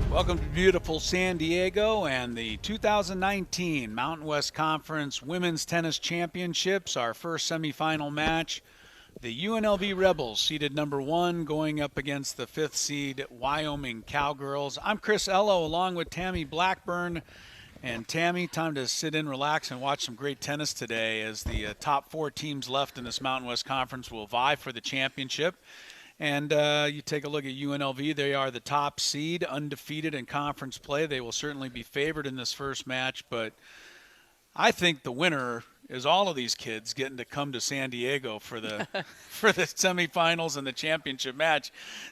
Welcome to beautiful San Diego and the 2019 Mountain West Conference Women's Tennis Championships. Our first semifinal match, the UNLV Rebels, seeded number 1, going up against the 5th seed Wyoming Cowgirls. I'm Chris Ello along with Tammy Blackburn. And Tammy, time to sit in, relax, and watch some great tennis today as the top 4 teams left in this Mountain West Conference will vie for the championship. And you take a look at UNLV. They are the top seed, undefeated in conference play. They will certainly be favored in this first match, but I think the winner is all of these kids getting to come to San Diego for the for the semifinals and the championship match.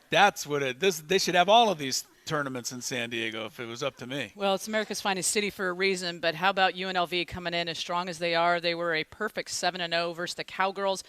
That's what they should have all of these tournaments in San Diego if it was up to me. Well, it's America's finest city for a reason, but how about UNLV coming in as strong as they are? They were a perfect 7-0 versus the Cowgirls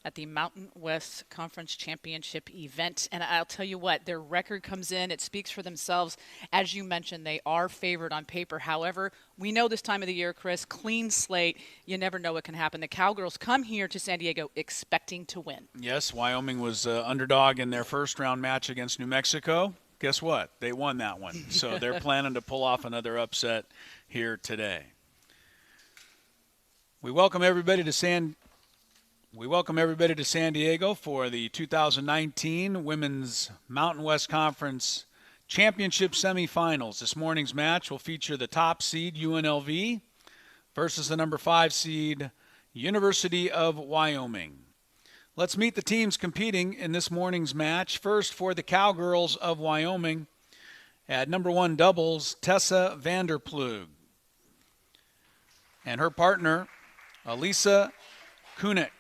at the Mountain West Conference Championship event. And I'll tell you what, their record comes in. It speaks for themselves. As you mentioned, they are favored on paper. However, we know this time of the year, Chris, clean slate. You never know what can happen. The Cowgirls come here to San Diego expecting to win. Yes, Wyoming was underdog in their first round match against New Mexico. Guess what? They won that one. So they're planning to pull off another upset here today. We welcome everybody to San Diego for the 2019 Women's Mountain West Conference Championship semifinals. This morning's match will feature the top seed UNLV versus the number 5 seed University of Wyoming. Let's meet the teams competing in this morning's match. First, for the Cowgirls of Wyoming, at number 1 doubles, Tessa Vanderplug and her partner, Elisa Kunik.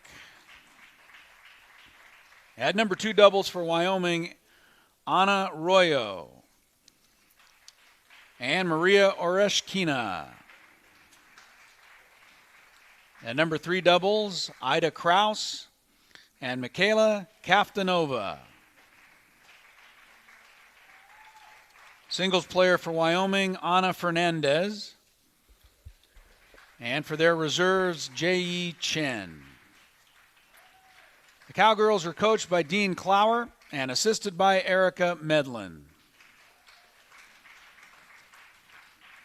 At number 2 doubles for Wyoming, Ana Royo and Maria Oreshkina. At number 3 doubles, Ida Kraus and Michaela Kaftanova. Singles player for Wyoming, Ana Fernandez. And for their reserves, J.E. Chen. The Cowgirls are coached by Dean Clower and assisted by Erica Medlin.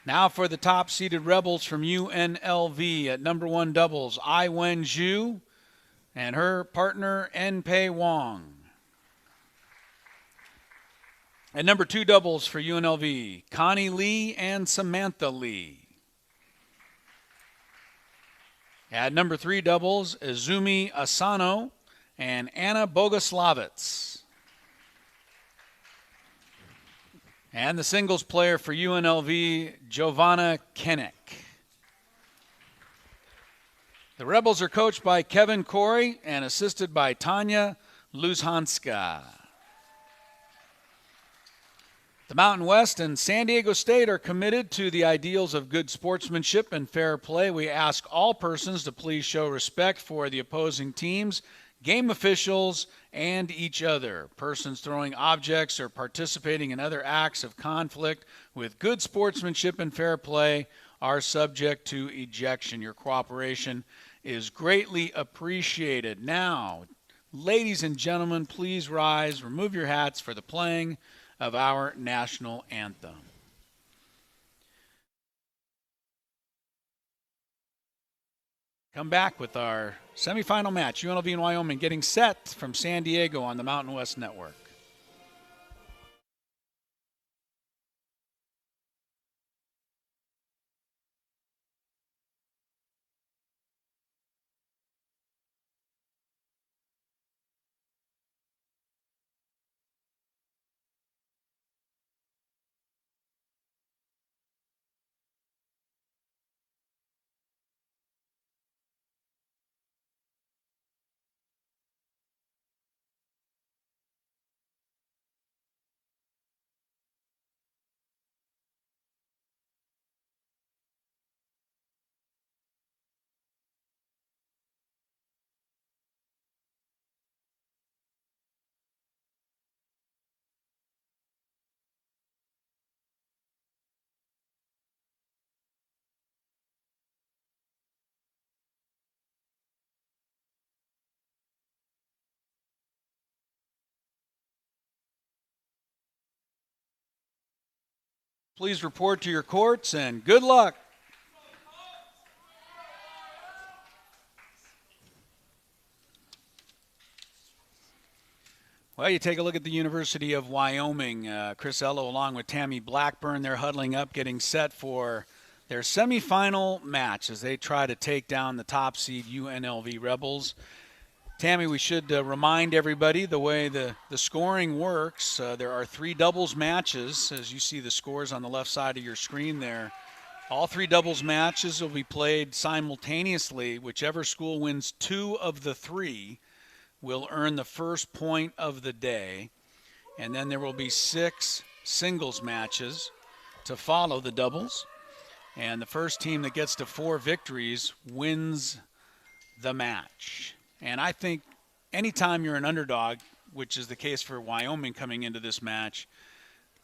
Now for the top-seeded Rebels from UNLV at number 1 doubles, Ai Wen Zhu and her partner, En-Pei Wong. At number 2 doubles for UNLV, Connie Lee and Samantha Lee. At number 3 doubles, Izumi Asano and Anna Bogoslavitz. And the singles player for UNLV, Giovanna Kennick. The Rebels are coached by Kevin Corey and assisted by Tanya Luzhanska. The Mountain West and San Diego State are committed to the ideals of good sportsmanship and fair play. We ask all persons to please show respect for the opposing teams, game officials, and each other. Persons throwing objects or participating in other acts of conflict with good sportsmanship and fair play are subject to ejection. Your cooperation is greatly appreciated. Now, ladies and gentlemen, please rise, remove your hats for the playing of our national anthem. Come back with our semifinal match, UNLV and Wyoming, getting set from San Diego on the Mountain West Network. Please report to your courts, and good luck. Well, you take a look at the University of Wyoming. Chris Ello along with Tammy Blackburn, they're huddling up, getting set for their semifinal match as they try to take down the top seed UNLV Rebels. Tammy, we should remind everybody the way the scoring works. There are 3 doubles matches, as you see the scores on the left side of your screen there. All 3 doubles matches will be played simultaneously. Whichever school wins 2 of the 3 will earn the first point of the day. And then there will be 6 singles matches to follow the doubles. And the first team that gets to 4 victories wins the match. And I think anytime you're an underdog, which is the case for Wyoming coming into this match,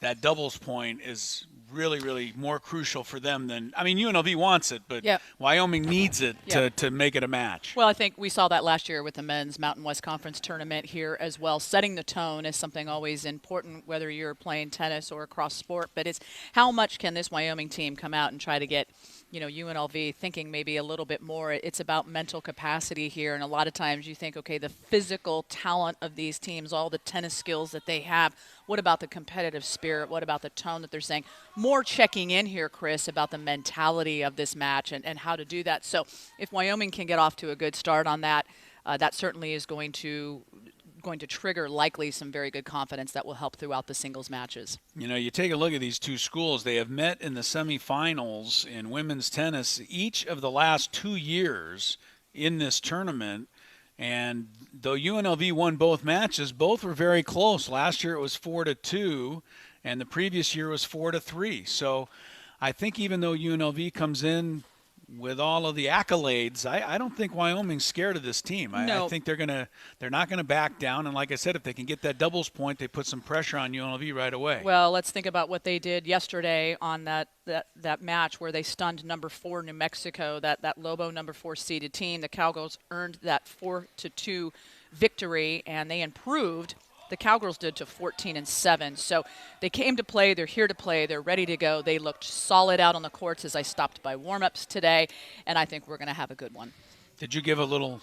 that doubles point is really, really more crucial for them than – I mean, UNLV wants it, but Wyoming needs it to make it a match. Well, I think we saw that last year with the men's Mountain West Conference tournament here as well. Setting the tone is something always important, whether you're playing tennis or cross sport. But it's how much can this Wyoming team come out and try to get – UNLV thinking maybe a little bit more. It's about mental capacity here. And a lot of times you think, okay, the physical talent of these teams, all the tennis skills that they have, what about the competitive spirit? What about the tone that they're saying? More checking in here, Chris, about the mentality of this match and how to do that. So if Wyoming can get off to a good start on that, that certainly is going to trigger likely some very good confidence that will help throughout the singles matches. You take a look at these 2 schools. They have met in the semifinals in women's tennis each of the last 2 years in this tournament. And though UNLV won both matches, both were very close. Last year it was 4-2, and the previous year was 4-3. So I think even though UNLV comes in with all of the accolades, I don't think Wyoming's scared of this team. No. I think they're not gonna back down. And like I said, if they can get that doubles point, they put some pressure on UNLV right away. Well, let's think about what they did yesterday on that match where they stunned number 4 New Mexico, that Lobo number 4 seeded team. The Cowgirls earned that 4-2 victory, and they improved. The Cowgirls did to 14-7. So they came to play. They're here to play. They're ready to go. They looked solid out on the courts as I stopped by warm-ups today, and I think we're going to have a good one. Did you give a little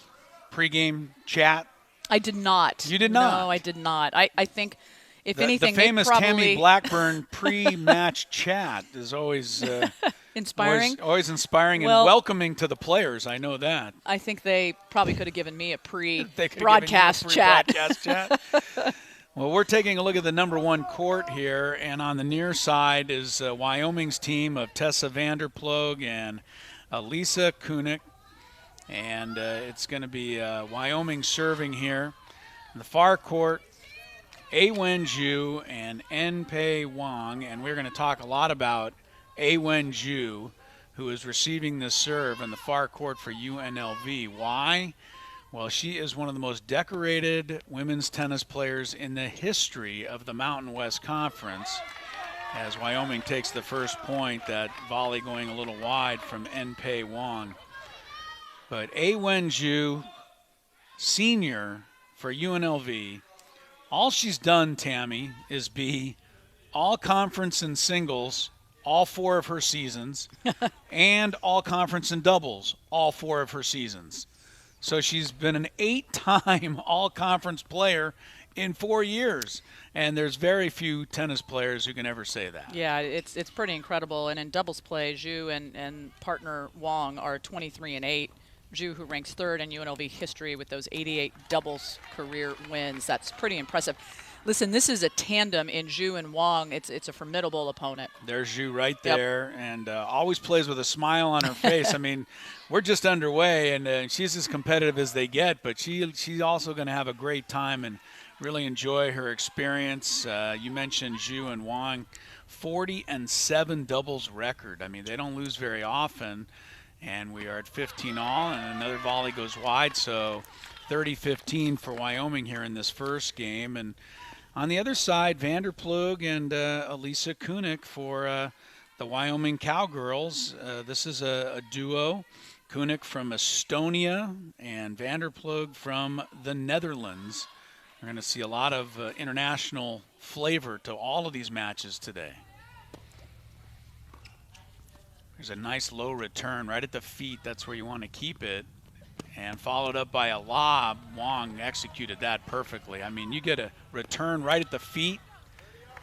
pregame chat? I did not. You did not? No, I did not. I think, if anything, the famous they probably Tammy Blackburn pre-match chat is always inspiring. Always inspiring and welcoming to the players. I know that. I think they probably could have given me a pre-broadcast chat. Well, we're taking a look at the number 1 court here, and on the near side is Wyoming's team of Tessa Vanderploeg and Elisa Kunik. And it's going to be Wyoming serving here. In the far court, A-Wen Ju and En-Pei Wang. And we're going to talk a lot about A-Wen Ju, who is receiving this serve in the far court for UNLV. Why? Well, she is one of the most decorated women's tennis players in the history of the Mountain West Conference. As Wyoming takes the first point, that volley going a little wide from En-Pei Wang. But A-Wen Ju, senior for UNLV, all she's done, Tammy, is be all-conference in singles all 4 of her seasons and all-conference in doubles all 4 of her seasons. So she's been an 8-time all-conference player in 4 years. And there's very few tennis players who can ever say that. Yeah, it's pretty incredible. And in doubles play, Ju and partner Wang are 23-8. Ju, who ranks 3rd in UNLV history with those 88 doubles career wins. That's pretty impressive. Listen, this is a tandem in Ju and Wang. It's a formidable opponent. There's Ju right there, and always plays with a smile on her face. I mean, we're just underway, and she's as competitive as they get, but she's also going to have a great time and really enjoy her experience. You mentioned Ju and Wang, 40-7 doubles record. I mean, they don't lose very often, and we are at 15 all, and another volley goes wide, so 30-15 for Wyoming here in this first game. And on the other side, Vanderploeg and Elisa Kunik for the Wyoming Cowgirls. This is a duo. Kunik from Estonia and Vanderploeg from the Netherlands. We're going to see a lot of international flavor to all of these matches today. There's a nice low return right at the feet. That's where you want to keep it. And followed up by a lob. Wong executed that perfectly. I mean, you get a return right at the feet,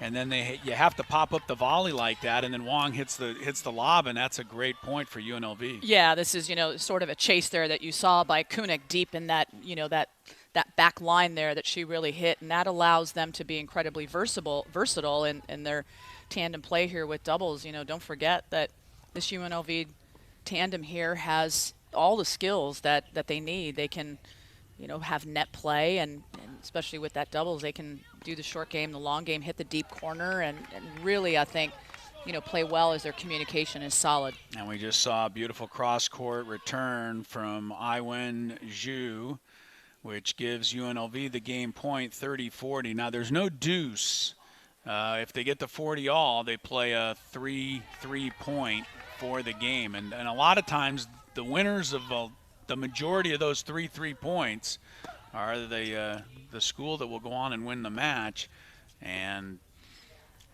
and then you have to pop up the volley like that, and then Wong hits the lob, and that's a great point for UNLV. Yeah, this is, sort of a chase there that you saw by Kunuk deep in that, that back line there that she really hit, and that allows them to be incredibly versatile in their tandem play here with doubles. Don't forget that this UNLV tandem here has all the skills that they need. They can, have net play, and especially with that doubles, they can do the short game, the long game, hit the deep corner, and really, I think, play well as their communication is solid. And we just saw a beautiful cross-court return from Iwen Zhu, which gives UNLV the game point, 30-40. Now, there's no deuce. If they get to 40 all, they play a 3-3 point for the game. And a lot of times, the winners of the majority of those 3-3 points are the school that will go on and win the match. And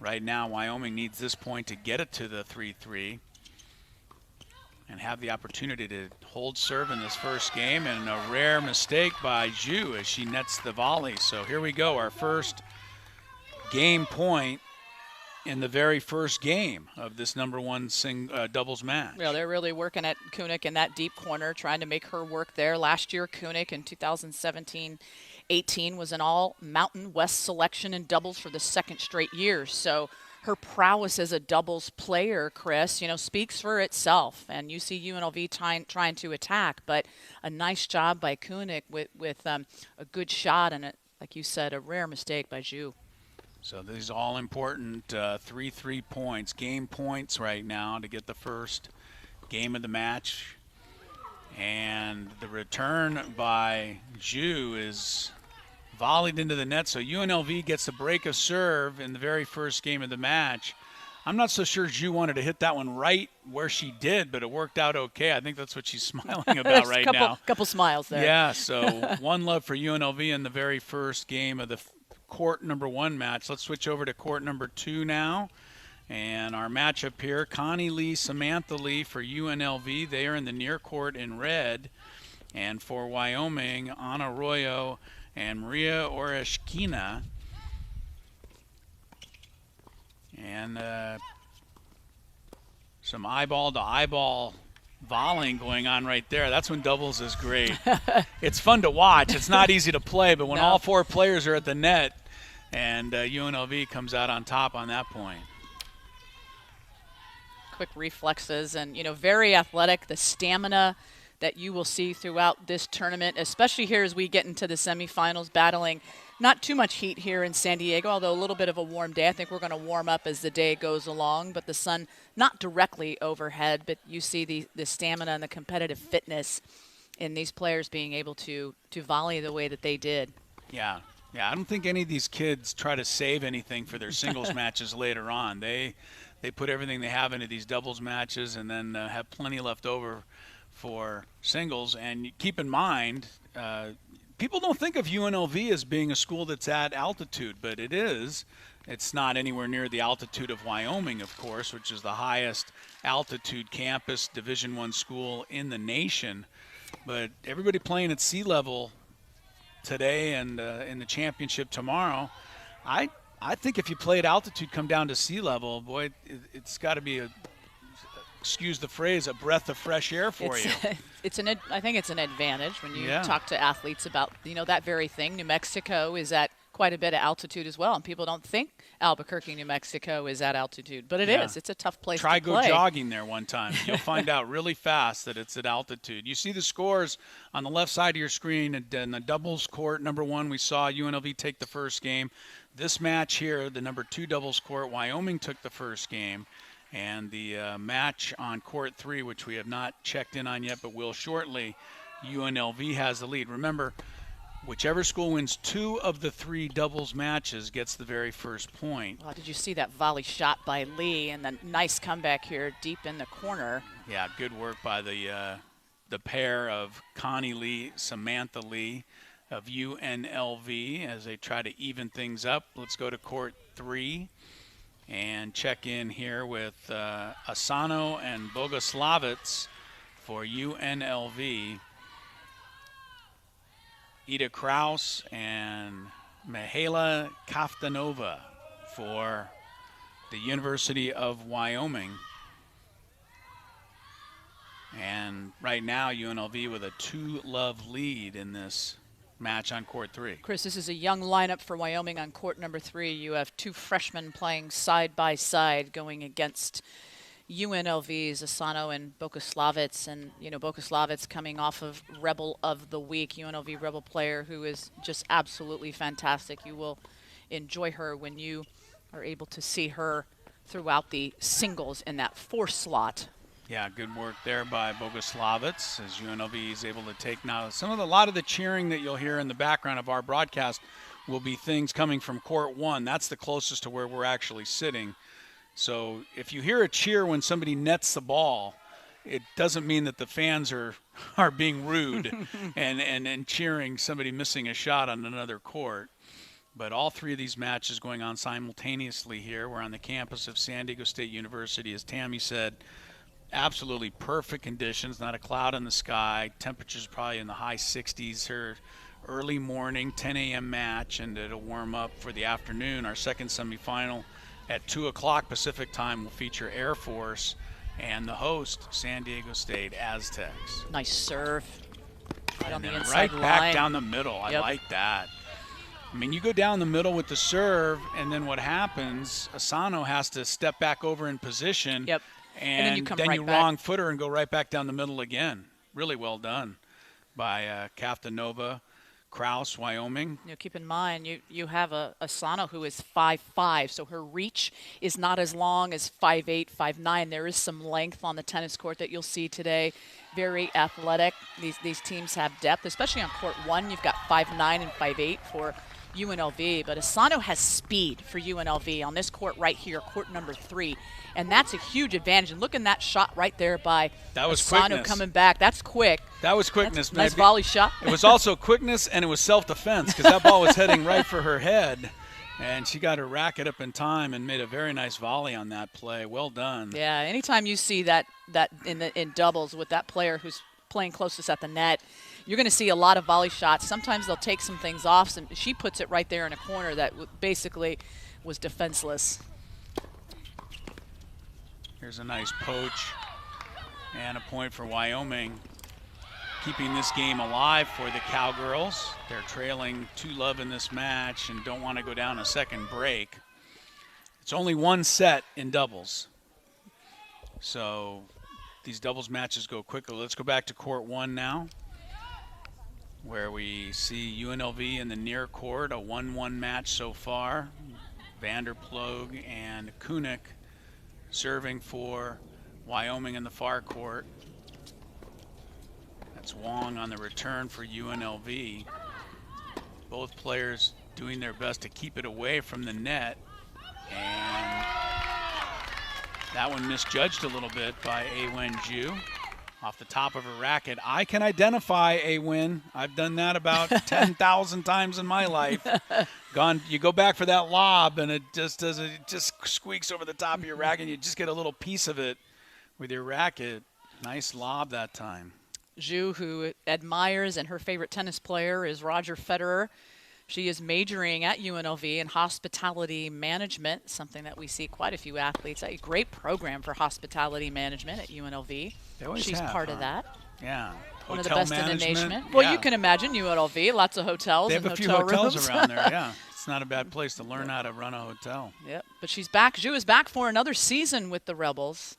right now, Wyoming needs this point to get it to the 3-3 and have the opportunity to hold serve in this first game. And a rare mistake by Zhu as she nets the volley. So here we go, our first game point in the very first game of this number one doubles match. Yeah, they're really working at Kunuk in that deep corner, trying to make her work there. Last year, Kunuk in 2017-18 was an all Mountain West selection in doubles for the second straight year. So her prowess as a doubles player, Chris, speaks for itself. And you see UNLV trying to attack, but a nice job by Kunuk with a good shot and, like you said, a rare mistake by Zhu. So these all important 3-3 points, game points right now to get the first game of the match. And the return by Zhu is volleyed into the net. So UNLV gets the break of serve in the very first game of the match. I'm not so sure Zhu wanted to hit that one right where she did, but it worked out okay. I think that's what she's smiling about right now. Couple smiles there. Yeah, so one love for UNLV in the very first game of the court number one match. Let's switch over to court number two now. And our matchup here, Connie Lee, Samantha Lee for UNLV. They are in the near court in red. And for Wyoming, Ana Arroyo and Maria Oreshkina. And some eyeball-to-eyeball volleying going on right there. That's when doubles is great. It's fun to watch. It's not easy to play, but when all four players are at the net and UNLV comes out on top on that point. Quick reflexes and, very athletic. The stamina that you will see throughout this tournament, especially here as we get into the semifinals, battling not too much heat here in San Diego, although a little bit of a warm day. I think we're going to warm up as the day goes along, but the sun not directly overhead, but you see the stamina and the competitive fitness in these players being able to volley the way that they did. Yeah, I don't think any of these kids try to save anything for their singles matches later on. They put everything they have into these doubles matches and then have plenty left over for singles. And keep in mind, people don't think of UNLV as being a school that's at altitude, but it is. It's not anywhere near the altitude of Wyoming, of course, which is the highest altitude campus Division I school in the nation. But everybody playing at sea level today and in the championship tomorrow, I think if you play at altitude, come down to sea level, boy, it's got to be excuse the phrase, a breath of fresh air for you. I think it's an advantage when you talk to athletes about, that very thing. New Mexico is at quite a bit of altitude as well, and people don't think Albuquerque, New Mexico is at altitude, but it is. It's a tough place to play. Try go jogging there one time. You'll find out really fast that it's at altitude. You see the scores on the left side of your screen. In the doubles court, number one, we saw UNLV take the first game. This match here, the number two doubles court, Wyoming took the first game. And the match on court three, which we have not checked in on yet, but will shortly, UNLV has the lead. Remember, whichever school wins two of the three doubles matches gets the very first point. Well, did you see that volley shot by Lee and the nice comeback here deep in the corner? Yeah, good work by the pair of Connie Lee, Samantha Lee of UNLV as they try to even things up. Let's go to court three. And check in here with Asano and Bogoslavets for UNLV. Ida Kraus and Mihaela Kaftanova for the University of Wyoming. And right now, UNLV with a 2-love lead in this match on court 3. Chris, this is a young lineup for Wyoming on court number 3. You have 2 freshmen playing side by side going against UNLV's Asano and Bogoslavets. And, you know, Bogoslavets coming off of Rebel of the Week, UNLV Rebel player who is just absolutely fantastic. You will enjoy her when you are able to see her throughout the singles in that 4 slot. Yeah, good work there by Bogoslavets as UNLV is able to take now. A lot of the cheering that you'll hear in the background of our broadcast will be things coming from court 1. That's the closest to where we're actually sitting. So if you hear a cheer when somebody nets the ball, it doesn't mean that the fans are being rude and cheering somebody missing a shot on another court. But all 3 of these matches going on simultaneously here. We're on the campus of San Diego State University, as Tammy said. Absolutely perfect conditions, not a cloud in the sky. Temperatures probably in the high 60s here. Early morning, 10 a.m. match, and it'll warm up for the afternoon. Our second semifinal at 2 o'clock Pacific time will feature Air Force and the host, San Diego State Aztecs. Nice serve. Right on the inside right line. Back down the middle. Yep. I like that. I mean, you go down the middle with the serve, and then what happens, Asano has to step back over in position. Yep. And then you come right back. wrong footer and go right back down the middle again. Really well done by Kaftanova, Kraus, Wyoming. You know, keep in mind, you have a Asano who is 5'5", so her reach is not as long as 5'8", 5'9". There is some length on the tennis court that you'll see today. Very athletic. These teams have depth, especially on court 1. You've got 5'9" and 5'8" for UNLV, but Asano has speed for UNLV on this court right here, court number 3, and that's a huge advantage. And look at that shot right there by Asano quickness. Coming back. That's quick. That was quickness. Nice volley shot. It was also quickness, and it was self-defense because that ball was heading right for her head, and she got her racket up in time and made a very nice volley on that play. Well done. Yeah, anytime you see that in doubles with that player who's playing closest at the net, you're going to see a lot of volley shots. Sometimes they'll take some things off. She puts it right there in a corner that basically was defenseless. Here's a nice poach and a point for Wyoming, keeping this game alive for the Cowgirls. They're trailing 2-love in this match and don't want to go down a second break. It's only 1 set in doubles, so these doubles matches go quickly. Let's go back to court 1 now, where we see UNLV in the near court, a 1-1 match so far. Vanderploeg and Kunik serving for Wyoming in the far court. That's Wong on the return for UNLV. Both players doing their best to keep it away from the net. And that one misjudged a little bit by A-Wen Ju. Off the top of her racket. I can identify a win. I've done that about 10,000 times in my life. You go back for that lob, and it just squeaks over the top of your racket, and you just get a little piece of it with your racket. Nice lob that time. Zhu, who admires, and her favorite tennis player is Roger Federer. She is majoring at UNLV in hospitality management, something that we see quite a few athletes. A great program for hospitality management at UNLV. She's part of that. Yeah. One of the best in the nation. Yeah. Well, you can imagine UNLV, lots of hotels and hotel rooms. They have a few hotels around there, yeah. It's not a bad place to learn how to run a hotel. Yep. But she's back. Zhu is back for another season with the Rebels.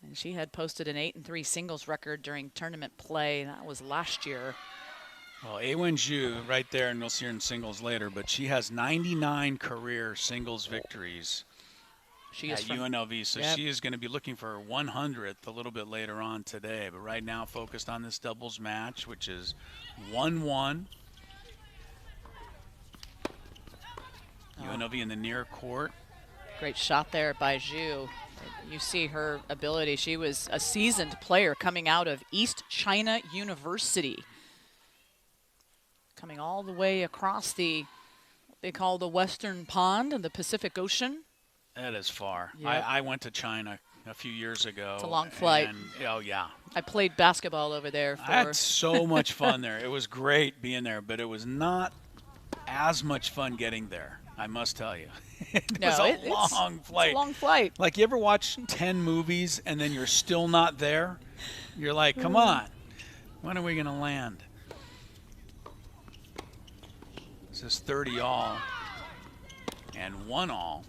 And she had posted an 8-3 singles record during tournament play. That was last year. Well, A-Wen Ju right there, and we'll see her in singles later, but she has 99 career singles victories at UNLV. So she is going to be looking for her 100th a little bit later on today. But right now focused on this doubles match, which is 1-1. UNLV in the near court. Great shot there by Zhu. You see her ability. She was a seasoned player coming out of East China University. Coming all the way across what they call the Western Pond and the Pacific Ocean. That is far. Yep. I went to China a few years ago. It's a long flight. And, oh, yeah. I played basketball over there I had so much fun there. It was great being there, but it was not as much fun getting there, I must tell you. It was a long flight. It's a long flight. Like, you ever watch 10 movies and then you're still not there? You're like, come on. When are we going to land? This is 30 all and 1 all.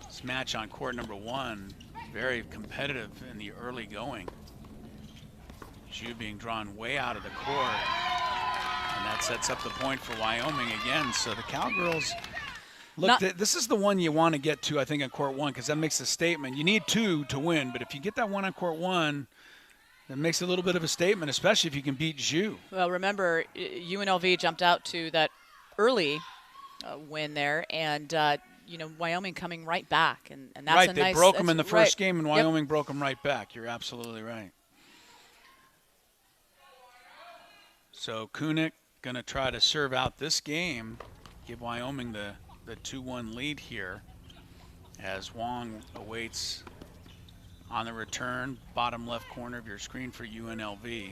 This match on court number 1, very competitive in the early going. Zhu being drawn way out of the court. And that sets up the point for Wyoming again. So the Cowgirls, look, this is the one you want to get to, I think, on court 1, because that makes a statement. You need 2 to win, but if you get that one on court 1, that makes a little bit of a statement, especially if you can beat Zhu. Well, remember, UNLV jumped out to that early win there, and Wyoming coming right back, and that's right. A They nice, broke them in the first right. game, and Wyoming broke them right back. You're absolutely right. So Kunick going to try to serve out this game, give Wyoming the 2-1 lead here, as Wong awaits on the return, bottom left corner of your screen for UNLV.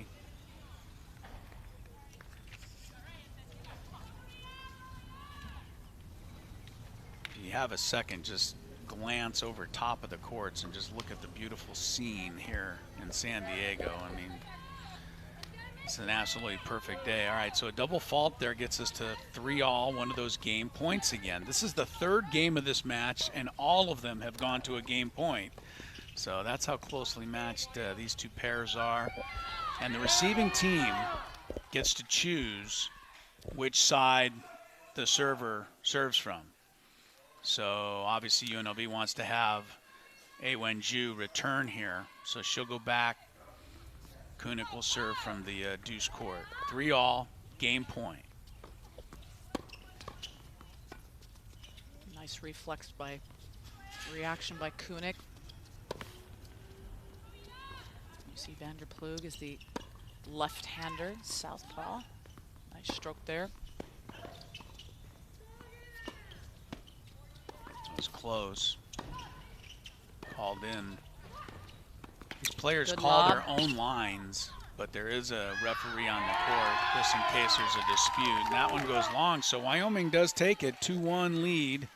If you have a second, just glance over top of the courts and just look at the beautiful scene here in San Diego. I mean, it's an absolutely perfect day. All right, so a double fault there gets us to 3 all, one of those game points again. This is the 3rd game of this match, and all of them have gone to a game point. So that's how closely matched these two pairs are. And the receiving team gets to choose which side the server serves from. So obviously UNLV wants to have Awen Zhu return here. So she'll go back. Kunick will serve from the deuce court. 3 all, game point. Nice reaction by Kunick. You see Vanderploeg is the left-hander, southpaw. Nice stroke there. It was close. Called in. These players Good call lob. their own lines, but there is a referee on the court just in case there's a dispute. And that one goes long, so Wyoming does take it, 2-1 lead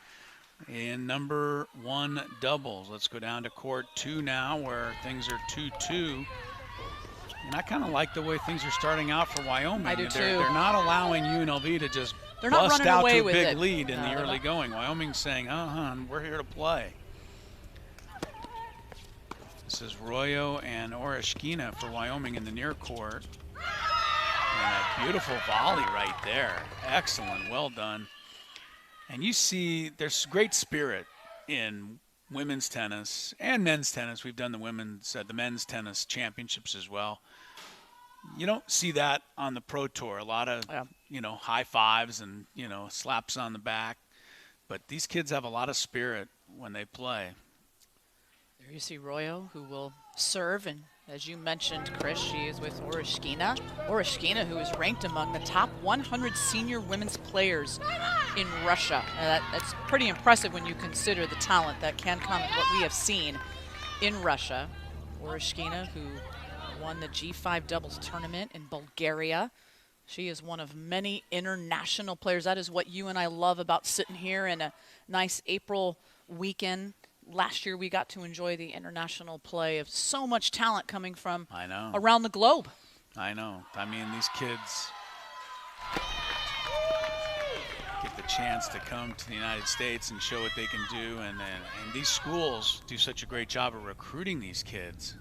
in number 1 doubles. Let's go down to court 2 now, where things are 2-2. And I kind of like the way things are starting out for Wyoming. I do too. They're not allowing UNLV to just They're not bust running out away to a with big it. lead in No, the they're early not. going. Wyoming's saying, we're here to play. This is Royo and Oreshkina for Wyoming in the near court. And a beautiful volley right there. Excellent, well done. And you see there's great spirit in women's tennis and men's tennis. We've done the men's tennis championships as well. You don't see that on the Pro Tour. A lot of, high fives and, slaps on the back. But these kids have a lot of spirit when they play. There you see Royo, who will serve, and as you mentioned, Chris, she is with Oreshkina. Oreshkina, who is ranked among the top 100 senior women's players in Russia. That's pretty impressive when you consider the talent that can come, what we have seen in Russia. Oreshkina, who won the G5 doubles tournament in Bulgaria. She is one of many international players. That is what you and I love about sitting here in a nice April weekend. Last year we got to enjoy the international play of so much talent coming from around the globe. I know. I mean, these kids get the chance to come to the United States and show what they can do, and these schools do such a great job of recruiting these kids.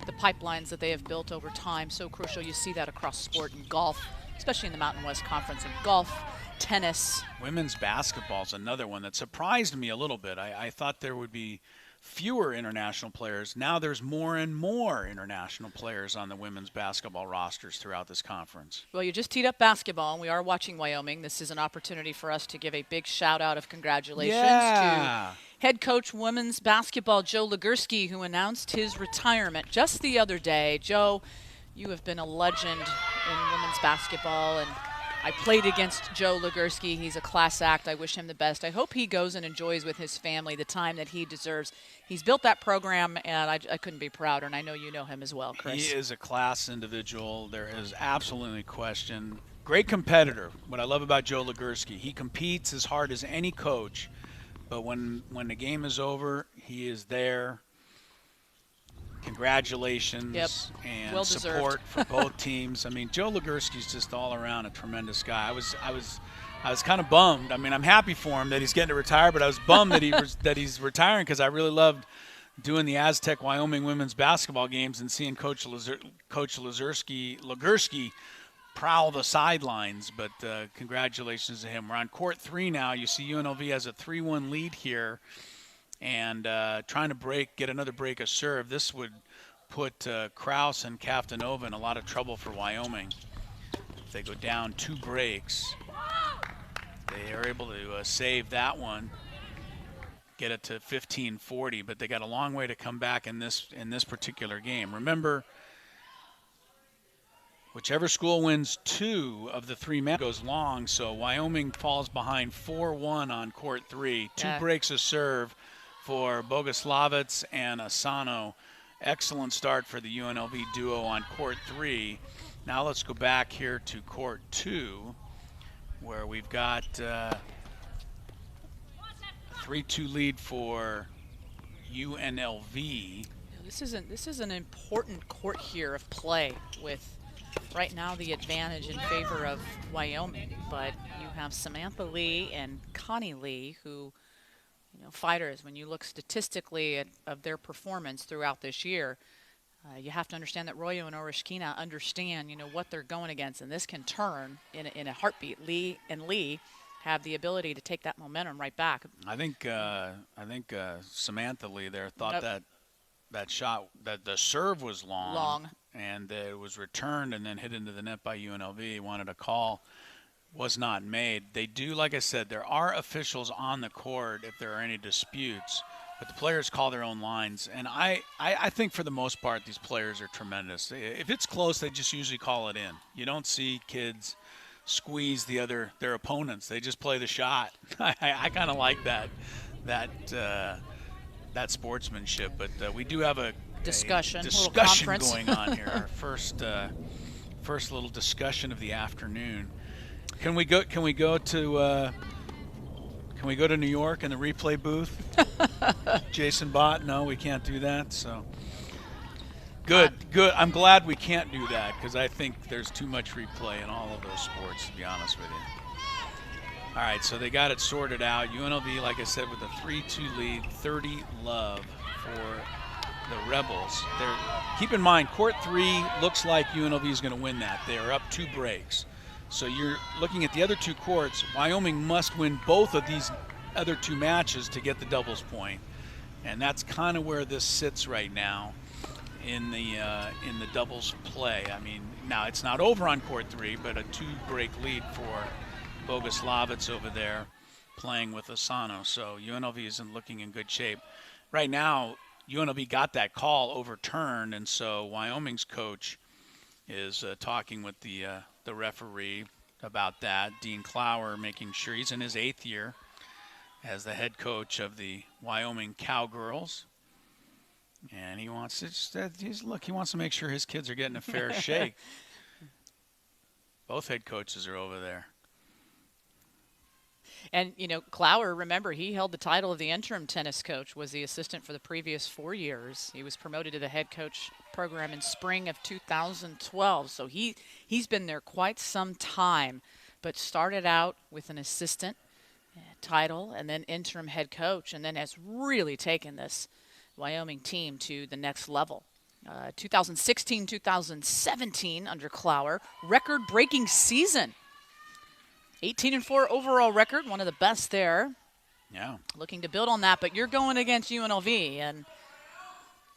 The pipelines that they have built over time, so crucial. You see that across sport and golf, especially in the Mountain West Conference in golf, tennis. Women's basketball is another one that surprised me a little bit. I thought there would be fewer international players. Now there's more and more international players on the women's basketball rosters throughout this conference. Well, you just teed up basketball, and we are watching Wyoming. This is an opportunity for us to give a big shout-out of congratulations to head coach women's basketball Joe Legursky, who announced his retirement just the other day. Joe, you have been a legend in women's basketball, and I played against Joe Legursky. He's a class act. I wish him the best. I hope he goes and enjoys with his family the time that he deserves. He's built that program, and I couldn't be prouder, and I know you know him as well, Chris. He is a class individual. There is absolutely question. Great competitor. What I love about Joe Legursky, he competes as hard as any coach, but when the game is over, he is there. Congratulations and well support for both teams. I mean, Joe Legursky's just all around a tremendous guy. I was kind of bummed. I mean, I'm happy for him that he's getting to retire, but I was bummed that he's retiring because I really loved doing the Aztec Wyoming women's basketball games and seeing Coach Legursky prowl the sidelines. But congratulations to him. We're on court 3 now. You see UNLV has a 3-1 lead here. And trying to get another break of serve. This would put Kraus and Kaftanova in a lot of trouble for Wyoming. If they go down 2 breaks, they are able to save that one, get it to 15-40, but they got a long way to come back in this particular game. Remember, whichever school wins 2 of the 3 matches goes long, so Wyoming falls behind 4-1 on court 3. 2 breaks of serve for Boguslavets and Asano. Excellent start for the UNLV duo on court 3. Now let's go back here to court 2, where we've got a 3-2 lead for UNLV. This is an important court here of play, with right now the advantage in favor of Wyoming. But you have Samantha Lee and Connie Lee, who, fighters, when you look statistically of their performance throughout this year, you have to understand that Royo and Orishkina understand, what they're going against, and this can turn in a heartbeat. Lee and Lee have the ability to take that momentum right back. I think Samantha Lee there thought that shot, that the serve was long, and it was returned and then hit into the net by UNLV. Wanted a call. Was not made. They do, like I said, there are officials on the court if there are any disputes, but the players call their own lines. And I think for the most part, these players are tremendous. If it's close, they just usually call it in. You don't see kids squeeze their opponents. They just play the shot. I kind of like that sportsmanship. But we do have a discussion going on here. Our first little discussion of the afternoon. Can we go to New York in the replay booth? Jason Bott? No, we can't do that. So good. I'm glad we can't do that, because I think there's too much replay in all of those sports, to be honest with you. All right, so they got it sorted out. UNLV, like I said, with a 3-2 lead, 30-love for the Rebels. Keep in mind, court 3 looks like UNLV is going to win that. They are up 2 breaks. So you're looking at the other 2 courts. Wyoming must win both of these other 2 matches to get the doubles point, and that's kind of where this sits right now in the doubles play. I mean, now it's not over on court 3, but a 2-break lead for Boguslavets over there playing with Asano. So UNLV isn't looking in good shape right now. UNLV got that call overturned, and so Wyoming's coach is talking with the referee about that. Dean Clower, making sure he's in his 8th year as the head coach of the Wyoming Cowgirls, and he wants he wants to make sure his kids are getting a fair shake. Both head coaches are over there. And, Clower, remember, he held the title of the interim tennis coach, was the assistant for the previous 4 years. He was promoted to the head coach program in spring of 2012. So he's been there quite some time, but started out with an assistant title and then interim head coach, and then has really taken this Wyoming team to the next level. 2016-2017 under Clower, record-breaking season. 18-4 overall record, one of the best there. Yeah. Looking to build on that, but you're going against UNLV. And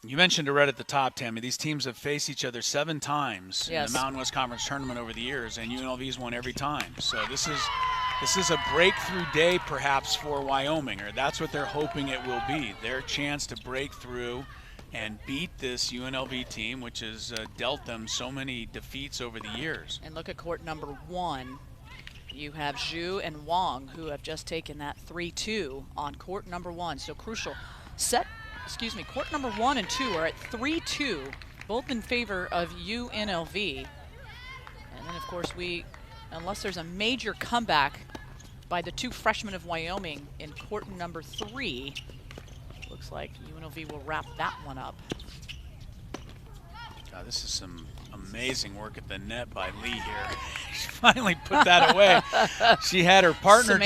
you mentioned it right at the top, Tammy. These teams have faced each other 7 times yes. in the Mountain West Conference tournament over the years, and UNLV's won every time. So this is a breakthrough day perhaps for Wyoming, or that's what they're hoping it will be. Their chance to break through and beat this UNLV team, which has dealt them so many defeats over the years. And look at court number 1. You have Zhu and Wang, who have just taken that 3-2 on court number 1. So crucial. Court number 1 and 2 are at 3-2, both in favor of UNLV. And then, of course, unless there's a major comeback by the 2 freshmen of Wyoming in court number 3, looks like UNLV will wrap that one up. God, this is some amazing work at the net by Lee here. She finally put that away. She had her partner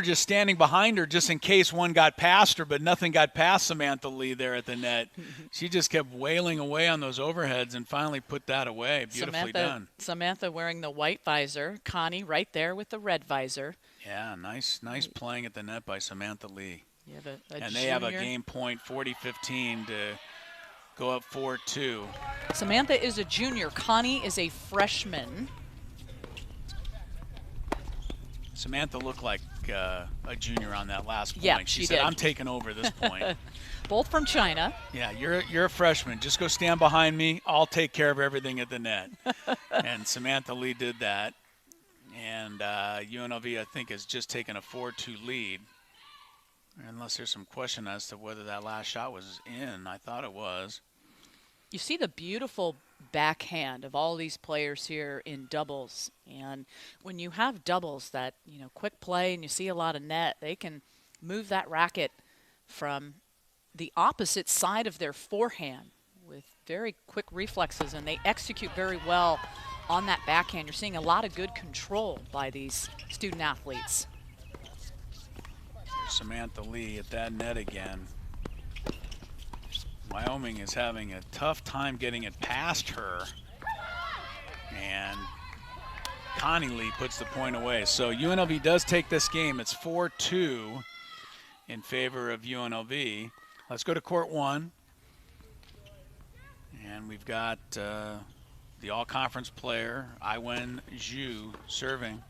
just standing behind her just in case one got past her, but nothing got past Samantha Lee there at the net. She just kept wailing away on those overheads and finally put that away. Beautifully done. Samantha wearing the white visor. Connie right there with the red visor. Yeah, nice playing at the net by Samantha Lee. You have and they have a game point, 40-15 to go up 4-2. Samantha is a junior. Connie is a freshman. Samantha looked like a junior on that last point. Yeah, she said, did. I'm taking over this point. Both from China. Yeah, you're a freshman. Just go stand behind me. I'll take care of everything at the net. And Samantha Lee did that. And UNLV, I think, has just taken a 4-2 lead. Unless there's some question as to whether that last shot was in. I thought it was. You see the beautiful backhand of all these players here in doubles. And when you have doubles that, quick play and you see a lot of net, they can move that racket from the opposite side of their forehand with very quick reflexes, and they execute very well on that backhand. You're seeing a lot of good control by these student athletes. There's Samantha Lee at that net again. Wyoming is having a tough time getting it past her. And Connie Lee puts the point away. So UNLV does take this game. It's 4-2 in favor of UNLV. Let's go to court 1. And we've got the all-conference player, Iwen Zhu, serving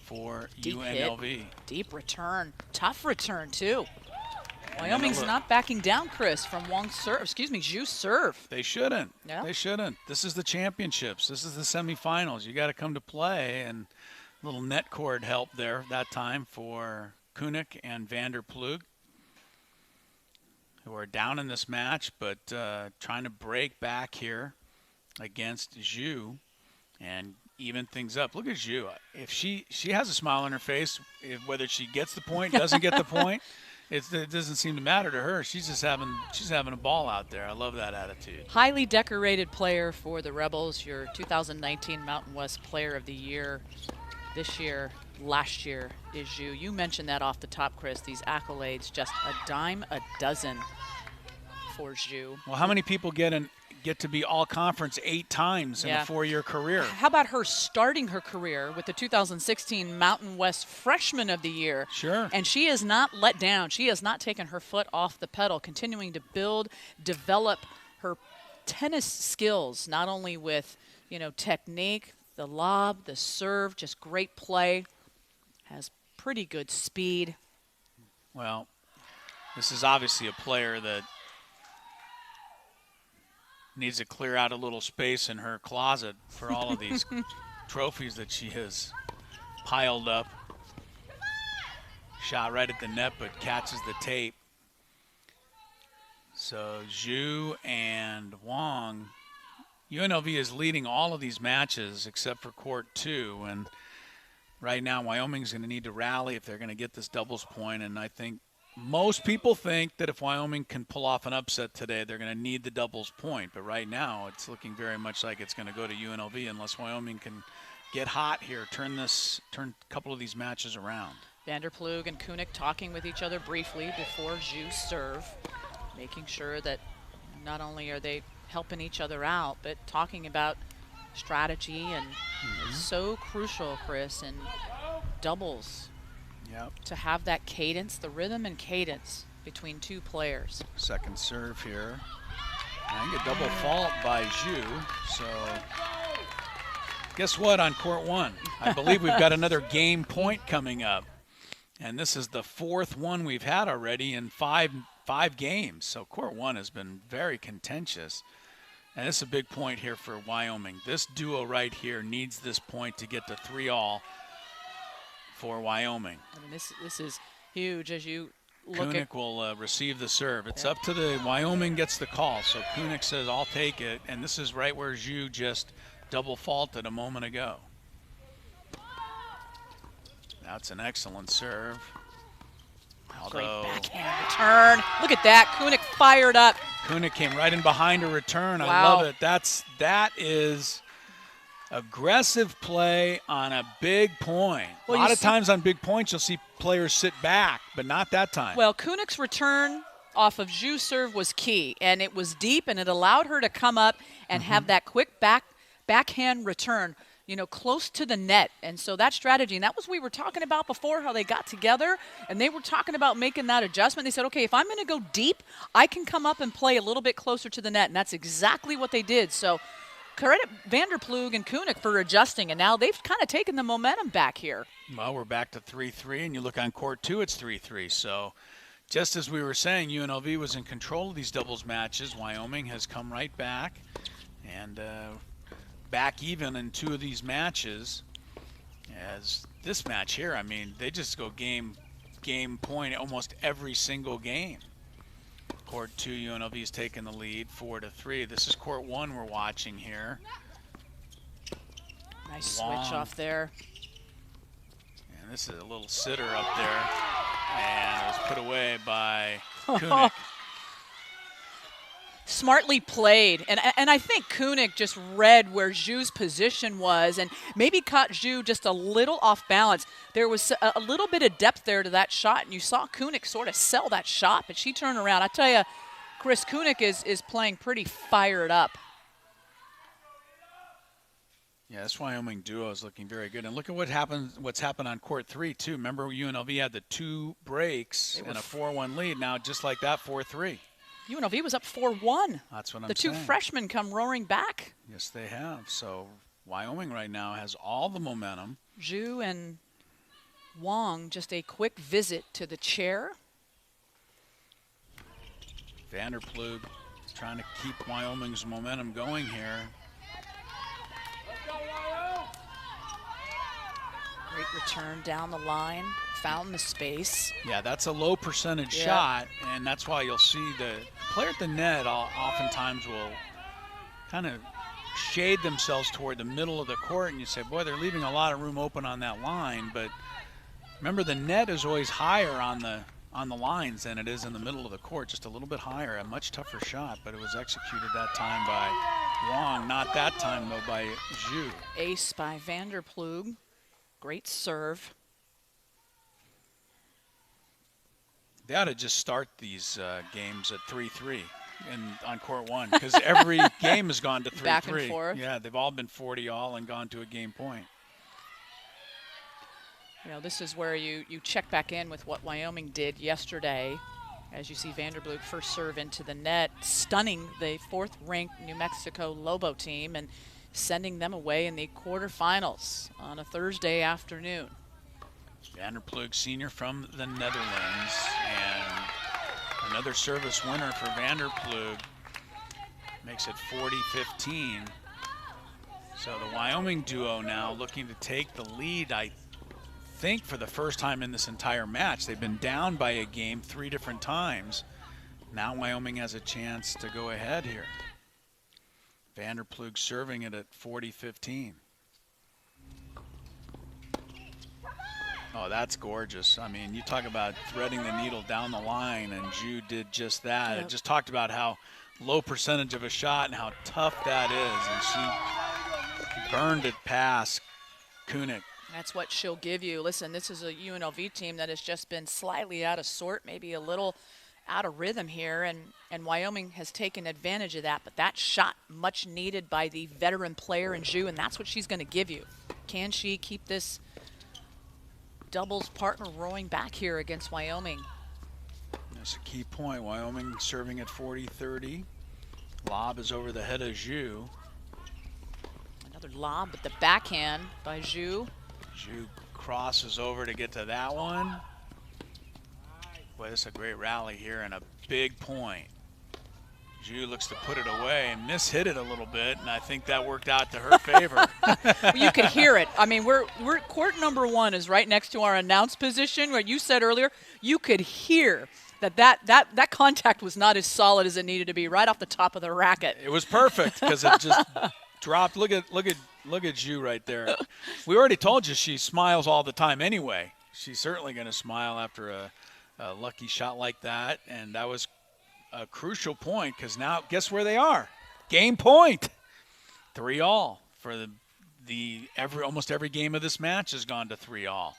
for Deep UNLV. Hit. Deep return. Tough return, too. Wyoming's not backing down, Chris, from Zhu's serve. They shouldn't. Yeah. They shouldn't. This is the championships. This is the semifinals. You got to come to play, and a little net cord help there that time for Kunik and Vander Plug, who are down in this match, but trying to break back here against Zhu and even things up. Look at Zhu. If she has a smile on her face, whether she gets the point, doesn't get the point, it doesn't seem to matter to her. She's having a ball out there. I love that attitude. Highly decorated player for the Rebels, your 2019 Mountain West Player of the Year this year. Last year is Zhu. You mentioned that off the top, Chris. These accolades, just a dime a dozen for Zhu. Well, how many people get to be all-conference 8 times in a 4-year career? How about her starting her career with the 2016 Mountain West Freshman of the Year? Sure. And she has not let down. She has not taken her foot off the pedal, continuing to build, develop her tennis skills, not only with, technique, the lob, the serve, just great play. Has pretty good speed. Well, this is obviously a player that needs to clear out a little space in her closet for all of these trophies that she has piled up. Shot right at the net, but catches the tape. So Zhu and Wang, UNLV is leading all of these matches except for court 2, and right now Wyoming's going to need to rally if they're going to get this doubles point, and I think most people think that if Wyoming can pull off an upset today, they're going to need the doubles point. But right now, it's looking very much like it's going to go to UNLV unless Wyoming can get hot here, turn a couple of these matches around. Vander Plug and Kunik talking with each other briefly before Zhu's serve, making sure that not only are they helping each other out, but talking about strategy, and it's so crucial, Chris, in doubles. Yep. To have that cadence, the rhythm and cadence between two players. Second serve here. I think a double fault by Zhu. So guess what on court 1? I believe we've got another game point coming up. And this is the 4th one we've had already in five games. So court 1 has been very contentious. And this is a big point here for Wyoming. This duo right here needs this point to get to 3-all for Wyoming. I mean, this is huge as you look Kunik at. will receive the serve. It's up to the Wyoming gets the call. So Kunik says, I'll take it. And this is right where Zhu just double faulted a moment ago. That's an excellent serve. Great backhand return. Look at that. Kunik fired up. Kunik came right in behind a return. Wow. I love it. That is aggressive play on a big point. Well, a lot of times on big points you'll see players sit back, but not that time. Well, Kunik's return off of Zhu's serve was key, and it was deep, and it allowed her to come up and have that quick backhand return, you know, close to the net. And so that strategy, and that was we were talking about before, how they got together, and they were talking about making that adjustment. They said, okay, if I'm going to go deep, I can come up and play a little bit closer to the net, and that's exactly what they did. So credit Vanderploeg and Kunik for adjusting, and now they've kind of taken the momentum back here. Well, we're back to 3-3, and you look on court two, it's 3-3. So just as we were saying, UNLV was in control of these doubles matches. Wyoming has come right back and back even in two of these matches. As this match here, I mean, they just go game point almost every single game. Court 2, UNLV is taking the lead 4-3. This is court 1 we're watching here. Nice switch off there. And this is a little sitter up there. And it was put away by Kunik. Smartly played, and I think Kunik just read where Zhu's position was and maybe caught Zhu just a little off balance. There was a little bit of depth there to that shot, and you saw Kunik sort of sell that shot, but she turned around. I tell you, Chris, Kunik is playing pretty fired up. Yeah, this Wyoming duo is looking very good. And look at what's happened on court 3, too. Remember, UNLV had the 2 breaks and a 4-1 lead. Now, just like that, 4-3. UNLV was up 4-1. That's what I'm saying. The 2 freshmen come roaring back. Yes, they have. So Wyoming right now has all the momentum. Zhu and Wong, just a quick visit to the chair. Vanderploeg trying to keep Wyoming's momentum going here. Great return down the line, found the space. Yeah, that's a low percentage shot, and that's why you'll see the player at the net oftentimes will kind of shade themselves toward the middle of the court, and you say, boy, they're leaving a lot of room open on that line. But remember, the net is always higher on the lines than it is in the middle of the court, just a little bit higher, a much tougher shot, but it was executed that time by Wong, not that time, though, by Zhu. Ace by Vanderploeg. Great serve. They ought to just start these games at 3-3 on court 1, because every game has gone to 3-3. Back and forth. Yeah, they've all been 40-all and gone to a game point. You know, this is where you check back in with what Wyoming did yesterday. As you see Vanderploeg first serve into the net, stunning the 4th-ranked New Mexico Lobo team and sending them away in the quarterfinals on a Thursday afternoon. Vanderploeg, senior from the Netherlands, and another service winner for Vanderploeg. Makes it 40-15. So the Wyoming duo now looking to take the lead, I think, for the first time in this entire match. They've been down by a game 3 different times. Now Wyoming has a chance to go ahead here. Vanderploeg serving it at 40-15. Oh, that's gorgeous. I mean, you talk about threading the needle down the line, and Zhu did just that. Yep. It just talked about how low percentage of a shot and how tough that is, and she burned it past Kunik. That's what she'll give you. Listen, this is a UNLV team that has just been slightly out of sort, maybe a little out of rhythm here, and Wyoming has taken advantage of that. But that shot, much needed by the veteran player in Zhu, and that's what she's going to give you. Can she keep this doubles partner rowing back here against Wyoming? That's a key point. Wyoming serving at 40-30. Lob is over the head of Zhu. Another lob, but the backhand by Zhu. Zhu crosses over to get to that one. Boy, this is a great rally here and a big point. Ju looks to put it away and mishit it a little bit, and I think that worked out to her favor. Well, you could hear it. I mean, we're court number 1 is right next to our announce position, where you said earlier you could hear that contact was not as solid as it needed to be right off the top of the racket. It was perfect because it just dropped. Look at Ju right there. We already told you she smiles all the time anyway. She's certainly going to smile after a lucky shot like that, and that was a crucial point because now guess where they are? Game point. 3-all for almost every game of this match has gone to 3-all,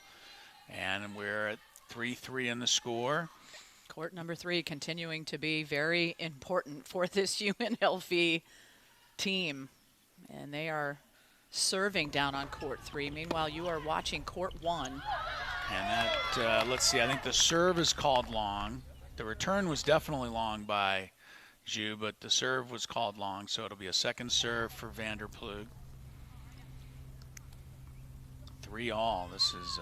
and we're at 3-3 in the score. Court number 3 continuing to be very important for this UNLV team, and they are serving down on court 3. Meanwhile, you are watching court 1. And that, let's see, I think the serve is called long. The return was definitely long by Ju, but the serve was called long, so it'll be a second serve for Vanderplug. 3-all. This is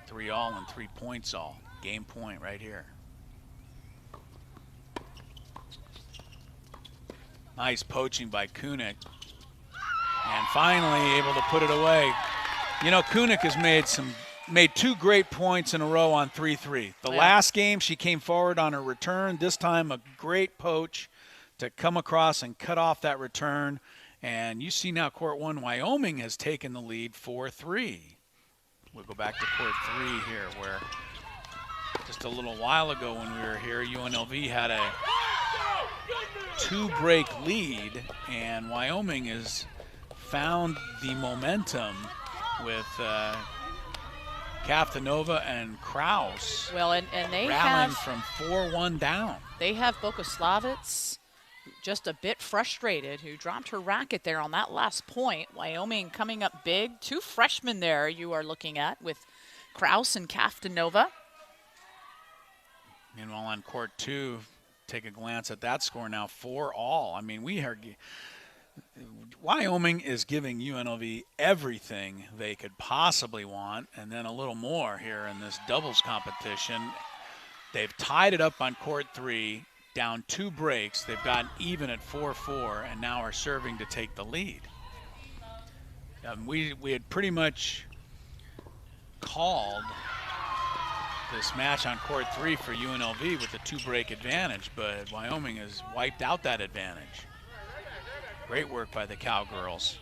3-all and 3 points all. Game point right here. Nice poaching by Kunik. And finally able to put it away. You know, Kunik has made 2 great points in a row on 3-3. The last game, she came forward on her return. This time, a great poach to come across and cut off that return. And you see now court 1, Wyoming has taken the lead 4-3. We'll go back to court 3 here, where just a little while ago when we were here, UNLV had a 2-break lead, and Wyoming has found the momentum with Kaftanova and Kraus. Well, and they rallying have from 4-1 down. They have Bogoslavets just a bit frustrated, who dropped her racket there on that last point. Wyoming coming up big. 2 freshmen there you are looking at with Kraus and Kaftanova. Meanwhile, on court 2, take a glance at that score now, 4-all. I mean, Wyoming is giving UNLV everything they could possibly want, and then a little more here in this doubles competition. They've tied it up on court 3, down 2 breaks. They've gotten even at 4-4, and now are serving to take the lead. We had pretty much called this match on court 3 for UNLV with a 2-break advantage, but Wyoming has wiped out that advantage. Great work by the Cowgirls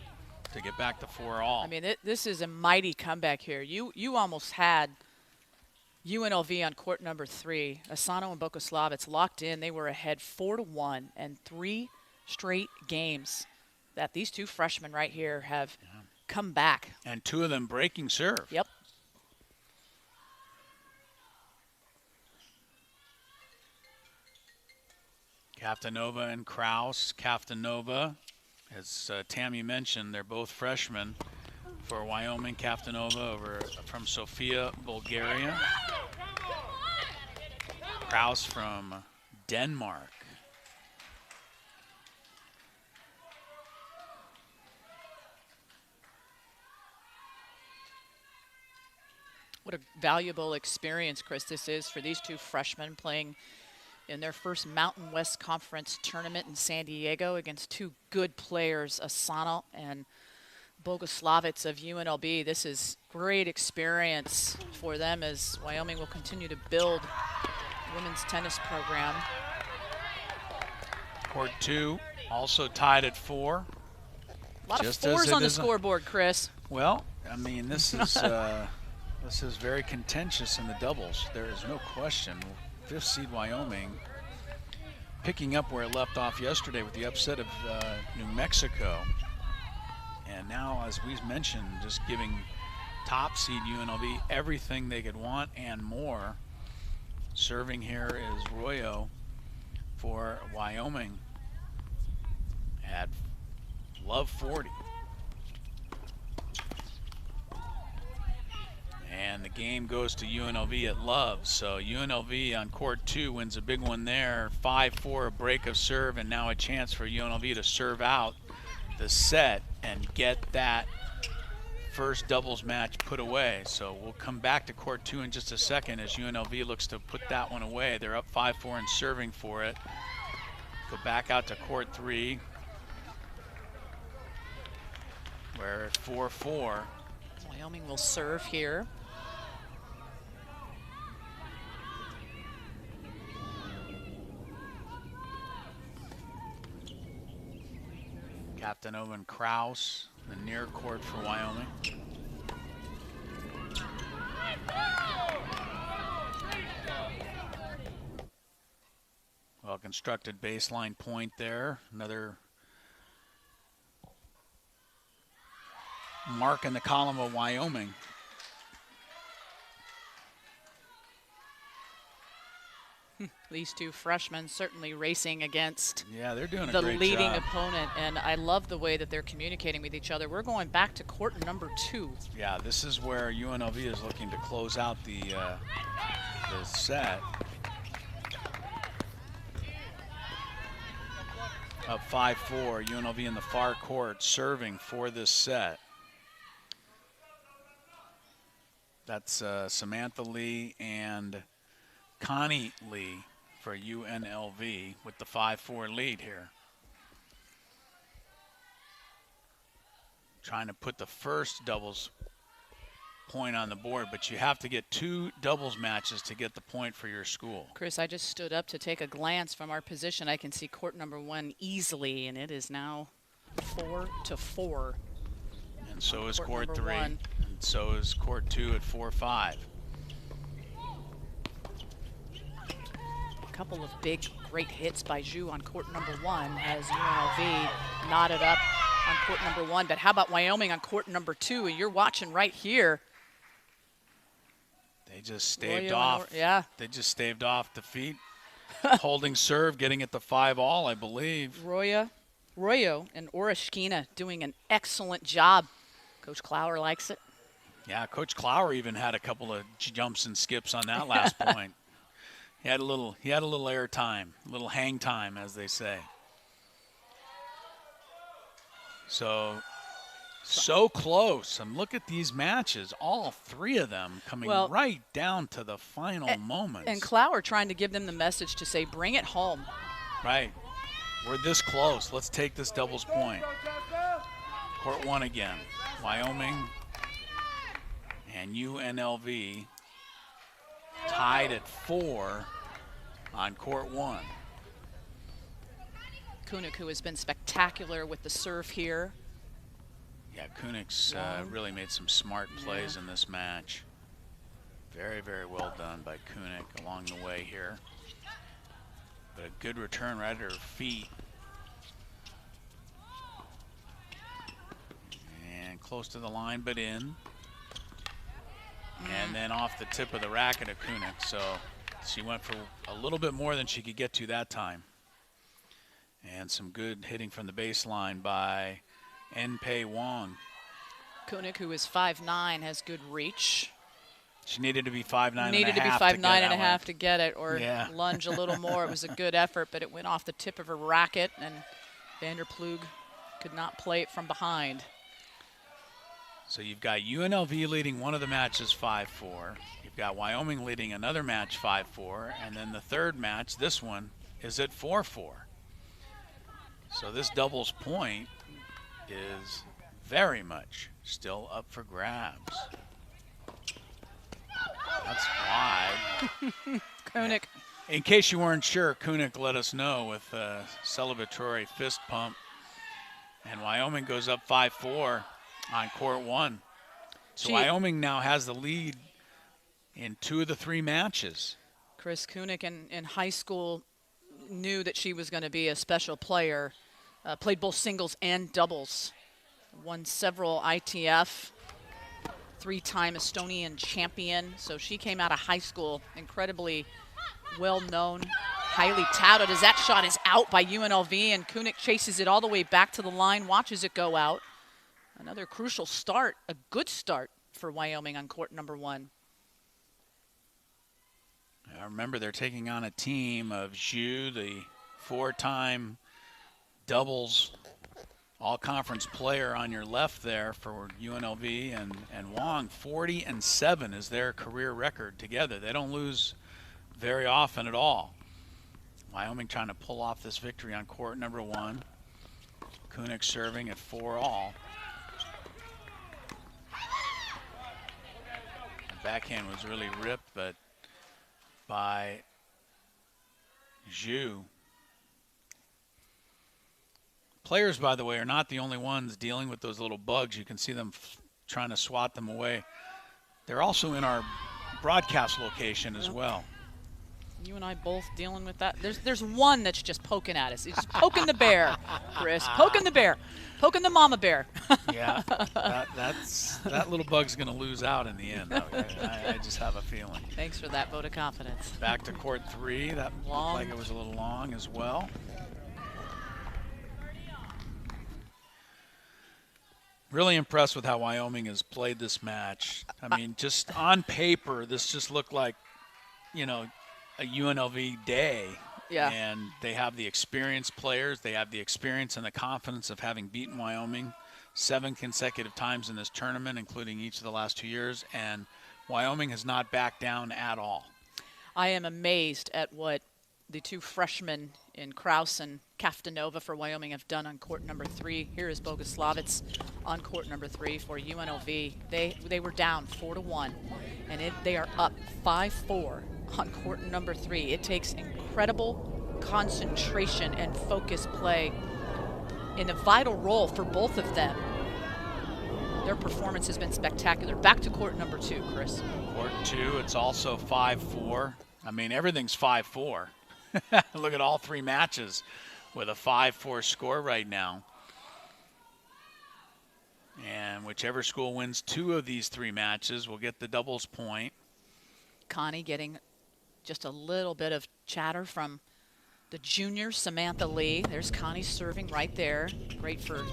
to get back to 4-all. I mean, this is a mighty comeback here. You almost had UNLV on court number 3. Asano and Bogoslavets locked in. They were ahead 4-1, and 3 straight games that these 2 freshmen right here have come back. And 2 of them breaking serve. Yep. Kaftanova and Kraus. Kaftanova, as Tammy mentioned, they're both freshmen for Wyoming. Kaftanova over from Sofia, Bulgaria. Kraus from Denmark. What a valuable experience, Chris, this is for these 2 freshmen playing in their first Mountain West Conference tournament in San Diego against 2 good players, Asano and Bogoslavets of UNLV. This is great experience for them as Wyoming will continue to build women's tennis program. Court 2 also tied at 4. A lot of 4s on the scoreboard, Chris. Well, I mean, this is very contentious in the doubles. There is no question. 5th seed Wyoming picking up where it left off yesterday with the upset of New Mexico. And now, as we mentioned, just giving top seed UNLV everything they could want and more. Serving here is Royo for Wyoming at love 40. And the game goes to UNLV at love. So UNLV on court 2 wins a big one there. 5-4, a break of serve, and now a chance for UNLV to serve out the set and get that first doubles match put away. So we'll come back to court 2 in just a second as UNLV looks to put that one away. They're up 5-4 and serving for it. Go back out to court 3. We're at 4-4. Wyoming will serve here. Captain Owen Kraus, the near court for Wyoming. Well constructed baseline point there. Another mark in the column of Wyoming. These two freshmen certainly racing against they're doing the a great leading job. opponent, and I love the way that they're communicating with each other. We're going back to court number 2. Yeah, this is where UNLV is looking to close out the set. Up 5-4, UNLV in the far court serving for this set. That's Samantha Lee and Connie Lee for UNLV with the 5-4 lead here. Trying to put the first doubles point on the board, but you have to get 2 doubles matches to get the point for your school. Chris, I just stood up to take a glance from our position. I can see court number 1 easily, and it is now 4-4. And so is court 3. 1. And so is court 2 at 4-5. A couple of big, great hits by Zhu on court number 1 as UNLV knotted up on court number 1. But how about Wyoming on court number 2? You're watching right here. They just staved Royo off. Yeah. They just staved off defeat. Holding serve, getting it to 5-all, I believe. Royo and Orishkina doing an excellent job. Coach Clower likes it. Yeah, Coach Clower even had a couple of jumps and skips on that last point. He had a little air time, a little hang time, as they say. So close. And look at these matches, all 3 of them coming right down to the final moments. And Clower trying to give them the message to say, bring it home. Right. We're this close. Let's take this doubles point. Court 1 again. Wyoming and UNLV tied at 4 on court 1. Kunuk, who has been spectacular with the serve here. Yeah, Kunuk's really made some smart plays in this match. Very, very well done by Kunuk along the way here. But a good return right at her feet. And close to the line, but in. And then off the tip of the racket of Kunuk. So she went for a little bit more than she could get to that time. And some good hitting from the baseline by En-Pei Wong. Kunuk, who is 5'9", has good reach. She needed to be 5'9" and a half. Needed to be 5'9" and a half to get it, or Yeah. lunge a little more. It was a good effort, but it went off the tip of her racket, and Vanderploeg could not play it from behind. So you've got UNLV leading one of the matches 5-4. You've got Wyoming leading another match 5-4. And then the third match, this one, is at 4-4. So this doubles point is very much still up for grabs. That's wide. Kunuk. In case you weren't sure, Kunuk let us know with a celebratory fist pump. And Wyoming goes up 5-4 on court 1. So Wyoming now has the lead in 2 of the 3 matches. Chris Kunuk in high school knew that she was going to be a special player. Played both singles and doubles. Won several ITF. 3-time Estonian champion. So she came out of high school incredibly well-known, highly touted, as that shot is out by UNLV, and Kunuk chases it all the way back to the line, watches it go out. Another crucial start, a good start for Wyoming on court number 1. I remember they're taking on a team of Zhu, the 4-time doubles all-conference player on your left there for UNLV, and Wong. 40-7 is their career record together. They don't lose very often at all. Wyoming trying to pull off this victory on court number 1. Kunik serving at 4-all. The backhand was really ripped, but by Zhu. Players, by the way, are not the only ones dealing with those little bugs. You can see them trying to swat them away. They're also in our broadcast location as well. You and I both dealing with that. There's one that's just poking at us. He's just poking the bear, Chris. Poking the bear. Poking the mama bear. Yeah, that little bug's going to lose out in the end. I just have a feeling. Thanks for that vote of confidence. Back to court 3. That looked like it was a little long as well. Really impressed with how Wyoming has played this match. I mean, just on paper, this just looked like, you know, a UNLV day. Yeah. And they have the experienced players. They have the experience and the confidence of having beaten Wyoming 7 consecutive times in this tournament, including each of the last 2 years. And Wyoming has not backed down at all. I am amazed at what the 2 freshmen in Kraus and Kaftanova for Wyoming have done on court number 3. Here is Boguslavets on court number 3 for UNLV. They were down 4-1, and they are up 5-4 on court number 3. It takes incredible concentration and focus play in a vital role for both of them. Their performance has been spectacular. Back to court number 2, Chris. Court 2, it's also 5-4. I mean, everything's 5-4. Look at all 3 matches with a 5-4 score right now. And whichever school wins 2 of these 3 matches will get the doubles point. Connie getting just a little bit of chatter from the junior, Samantha Lee. There's Connie serving right there. Great for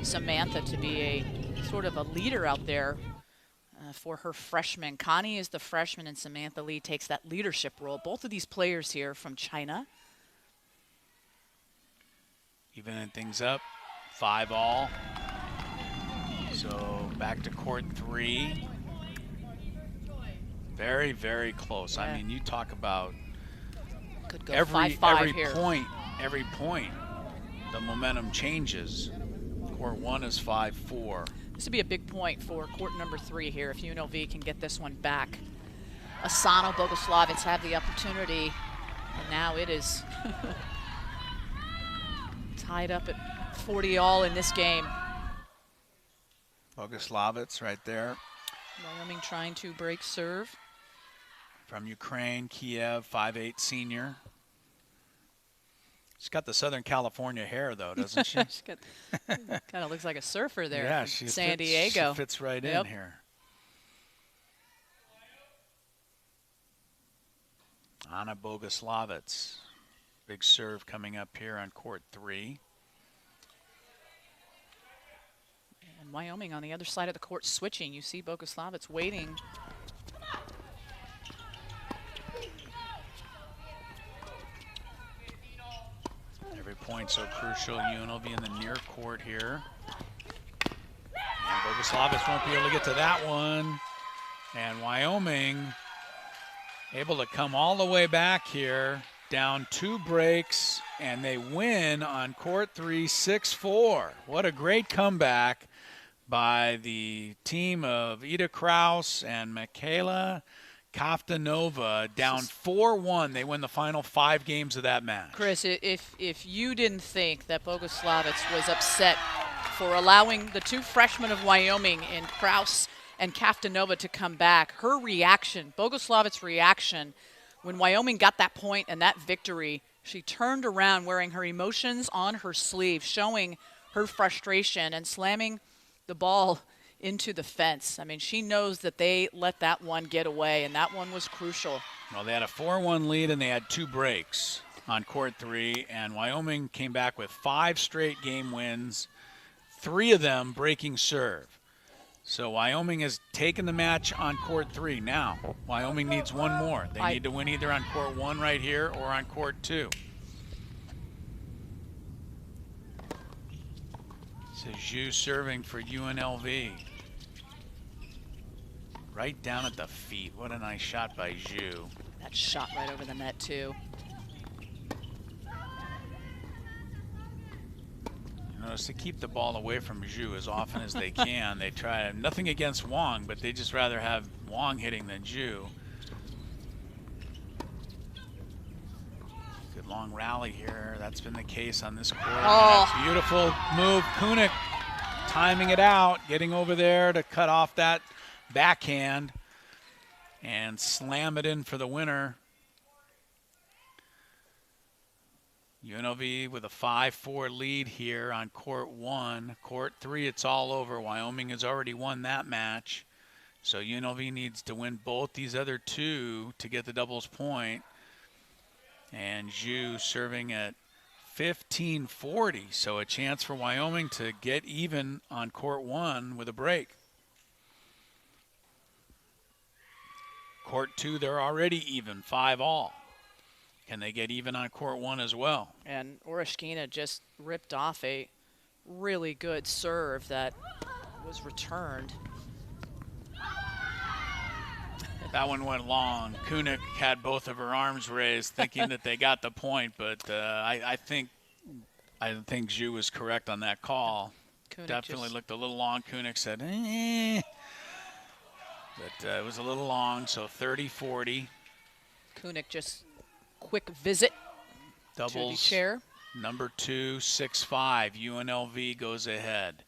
Samantha to be a sort of a leader out there for her freshman. Connie is the freshman, and Samantha Lee takes that leadership role. Both of these players here from China. Evening things up, 5-all. So back to court 3. Very, very close. Yeah. I mean, you talk about could go every 5-5 here. Every point, the momentum changes. Court 1 is 5-4. This would be a big point for court number 3 here if UNLV can get this one back. Asano, Boguslavets have the opportunity, and now it is tied up at 40-all in this game. Boguslavets right there. Wyoming trying to break serve. From Ukraine, Kiev, 5'8" senior. She's got the Southern California hair, though, doesn't she? She kind of looks like a surfer there. Yeah, San Diego. She fits right in here. Anna Boguslavets. Big serve coming up here on court 3. And Wyoming on the other side of the court switching. You see Boguslavets waiting. Every point so crucial. UNLV in the near court here. And Boguslavets won't be able to get to that one. And Wyoming able to come all the way back here, down 2 breaks, and they win on court 3, 6-4. What a great comeback by the team of Ida Kraus and Michaela Kaftanova, down 4-1. They win the final 5 games of that match. Chris, if you didn't think that Boguslavets was upset for allowing the 2 freshmen of Wyoming in Kraus and Kaftanova to come back, her reaction, Boguslavets' reaction, when Wyoming got that point and that victory, she turned around wearing her emotions on her sleeve, showing her frustration and slamming the ball into the fence. I mean, she knows that they let that one get away, and that one was crucial. Well, they had a 4-1 lead, and they had 2 breaks on court 3, and Wyoming came back with 5 straight game wins, 3 of them breaking serve. So Wyoming has taken the match on court 3. Now, Wyoming needs 1 more. They need to win either on court 1 right here or on court 2. So Zhu serving for UNLV. Right down at the feet. What a nice shot by Zhu. That shot right over the net, too. is to keep the ball away from Zhu as often as they can. They try, nothing against Wang, but they just rather have Wang hitting than Zhu. Good long rally here. That's been the case on this court. Oh. That's beautiful move. Kunik timing it out, getting over there to cut off that backhand and slam it in for the winner. UNLV with a 5-4 lead here on court 1. Court 3, it's all over. Wyoming has already won that match. So UNLV needs to win both these other 2 to get the doubles point. And Zhu serving at 15-40. So a chance for Wyoming to get even on court 1 with a break. Court 2, they're already even, 5-all. Can they get even on court 1 as well? And Oreshkina just ripped off a really good serve that was returned. That one went long. Kunik had both of her arms raised, thinking that they got the point, but I think Zhu was correct on that call. Kunik Definitely looked a little long. Kunik said, eh. But it was a little long, so 30-40. Kunik just quick visit Doubles, to the chair. Number 2, 6-5. UNLV goes ahead.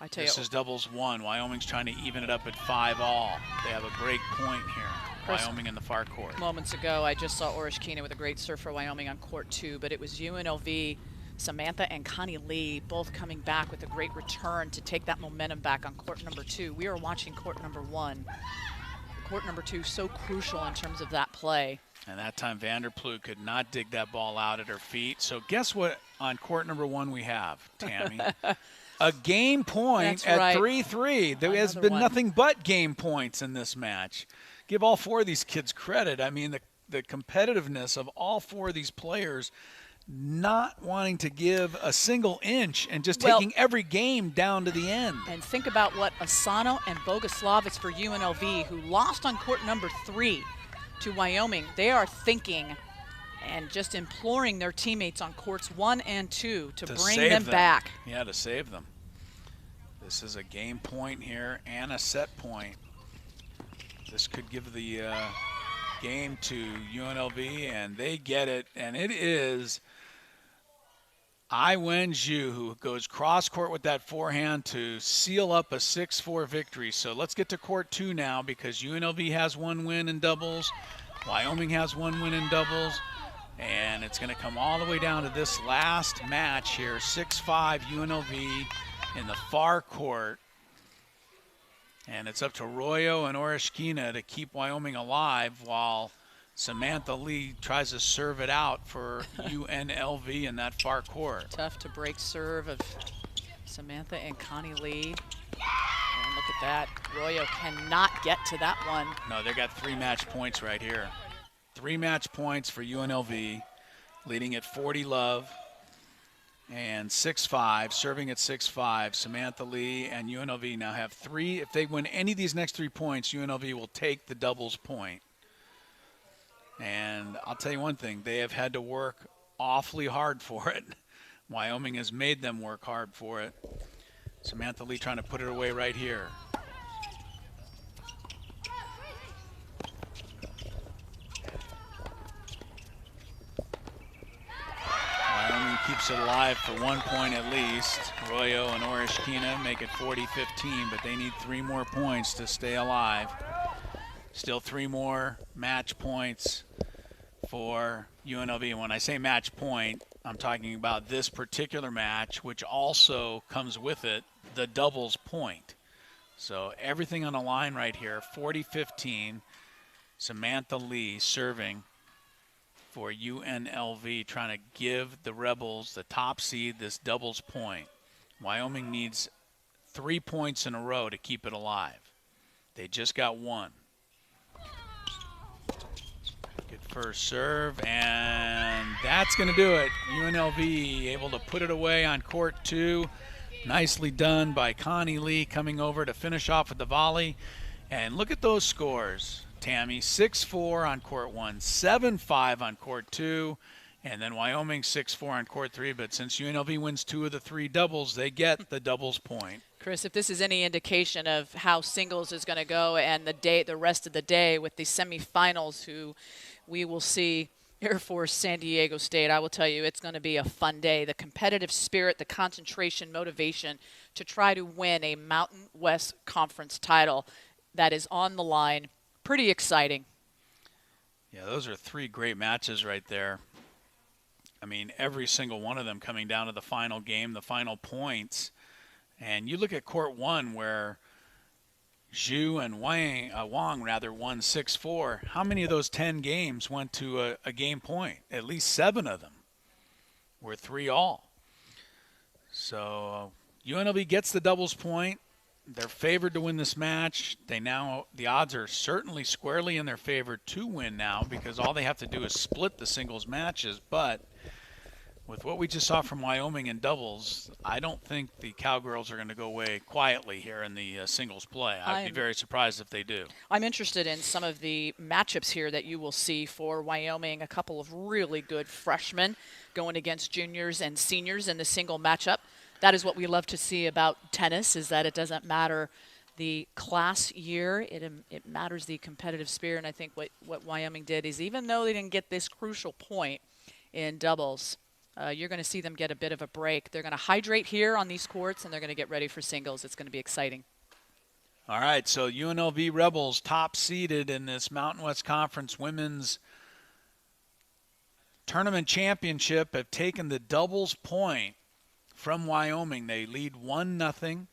I tell This you, is doubles 1. Wyoming's trying to even it up at 5-all. They have a break point here. Wyoming in the far court. Moments ago, I just saw Oreshkina with a great serve for Wyoming on court 2, but it was UNLV, Samantha and Connie Lee both coming back with a great return to take that momentum back on court number 2. We are watching court number 1. Court number 2 so crucial in terms of that play. And that time Vanderploeg could not dig that ball out at her feet. So guess what on court number 1 we have, Tammy? A game point. That's at right. 3-3. There has Another been one. nothing but game points in this match. Give all 4 of these kids credit. I mean, the competitiveness of all 4 of these players not wanting to give a single inch and just taking every game down to the end. And think about what Asano and Boguslavits for UNLV, who lost on court number 3 to Wyoming. They are thinking and just imploring their teammates on courts 1 and 2 to bring them back. Yeah, to save them. This is a game point here and a set point. This could give the game to UNLV, and they get it. And it is Iwen Zhu who goes cross court with that forehand to seal up a 6-4 victory. So let's get to court 2 now, because UNLV has 1 win in doubles. Wyoming has 1 win in doubles. And it's going to come all the way down to this last match here, 6-5 UNLV in the far court. And it's up to Royo and Oreshkina to keep Wyoming alive while Samantha Lee tries to serve it out for UNLV in that far court. Tough to break serve of Samantha and Connie Lee. And look at that. Royo cannot get to that one. No, they got 3 match points right here. 3 match points for UNLV, leading at 40-love and 6-5, serving at 6-5. Samantha Lee and UNLV now have 3. If they win any of these next 3 points, UNLV will take the doubles point. And I'll tell you one thing, they have had to work awfully hard for it. Wyoming has made them work hard for it. Samantha Lee trying to put it away right here. Wyoming keeps it alive for 1 point at least. Royo and Oreshkina make it 40-15, but they need 3 more points to stay alive. Still 3 more match points for UNLV. And when I say match point, I'm talking about this particular match, which also comes with it the doubles point. So everything on the line right here, 40-15. Samantha Lee serving for UNLV, trying to give the Rebels, the top seed, this doubles point. Wyoming needs 3 points in a row to keep it alive. They just got 1. Good first serve, and that's going to do it. UNLV able to put it away on court 2. Nicely done by Connie Lee coming over to finish off with the volley. And look at those scores, Tammy. 6-4 on court 1, 7-5 on court 2, And then Wyoming 6-4 on court 3, but since UNLV wins 2 of the 3 doubles, they get the doubles point. Chris, if this is any indication of how singles is going to go and the rest of the day with the semifinals, who we will see Air Force San Diego State, I will tell you it's going to be a fun day. The competitive spirit, the concentration, motivation to try to win a Mountain West Conference title that is on the line. Pretty exciting. Yeah, those are 3 great matches right there. I mean, every single one of them coming down to the final game, the final points. And you look at court 1 where Zhu and Wang won 6-4. How many of those 10 games went to a game point? At least 7 of them were 3-all. So UNLV gets the doubles point. They're favored to win this match. The odds are certainly squarely in their favor to win now because all they have to do is split the singles matches. But with what we just saw from Wyoming in doubles, I don't think the Cowgirls are going to go away quietly here in the singles play. I'd be very surprised if they do. I'm interested in some of the matchups here that you will see for Wyoming. A couple of really good freshmen going against juniors and seniors in the single matchup. That is what we love to see about tennis, is that it doesn't matter the class year. It matters the competitive spirit. And I think what Wyoming did is, even though they didn't get this crucial point in doubles, you're going to see them get a bit of a break. They're going to hydrate here on these courts, and they're going to get ready for singles. It's going to be exciting. All right, so UNLV Rebels top seeded in this Mountain West Conference Women's Tournament Championship have taken the doubles point from Wyoming. They lead 1-0.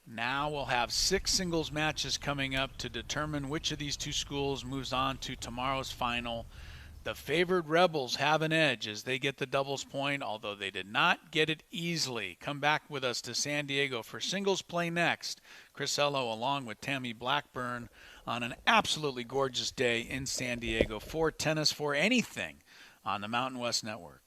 Now we'll have 6 singles matches coming up to determine which of these 2 schools moves on to tomorrow's final. The favored Rebels have an edge as they get the doubles point, although they did not get it easily. Come back with us to San Diego for singles play next. Chris Ello along with Tammy Blackburn on an absolutely gorgeous day in San Diego for Tennis for Anything on the Mountain West Network.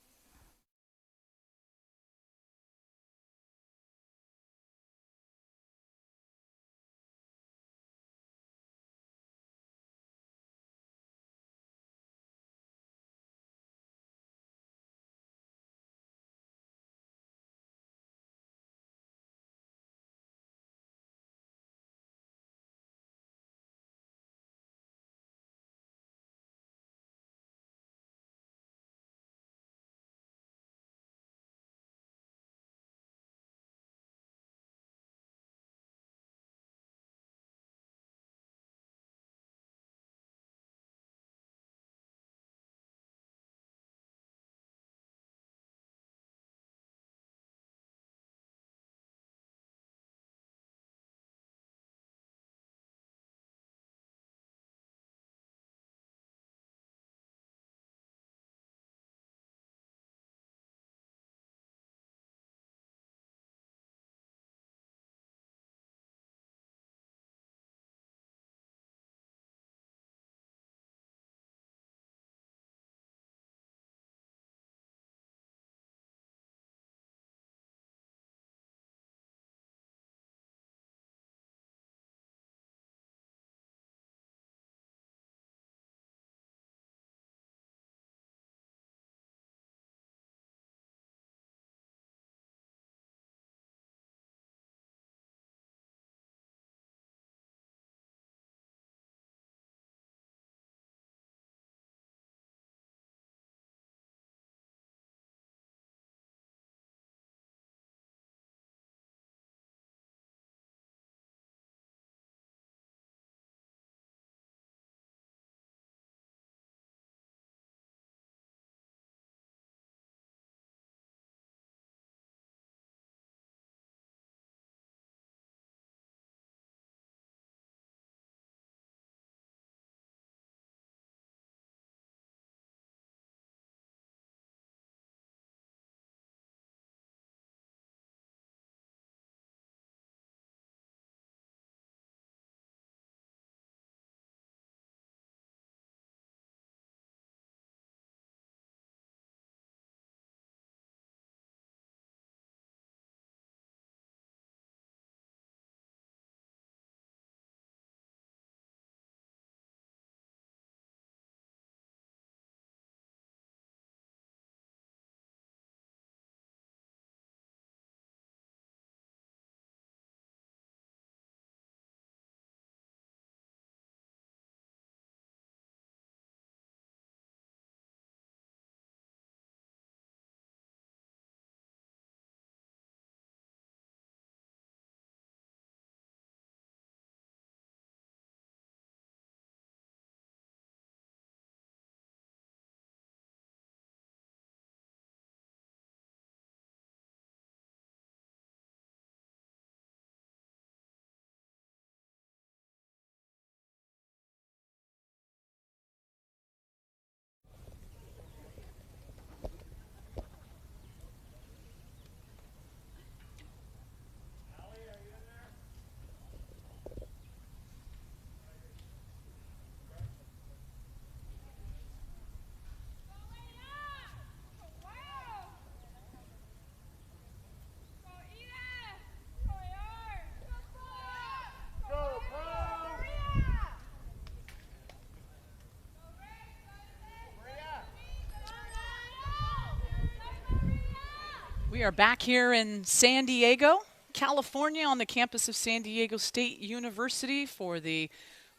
We are back here in San Diego, California, on the campus of San Diego State University for the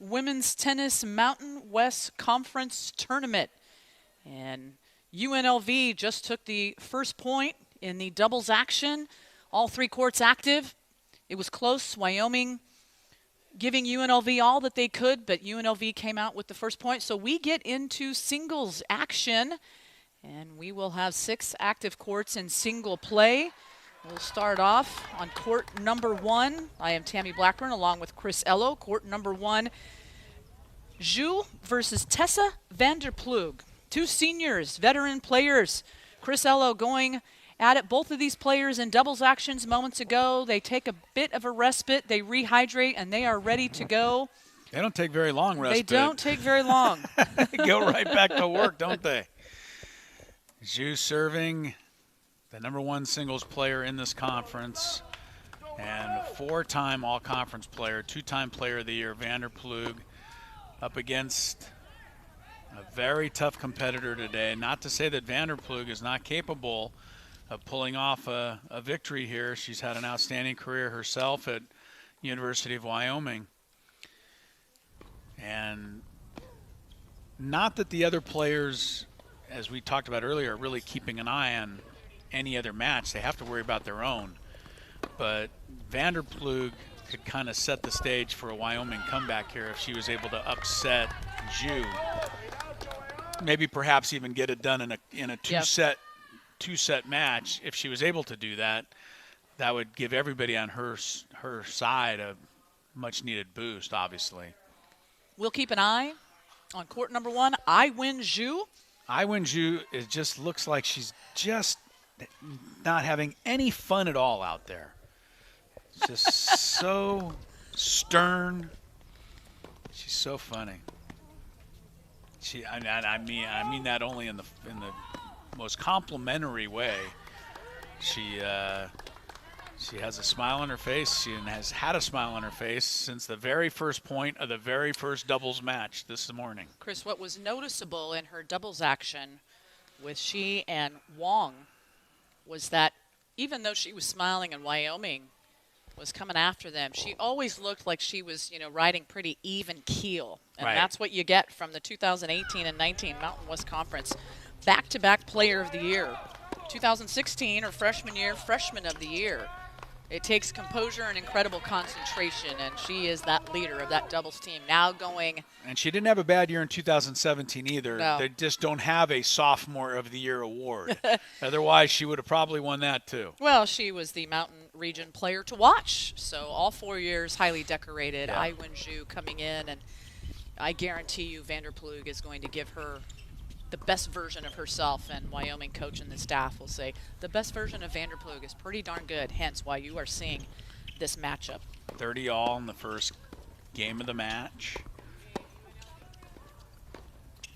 Women's Tennis Mountain West Conference Tournament. And UNLV just took the first point in the doubles action. All three courts active. It was close. Wyoming giving UNLV all that they could, but UNLV came out with the first point. So we get into singles action. And we will have 6 active courts in single play. We'll start off on court number 1. I am Tammy Blackburn along with Chris Ello. Court number 1, Zhu versus Tessa Vanderplug. 2 seniors, veteran players. Chris Ello going at it. Both of these players in doubles actions moments ago. They take a bit of a respite. They rehydrate, and they are ready to go. They don't take very long respite. They don't take very long. They go right back to work, don't they? Zhu serving, the number 1 singles player in this conference, and 4-time all-conference player, 2-time player of the year, Vanderplug, up against a very tough competitor today. Not to say that Vanderplug is not capable of pulling off a victory here. She's had an outstanding career herself at University of Wyoming. And not that the other players, as we talked about earlier, are really keeping an eye on any other match. They have to worry about their own. But Vanderplug could kind of set the stage for a Wyoming comeback here if she was able to upset Zhu. Maybe perhaps even get it done in a two-set match. If she was able to do that, that would give everybody on her side a much-needed boost, obviously. We'll keep an eye on court number 1, Iwin Zhu. Iwin Zhu, it just looks like she's just not having any fun at all out there. Just so stern. She's so funny. I mean that only in the most complimentary way. She has a smile on her face. She has had a smile on her face since the very first point of the very first doubles match this morning. Chris, what was noticeable in her doubles action with she and Wong was that even though she was smiling and Wyoming was coming after them, she always looked like she was, riding pretty even keel. And that's what you get from the 2018 and 19 Mountain West Conference. Back-to-back player of the year. 2016, her freshman year, freshman of the year. It takes composure and incredible concentration, and she is that leader of that doubles team now going. And she didn't have a bad year in 2017 either. No. They just don't have a sophomore of the year award. Otherwise, she would have probably won that too. Well, she was the Mountain Region player to watch. So all 4 years, highly decorated. Yeah. Iwin Zhu coming in, and I guarantee you Vanderplug is going to give her the best version of herself, and Wyoming coach and the staff will say the best version of Vanderplug is pretty darn good, hence why you are seeing this matchup. 30 all in the first game of the match.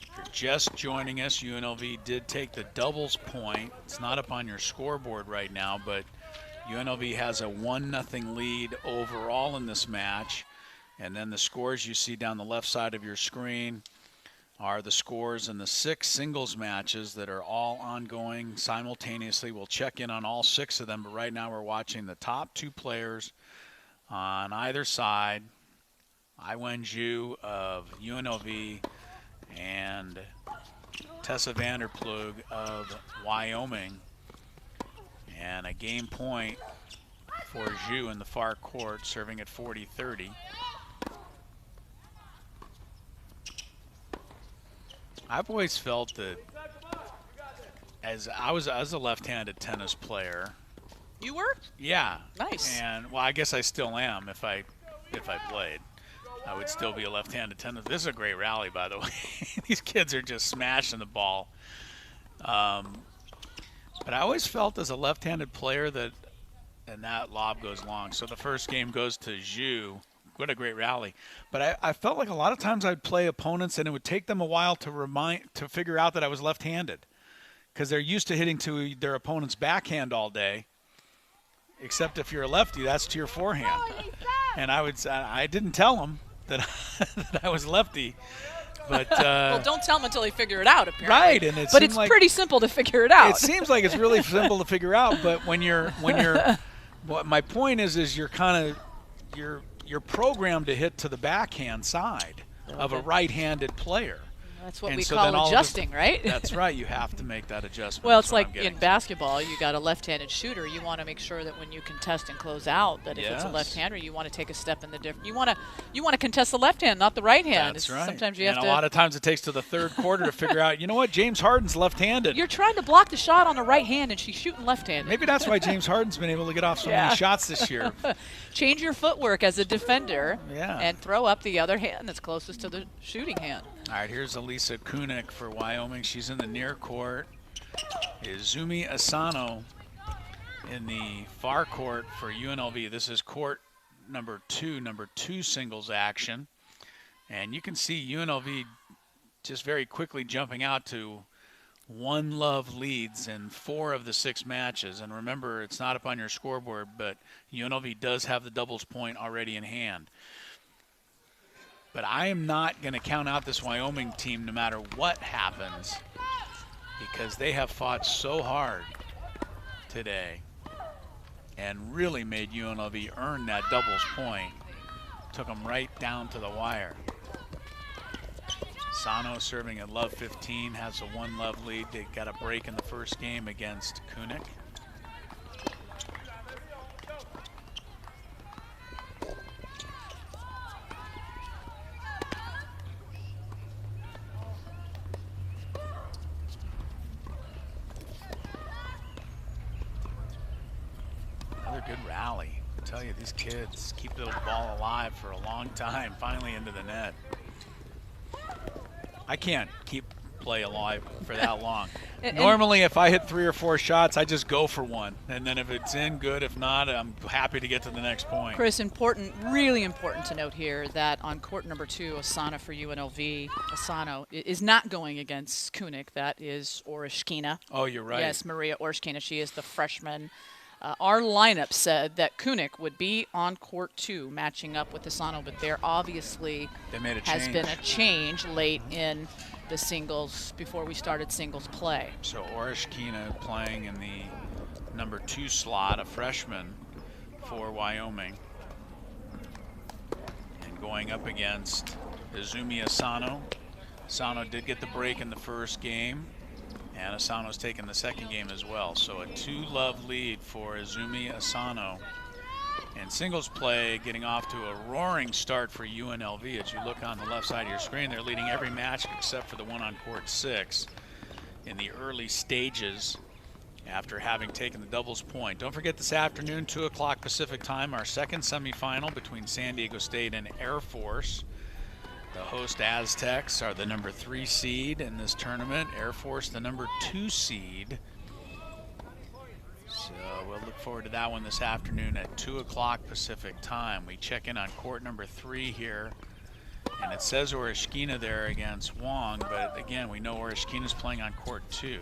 If you're just joining us, UNLV did take the doubles point. It's not up on your scoreboard right now, but UNLV has a 1-0 lead overall in this match. And then the scores you see down the left side of your screen are the scores in the 6 singles matches that are all ongoing simultaneously. We'll check in on all 6 of them, but right now we're watching the top 2 players on either side, Iwin Zhu of UNLV and Tessa Vanderplug of Wyoming. And a game point for Zhu in the far court, serving at 40-30. I've always felt that as a left-handed tennis player. You were? Yeah. Nice. And well, I guess I still am if I played. I would still be a left-handed tennis. This is a great rally, by the way. These kids are just smashing the ball. But I always felt as a left-handed player that lob goes long. So the first game goes to Zhu. What a great rally. But I felt like a lot of times I'd play opponents and it would take them a while to figure out that I was left-handed, because they're used to hitting to their opponent's backhand all day, except if you're a lefty, that's to your forehand. And I didn't tell them that, that I was lefty, But well, don't tell them until they figure it out, apparently. right, and but it's pretty simple to figure it out. It seems like it's really simple to figure out, but when you're what my point is you're kind of you're programmed to hit to the backhand side of a right-handed player. That's what we call adjusting, right? That's right. You have to make that adjustment. Well, it's like in basketball, you got a left-handed shooter. You want to make sure that when you contest and close out, that if it's a left-hander, you want to take a step in the different. You want to contest the left hand, not the right hand. That's right. Sometimes you have to. A lot of times it takes to the third quarter to figure out. You know what? James Harden's left-handed. You're trying to block the shot on the right hand, and she's shooting left-handed. Maybe that's why James Harden's been able to get off so many shots this year. Change your footwork as a defender, Yeah. and throw up the other hand that's closest to the shooting hand. All right, here's Elisa Kunik for Wyoming. She's in the near court. Izumi Asano in the far court for UNLV. This is court number two singles action. And you can see UNLV just very quickly jumping out to 1-love leads in 4 of the 6 matches. And remember, it's not up on your scoreboard, but UNLV does have the doubles point already in hand. But I am not going to count out this Wyoming team no matter what happens, because they have fought so hard today and really made UNLV earn that doubles point. Took them right down to the wire. Sano serving at love 15, has a 1-love lead. They got a break in the first game against Kunik. Another good rally. I tell you, these kids keep the ball alive for a long time, finally into the net. I can't keep play alive for that long. Normally, if I hit 3 or 4 shots, I just go for one. And then if it's in, good. If not, I'm happy to get to the next point. Chris, really important to note here that on court number 2, Asano for UNLV, Asano is not going against Kunik. That is Oreshkina. Oh, you're right. Yes, Maria Oreshkina. She is the freshman. Our lineup said that Kunik would be on court 2 matching up with Asano, but there obviously has been a change late in the singles before we started singles play. So Oreshkina playing in the number 2 slot, a freshman for Wyoming. And going up against Izumi Asano. Asano did get the break in the first game. And Asano's taken the second game as well. So a 2-love lead for Izumi Asano. And singles play getting off to a roaring start for UNLV. As you look on the left side of your screen, they're leading every match except for the one on court 6 in the early stages after having taken the doubles point. Don't forget this afternoon, 2 o'clock Pacific time, our second semifinal between San Diego State and Air Force. The host Aztecs are the number 3 seed in this tournament. Air Force the number 2 seed. So we'll look forward to that one this afternoon at 2 o'clock Pacific time. We check in on court number 3 here. And it says Oreshkina there against Wong, but again, we know Oreshkina's playing on court 2.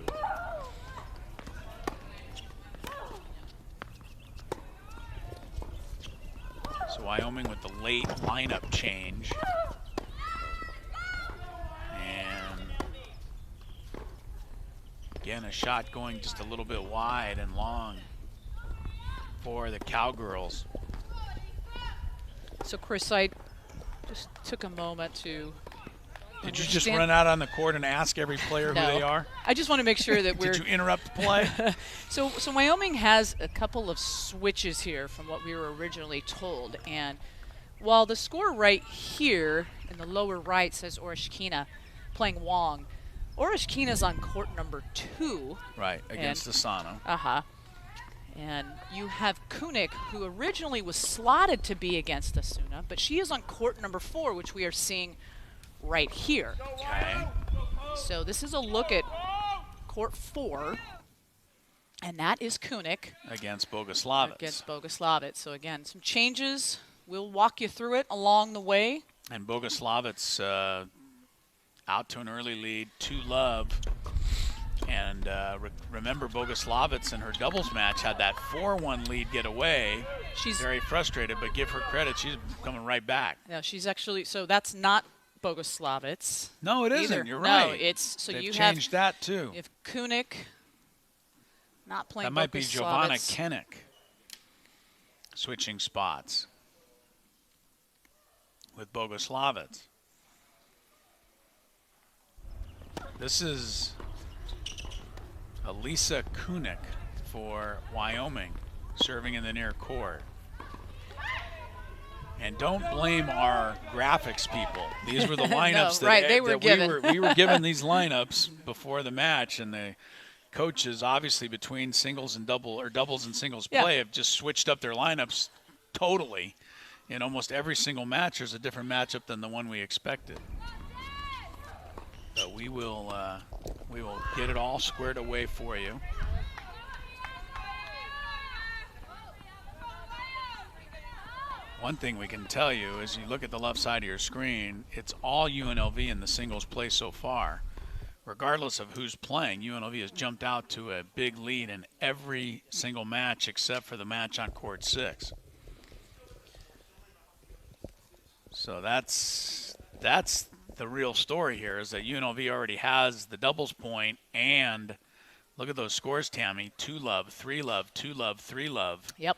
So Wyoming with the late lineup change. Again, a shot going just a little bit wide and long for the Cowgirls. So, Chris, I just took a moment to Did you just run out on the court and ask every player who they are? I just want to make sure that we're... Did you interrupt the play? So Wyoming has a couple of switches here from what we were originally told. And while the score right here in the lower right says Oreshkina playing Wong, Oreshkina's on court number 2. Right, against Asano. And you have Kunik, who originally was slotted to be against Asuna, but she is on court number 4, which we are seeing right here. Okay. So this is a look at court 4, and that is Kunik. Against Bogoslavets. Against Bogoslavets. So again, some changes. We'll walk you through it along the way. And Bogoslavets out to an early lead, 2-love. And remember, Bogoslavets in her doubles match had that 4-1 lead get away. She's very frustrated, but give her credit, she's coming right back. Yeah, she's actually, so that's not Bogoslavets. No, it isn't. Either. You're No, right. it's so They've you changed that too. If Kunik not playing That might be Giovanna Bogoslavets. Kennick switching spots with Bogoslavets. This is Elisa Kunik for Wyoming, serving in the near court. And don't blame our graphics people. These were the lineups No, right, they were given. we were given these lineups before the match, and the coaches, obviously between singles and doubles and singles play, have just switched up their lineups totally. In almost every single match, there's a different matchup than the one we expected. But we will get it all squared away for you. One thing we can tell you is you look at the left side of your screen, it's all UNLV in the singles play so far. Regardless of who's playing, UNLV has jumped out to a big lead in every single match except for the match on court 6. So that's the real story here, is that UNLV already has the doubles point, and look at those scores, Tammy. 2-love, 3-love, 2-love, 3-love. Yep.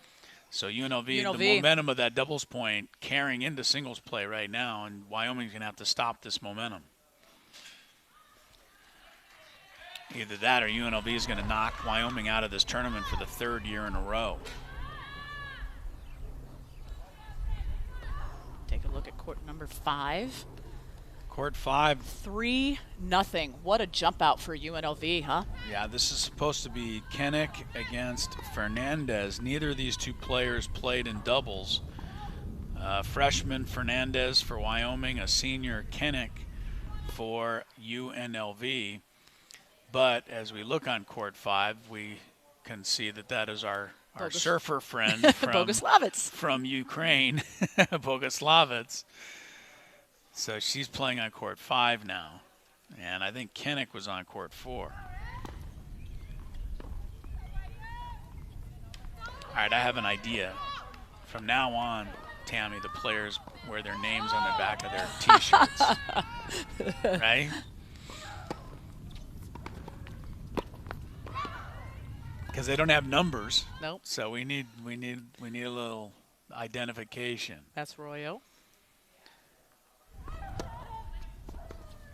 So UNLV, the momentum of that doubles point carrying into singles play right now, and Wyoming's going to have to stop this momentum. Either that or UNLV is going to knock Wyoming out of this tournament for the 3rd year in a row. Take a look at court number 5. Court 5. 3-0. What a jump out for UNLV, huh? Yeah, this is supposed to be Kennick against Fernandez. Neither of these two players played in doubles. Freshman Fernandez for Wyoming, a senior Kennick for UNLV. But as we look on court 5, we can see that that is our surfer friend from Bogoslavets. From Ukraine, Bogoslavets. So she's playing on court 5 now. And I think Kennick was on court 4. All right, I have an idea. From now on, Tammy, the players wear their names on the back of their T-shirts. Right? Because they don't have numbers. Nope. So we need a little identification. That's Royo.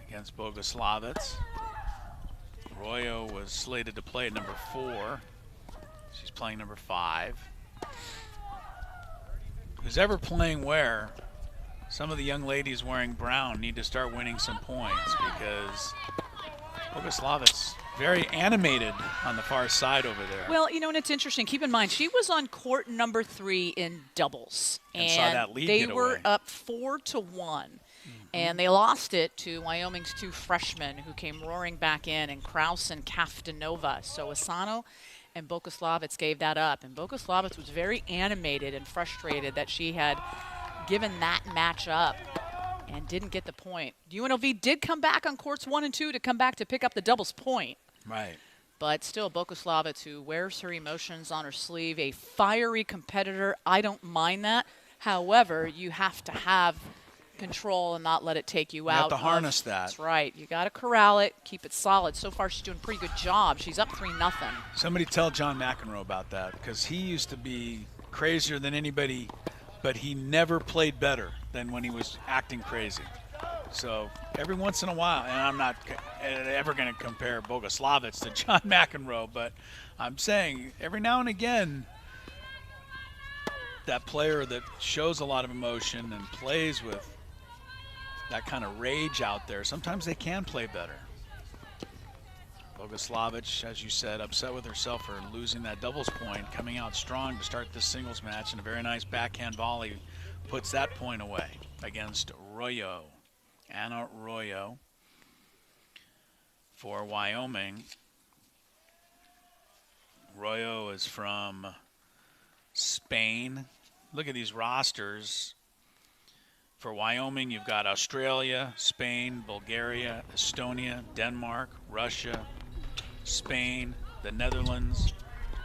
Against Bogoslavets. Royo was slated to play at number 4. She's playing number 5. Who's ever playing where, some of the young ladies wearing brown need to start winning some points, because Bogoslavets very animated on the far side over there. Well, you know, and it's interesting. Keep in mind, she was on court number 3 in doubles. And saw that lead they get were away. up 4-1. And they lost it to Wyoming's 2 freshmen who came roaring back in Kraus and Kaftanova. So Asano and Bogoslavets gave that up. And Bogoslavets was very animated and frustrated that she had given that match up and didn't get the point. UNLV did come back on courts 1 and 2 to come back to pick up the doubles point. Right. But still, Bogoslavets, who wears her emotions on her sleeve, a fiery competitor. I don't mind that. However, you have to have control and not let it take you out. You have to harness that. That's right. You got to corral it, keep it solid. So far, she's doing a pretty good job. She's up 3-0. Somebody tell John McEnroe about that, because he used to be crazier than anybody, but he never played better than when he was acting crazy. So every once in a while, and I'm not ever going to compare Bogoslavets to John McEnroe, but I'm saying every now and again, that player that shows a lot of emotion and plays with that kind of rage out there, sometimes they can play better. Bogoslavets, as you said, upset with herself for losing that doubles point, coming out strong to start this singles match, and a very nice backhand volley puts that point away against Royo. Anna Royo for Wyoming. Royo is from Spain. Look at these rosters. For Wyoming, you've got Australia, Spain, Bulgaria, Estonia, Denmark, Russia, Spain, the Netherlands,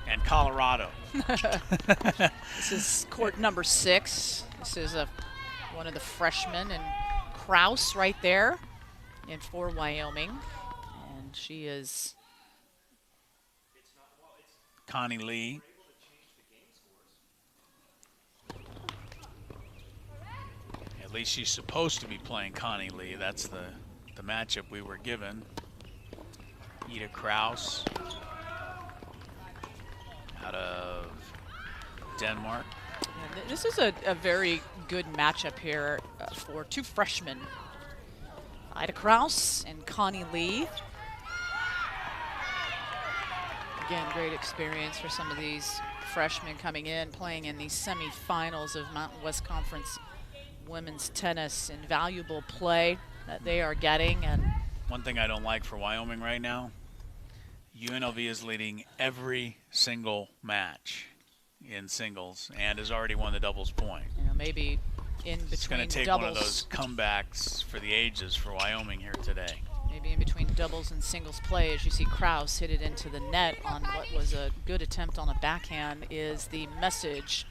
and Colorado. This is court number 6. This is one of the freshmen, and Kraus right there in for Wyoming. And she is Connie Lee. At least she's supposed to be playing Connie Lee. That's the matchup we were given. Ida Kraus out of Denmark. And this is a very good matchup here for two freshmen, Ida Kraus and Connie Lee. Again, great experience for some of these freshmen coming in, playing in these semifinals of Mountain West Conference women's tennis. Invaluable play that they are getting. And one thing I don't like for Wyoming right now, UNLV is leading every single match in singles and has already won the doubles point. You know, maybe in between it's going to take doubles, one of those comebacks for the ages for Wyoming here today. Maybe in between doubles and singles play, as you see Kraus hit it into the net on what was a good attempt on a backhand, is the message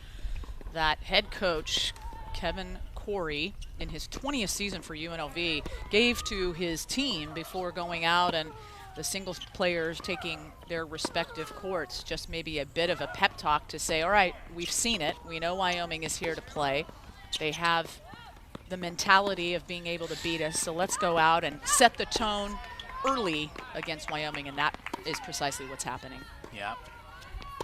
that head coach Kevin Corey, in his 20th season for UNLV, gave to his team before going out and the singles players taking their respective courts. Just maybe a bit of a pep talk to say, all right, we've seen it. We know Wyoming is here to play. They have the mentality of being able to beat us, so let's go out and set the tone early against Wyoming, and that is precisely what's happening. Yeah.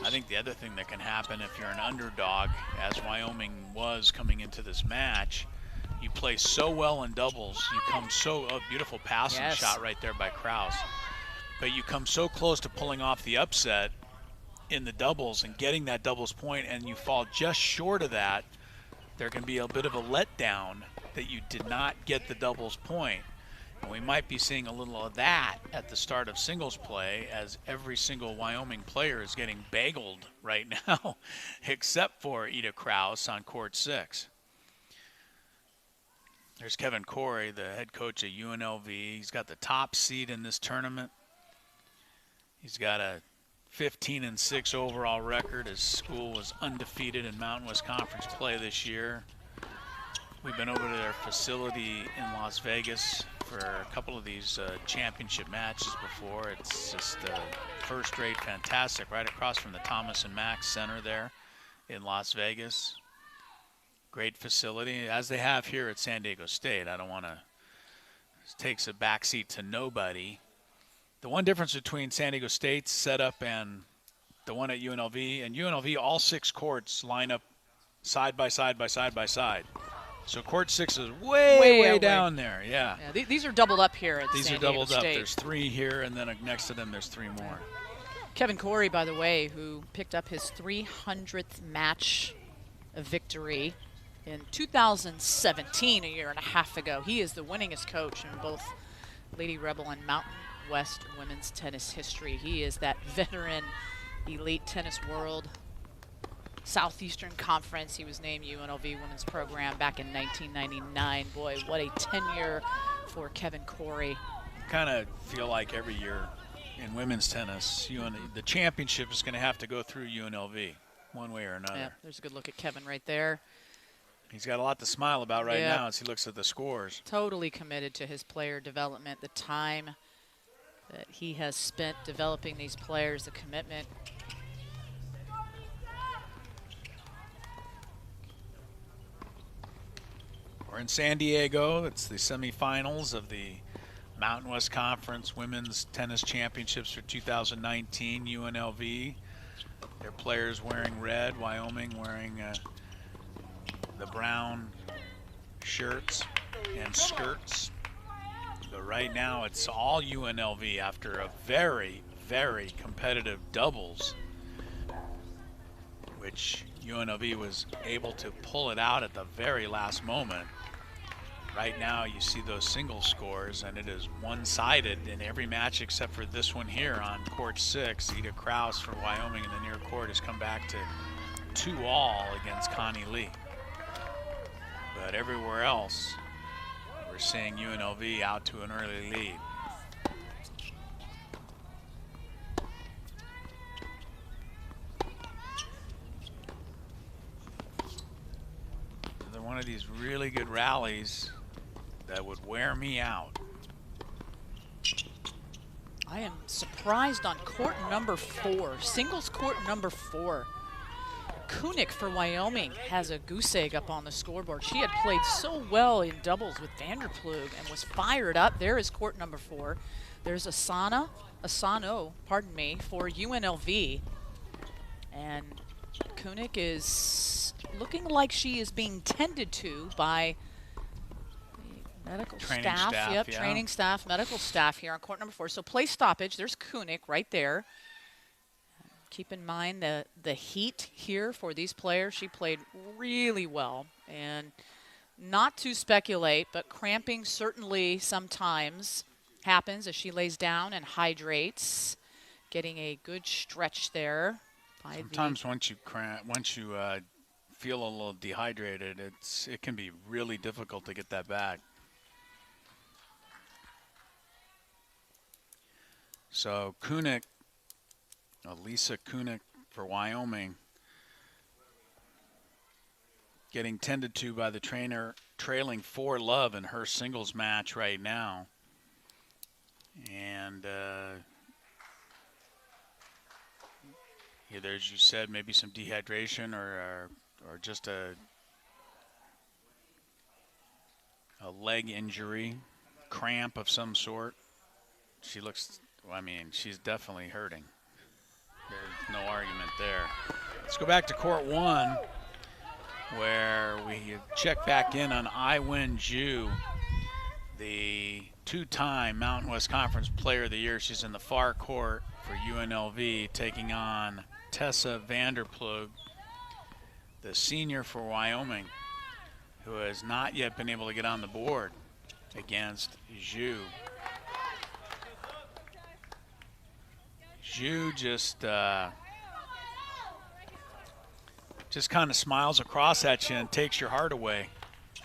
I think the other thing that can happen if you're an underdog, as Wyoming was coming into this match, you play so well in doubles, you come so, beautiful passing shot right there by Kraus, but you come so close to pulling off the upset in the doubles and getting that doubles point, and you fall just short of that, there can be a bit of a letdown that you did not get the doubles point. And we might be seeing a little of that at the start of singles play, as every single Wyoming player is getting bageled right now, except for Ida Kraus on court 6. There's Kevin Corey, the head coach at UNLV. He's got the top seed in this tournament. He's got a 15-6 overall record. His school was undefeated in Mountain West Conference play this year. We've been over to their facility in Las Vegas for a couple of these championship matches before. It's just first-rate, fantastic, right across from the Thomas and Max Center there in Las Vegas. Great facility, as they have here at San Diego State. I don't want to takes a backseat to nobody. The one difference between San Diego State's setup and the one at UNLV, and UNLV, all 6 courts line up side by side by side by side. So court 6 is way down there, yeah. These are doubled up here at These San are Diego doubled State. up. There's 3 here, and then next to them there's 3 more. Kevin Corey, by the way, who picked up his 300th match victory in 2017, a year and a half ago. He is the winningest coach in both Lady Rebel and Mountain West women's tennis history. He is that veteran elite tennis world. Southeastern Conference, he was named UNLV Women's Program back in 1999. Boy, what a tenure for Kevin Corey. Kind of feel like every year in women's tennis, the championship is going to have to go through UNLV one way or another. Yeah, there's a good look at Kevin right there. He's got a lot to smile about right now as he looks at the scores. Totally committed to his player development, the time that he has spent developing these players, the commitment. We're in San Diego. It's the semifinals of the Mountain West Conference Women's Tennis Championships for 2019, UNLV. Their players wearing red, Wyoming wearing the brown shirts and skirts. But right now it's all UNLV after a very, very competitive doubles, which UNLV was able to pull it out at the very last moment. Right now you see those single scores, and it is one-sided in every match except for this one here on court 6. Ida Kraus for Wyoming in the near court has come back to 2-all against Connie Lee. But everywhere else, we're seeing UNLV out to an early lead. They're one of these really good rallies that would wear me out. I am surprised on court number 4, singles court number 4. Kunick for Wyoming has a goose egg up on the scoreboard. She had played so well in doubles with Vanderplug and was fired up. There is court number 4. There's Asano, pardon me, for UNLV. And Kunick is looking like she is being tended to by the medical staff. Yep, yeah. Training staff, medical staff here on court number 4. So play stoppage. There's Kunick right there. Keep in mind the heat here for these players. She played really well. And not to speculate, but cramping certainly sometimes happens as she lays down and hydrates. Getting a good stretch there. Sometimes once you feel a little dehydrated, it can be really difficult to get that back. So Kunick, Lisa Kunick for Wyoming, getting tended to by the trainer, trailing 4-love in her singles match right now. And either, as you said, maybe some dehydration or just a leg injury, cramp of some sort. She looks, I mean, she's definitely hurting. There's no argument there. Let's go back to court 1, where we check back in on Ai-Wen Zhu, the 2-time Mountain West Conference Player of the Year. She's in the far court for UNLV, taking on Tessa Vanderplug, the senior for Wyoming, who has not yet been able to get on the board against Zhu. Zhu just kind of smiles across at you and takes your heart away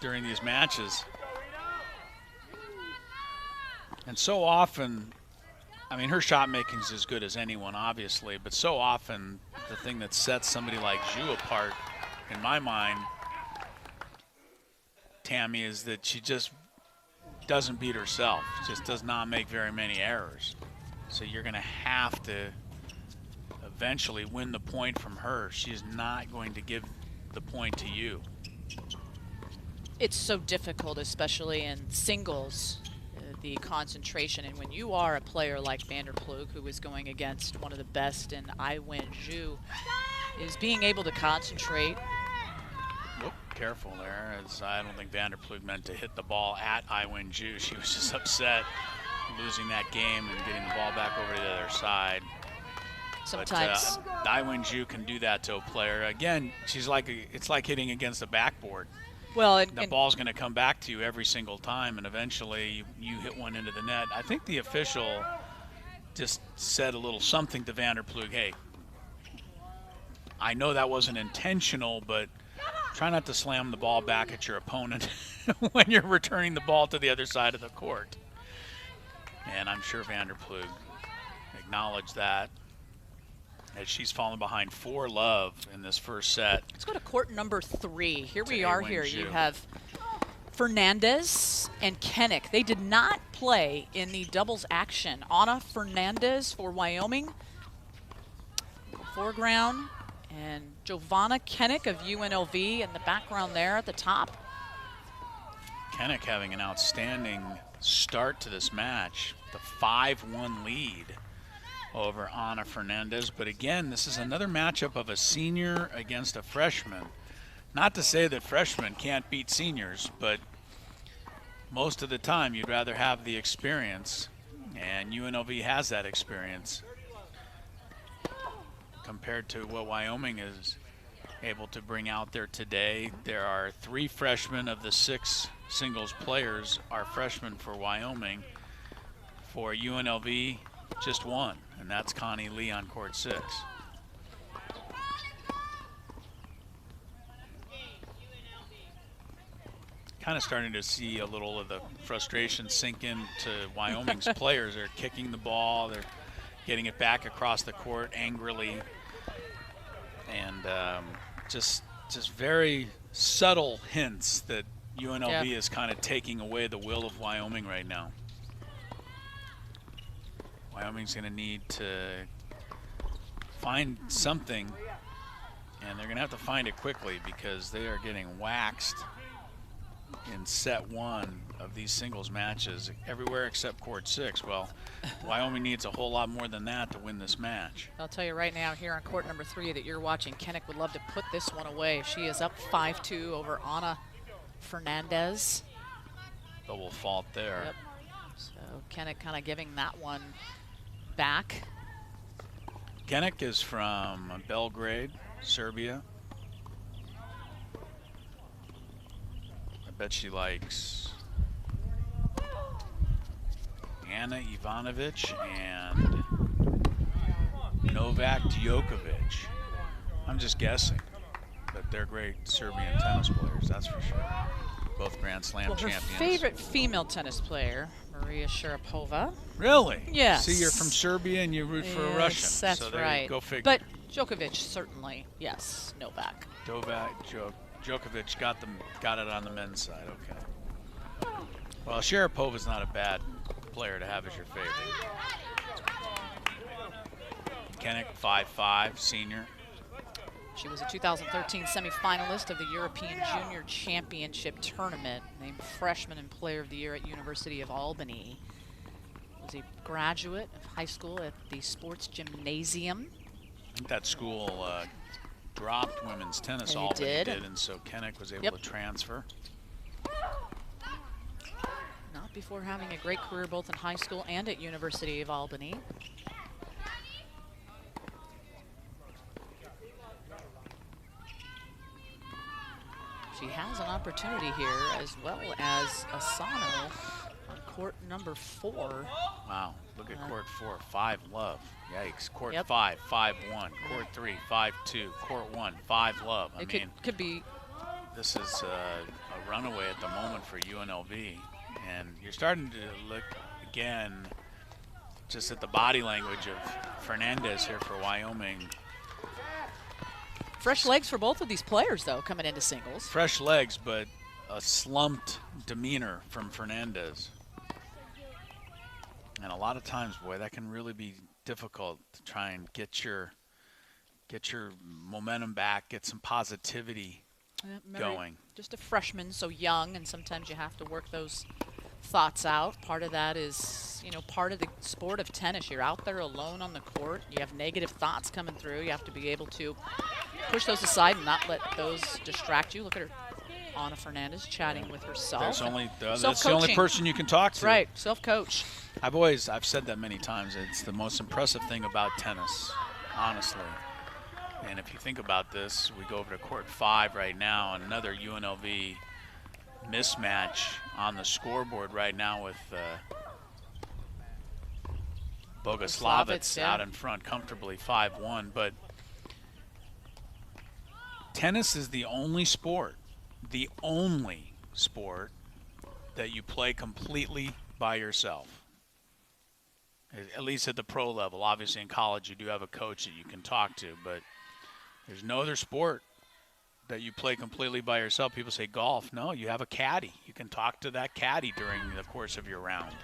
during these matches. And so often, I mean, her shot making is as good as anyone, obviously, but so often the thing that sets somebody like Zhu apart, in my mind, Tammy, is that she just doesn't beat herself, just does not make very many errors. So you're going to have to eventually win the point from her. She's not going to give the point to you. It's so difficult, especially in singles, the concentration. And when you are a player like Vanderplug, who is going against one of the best in Ai-Wen Zhu, is being able to concentrate. Whoop, careful there, as I don't think Vanderplug meant to hit the ball at Ai-Wen Zhu. She was just upset losing that game and getting the ball back over to the other side. Sometimes Ai-Wen Zhu can do that to a player. Again, she's like it's like hitting against a backboard. Well, the ball's going to come back to you every single time, and eventually you hit one into the net. I think the official just said a little something to Vanderplug. Hey, I know that wasn't intentional, but try not to slam the ball back at your opponent when you're returning the ball to the other side of the court. And I'm sure Vanderplug acknowledged that as she's fallen behind 4-love in this first set. Let's go to court number 3. Here we are here. You have Fernandez and Kennick. They did not play in the doubles action. Ana Fernandez for Wyoming, foreground, and Giovanna Kennick of UNLV in the background there at the top. Kennick having an outstanding start to this match, the 5-1 lead over Ana Fernandez. But again, this is another matchup of a senior against a freshman. Not to say that freshmen can't beat seniors, but most of the time you'd rather have the experience, and UNLV has that experience compared to what Wyoming is able to bring out there today. There are 3 freshmen of the 6 singles players are freshmen for Wyoming. For UNLV, just 1, and that's Connie Lee on court 6. Kind of starting to see a little of the frustration sink into Wyoming's players. They're kicking the ball, they're getting it back across the court angrily, and just very subtle hints that UNLV is kind of taking away the will of Wyoming right now. Wyoming's going to need to find something, and they're going to have to find it quickly because they are getting waxed in set 1 of these singles matches everywhere except court 6. Well, Wyoming needs a whole lot more than that to win this match. I'll tell you right now, here on court number 3 that you're watching, Kennick would love to put this one away. She is up 5-2 over Ana Fernandez. Double fault there. Yep. So Kennick kind of giving that one back. Kennick is from Belgrade, Serbia. I bet she likes Ana Ivanovic and Novak Djokovic. I'm just guessing, but they're great Serbian tennis players, that's for sure. Both Grand Slam champions. Her favorite female tennis player, Maria Sharapova. Really? Yes. See, you're from Serbia and you root for a Russian. That's so right. Go figure. But Djokovic, certainly, yes. Novak. Djokovic got it on the men's side. Okay. Well, Sharapova's not a bad player to have as your favorite. Kennick, 5'5", senior. She was a 2013 semifinalist of the European Junior Championship Tournament, named Freshman and Player of the Year at University of Albany. Was a graduate of high school at the Sports Gymnasium. I think that school dropped women's tennis. And Albany did. and so Kennick was able to transfer. Not before having a great career both in high school and at University of Albany. She has an opportunity here, as well as Asano on court number 4. Wow, look at court 4, 5 love. Yikes. Court Yep. 5, 5-1. Court 3, 5-2. Court 1, 5 love. I mean, Could be. this is a runaway at the moment for UNLV. And you're starting to look again just at the body language of Fernandez here for Wyoming. Fresh legs for both of these players, though, coming into singles. Fresh legs, but a slumped demeanor from Fernandez. And a lot of times, boy, that can really be difficult to try and get your momentum back, get some positivity going. Just a freshman, so young, and sometimes you have to work those thoughts out. Part of that is, you know, part of the sport of tennis. You're out there alone on the court. You have negative thoughts coming through. You have to be able to push those aside and not let those distract you. Look at her, Ana Fernandez, chatting with herself. That's the only person you can talk to. Right, self-coach. I've said that many times. It's the most impressive thing about tennis, honestly. And if you think about this, we go over to court 5 right now, another UNLV mismatch on the scoreboard right now with Bogoslavets out in front comfortably 5-1. But tennis is the only sport that you play completely by yourself. At least at the pro level. Obviously in college you do have a coach that you can talk to, but there's no other sport that you play completely by yourself. People say golf. No, you have a caddy. You can talk to that caddy during the course of your round.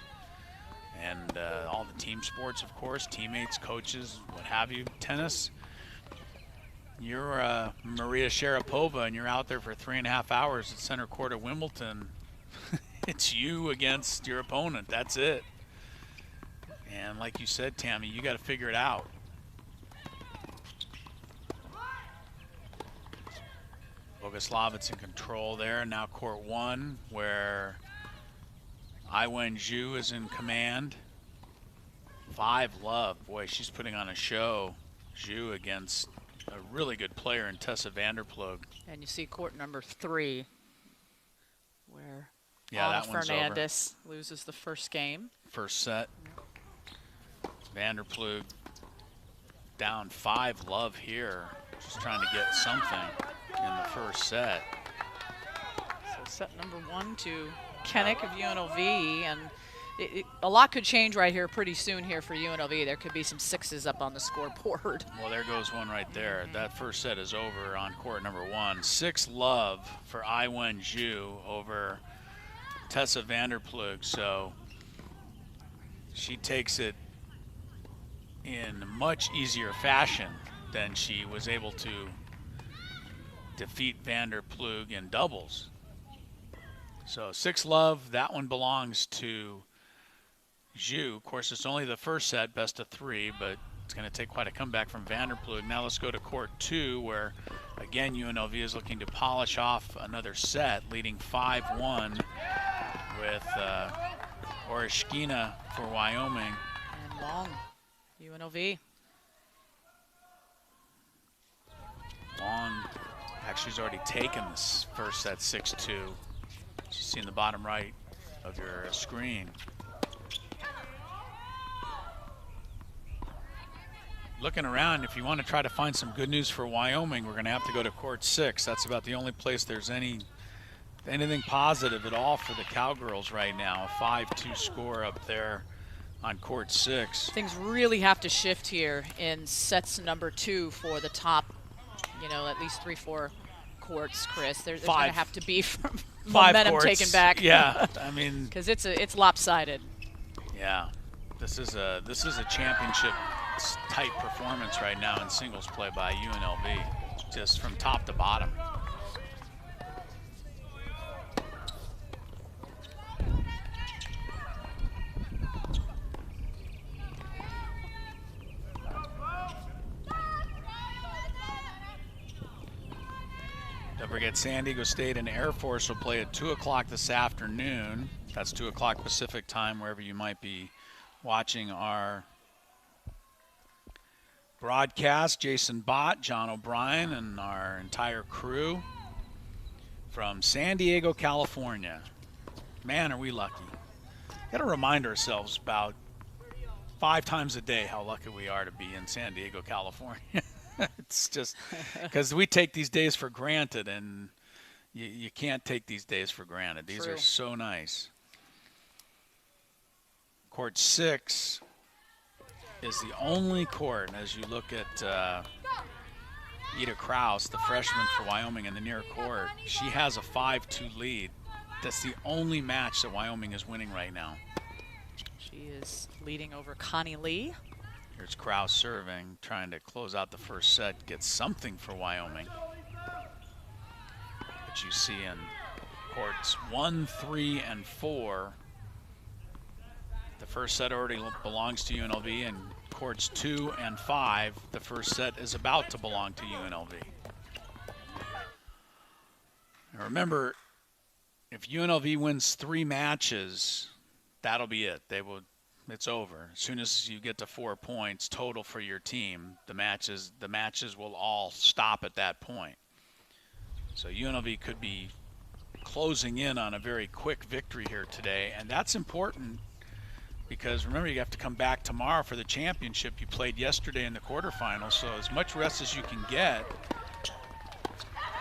And all the team sports, of course, teammates, coaches, what have you. Tennis, you're Maria Sharapova and you're out there for 3.5 hours at center court at Wimbledon. It's you against your opponent. That's it. And like you said, Tammy, you got to figure it out. Bogoslavets in control there. Now court 1, where Iwen Zhu is in command. 5 love. Boy, she's putting on a show. Zhu against a really good player in Tessa Vanderplug. And you see court number 3, where Ana Fernandez loses the first game. First set. Vanderplug down 5 love here. Just trying to get something in the first set. So set number 1 to Kennick of UNLV, and a lot could change right here pretty soon here for UNLV. There could be some sixes up on the scoreboard. Well, there goes one right there. That first set is over on court number 1. 6-love for Iwen Zhu over Tessa Vanderplug. So she takes it in much easier fashion than she was able to defeat Vanderplug in doubles. So 6-love, that one belongs to Zhu. Of course, it's only the first set, best of 3, but it's going to take quite a comeback from Vanderplug. Now let's go to court 2, where again UNLV is looking to polish off another set, leading 5-1 with Oreshkina for Wyoming. And long, UNLV. Long actually has already taken this first set 6-2. You see in the bottom right of your screen. Looking around, if you want to try to find some good news for Wyoming, we're going to have to go to court 6. That's about the only place there's anything positive at all for the Cowgirls right now. A 5-2 score up there on court 6. Things really have to shift here in sets number 2 for the top, at least 3-4 courts, Chris. There's going to have to be momentum taken back. Yeah, I mean, because it's lopsided. Yeah, this is a championship type performance right now in singles play by UNLV, just from top to bottom. Don't forget, San Diego State and Air Force will play at 2 o'clock this afternoon. That's 2 o'clock Pacific time, wherever you might be watching our broadcast. Jason Bott, John O'Brien, and our entire crew from San Diego, California. Man, are we lucky. Got to remind ourselves about 5 times a day how lucky we are to be in San Diego, California. It's just because we take these days for granted, and you can't take these days for granted. These are so nice. Court 6 is the only court, as you look at Ida Kraus, the freshman for Wyoming in the near court. She has a 5-2 lead. That's the only match that Wyoming is winning right now. She is leading over Connie Lee. Here's Kraus serving, trying to close out the first set, get something for Wyoming. But you see in courts 1, 3, and 4, the first set already belongs to UNLV, and courts 2 and 5, the first set is about to belong to UNLV. Now remember, if UNLV wins 3 matches, that'll be it. It's over. As soon as you get to 4 points total for your team, the matches will all stop at that point. So UNLV could be closing in on a very quick victory here today, and that's important because remember, you have to come back tomorrow for the championship. You played yesterday in the quarterfinals, so as much rest as you can get,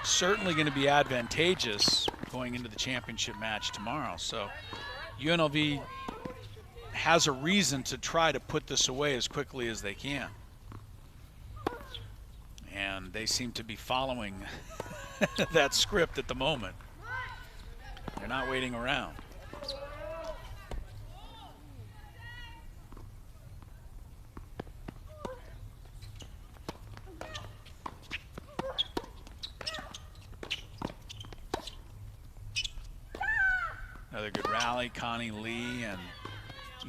certainly going to be advantageous going into the championship match tomorrow. So UNLV has a reason to try to put this away as quickly as they can. And they seem to be following that script at the moment. They're not waiting around. Another good rally, Connie Lee and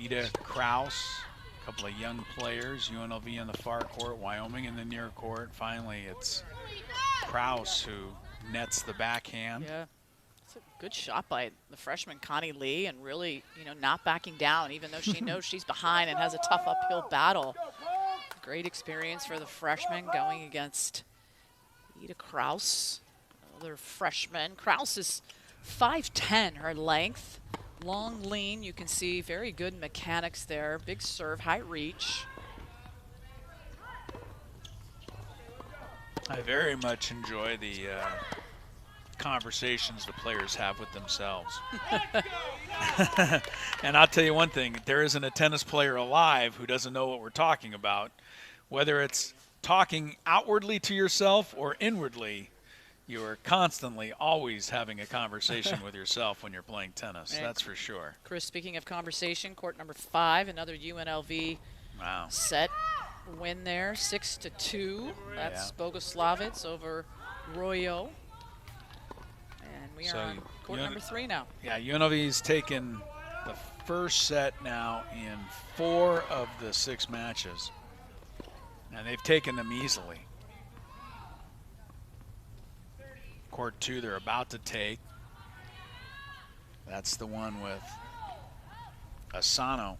Ida Kraus, a couple of young players, UNLV in the far court, Wyoming in the near court. Finally, it's Kraus who nets the backhand. Yeah, it's a good shot by the freshman Connie Lee, and really, not backing down, even though she knows she's behind and has a tough uphill battle. Great experience for the freshman going against Ida Kraus, another freshman. Kraus is 5'10", her length. Long, lean, you can see very good mechanics there. Big serve, high reach. I very much enjoy the conversations the players have with themselves. And I'll tell you one thing, there isn't a tennis player alive who doesn't know what we're talking about. Whether it's talking outwardly to yourself or inwardly, you are constantly always having a conversation with yourself when you're playing tennis. And that's for sure. Chris, speaking of conversation, court number 5, another UNLV set win there, 6-2. That's Bogoslavitz over Royo. And we are on court number 3 now. Yeah, UNLV's taken the first set now in 4 of the 6 matches. And they've taken them easily. Court 2 they're about to take. That's the one with Asano.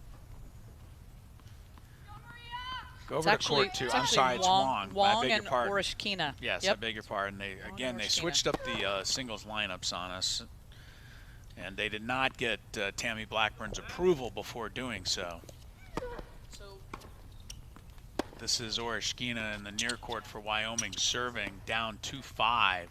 Go over to court 2. I'm sorry, it's Wong. Wong I beg and your pardon. Orishkina. Yes, I beg your pardon. They switched up the singles lineups on us, and they did not get Tammy Blackburn's approval before doing so. This is Orishkina in the near court for Wyoming, serving down 2-5.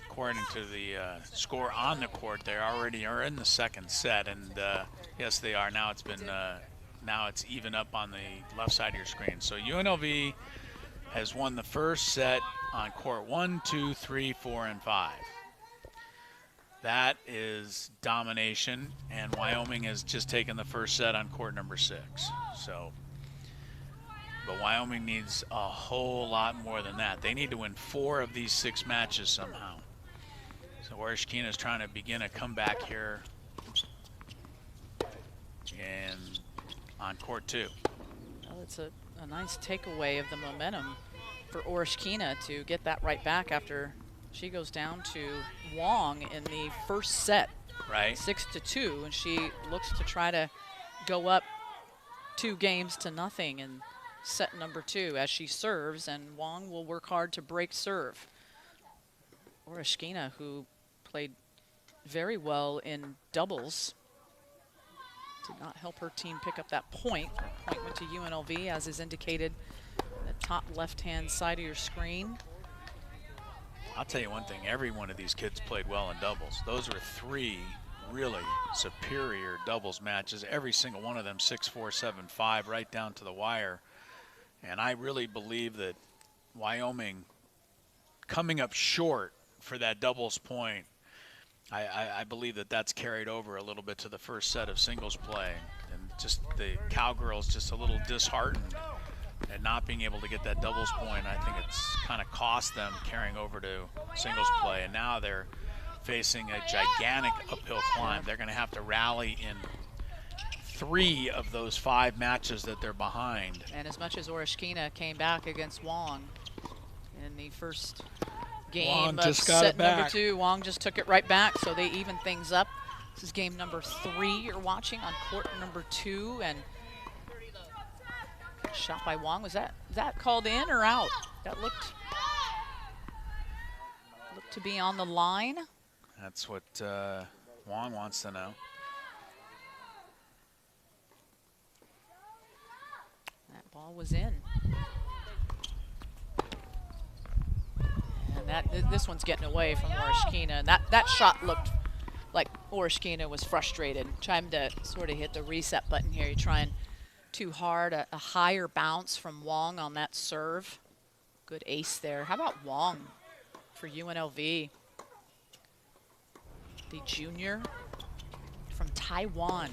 According to the score on the court, they already are in the second set, and yes, they are. Now it's even up on the left side of your screen. So UNLV has won the first set on court 1, 2, 3, 4, and 5. That is domination, and Wyoming has just taken the first set on court number 6. But Wyoming needs a whole lot more than that. They need to win 4 of these 6 matches somehow. So Orishkina is trying to begin a comeback here and on court 2. Well, it's a nice takeaway of the momentum for Orishkina to get that right back after she goes down to Wong in the first set, right? 6-2, and she looks to try to go up 2-0 in set number 2 as she serves, and Wong will work hard to break serve. Orishkina, who played very well in doubles, did not help her team pick up that point. Point went to UNLV, as is indicated in the top left-hand side of your screen. I'll tell you one thing, every one of these kids played well in doubles. Those were 3 really superior doubles matches. Every single one of them 6-4, 7-5, right down to the wire. And I really believe that Wyoming coming up short for that doubles point, I believe that that's carried over a little bit to the first set of singles play. And just the Cowgirls just a little disheartened at not being able to get that doubles point. I think it's kind of cost them carrying over to singles play. And now they're facing a gigantic uphill climb. They're going to have to rally in 3 of those 5 matches that they're behind. And as much as Orishkina came back against Wong in the first game of set number 2, Wong just took it right back, so they even things up. This is game number 3 you're watching on court number 2, and shot by Wong. Was that called in or out? That looked to be on the line. That's what Wong wants to know. That ball was in. And this one's getting away from Orishkina. And that shot looked like Orishkina was frustrated, trying to sort of hit the reset button here. You're trying too hard, a higher bounce from Wong on that serve. Good ace there. How about Wong for UNLV? The junior from Taiwan.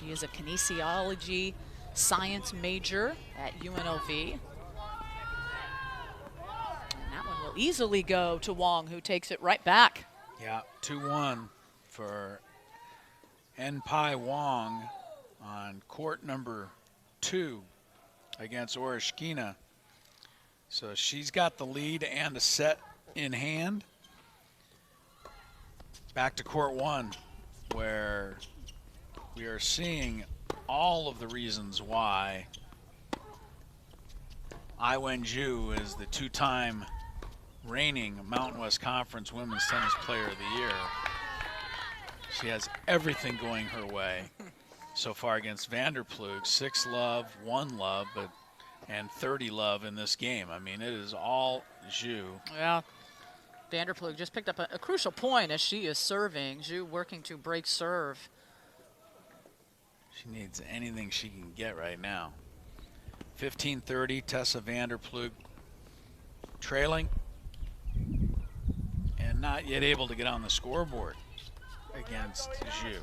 She is a kinesiology science major at UNLV. And that one will easily go to Wong, who takes it right back. Yeah, 2-1 for En-Pai Wong on court number 2 against Orishkina. So she's got the lead and a set in hand. Back to court 1, where we are seeing all of the reasons why Ai Wen-ju is the 2-time reigning Mountain West Conference Women's Tennis Player of the Year. She has everything going her way. so far against Vanderplug. 6 love, 1 love, and 30 love in this game. I mean, it is all Zhu. Yeah. Vanderplug just picked up a crucial point as she is serving. Zhu working to break serve. She needs anything she can get right now. 15-30, Tessa Vanderplug trailing and not yet able to get on the scoreboard against Zhu.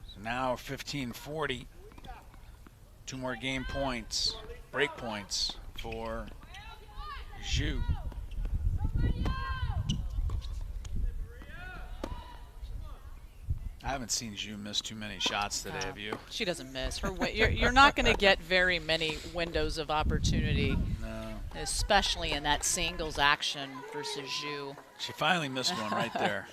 So now 15-40. 2 more game points, break points for Zhu. I haven't seen Zhu miss too many shots today, have you? She doesn't miss. You're not going to get very many windows of opportunity, No. especially in that singles action versus Zhu. She finally missed one right there.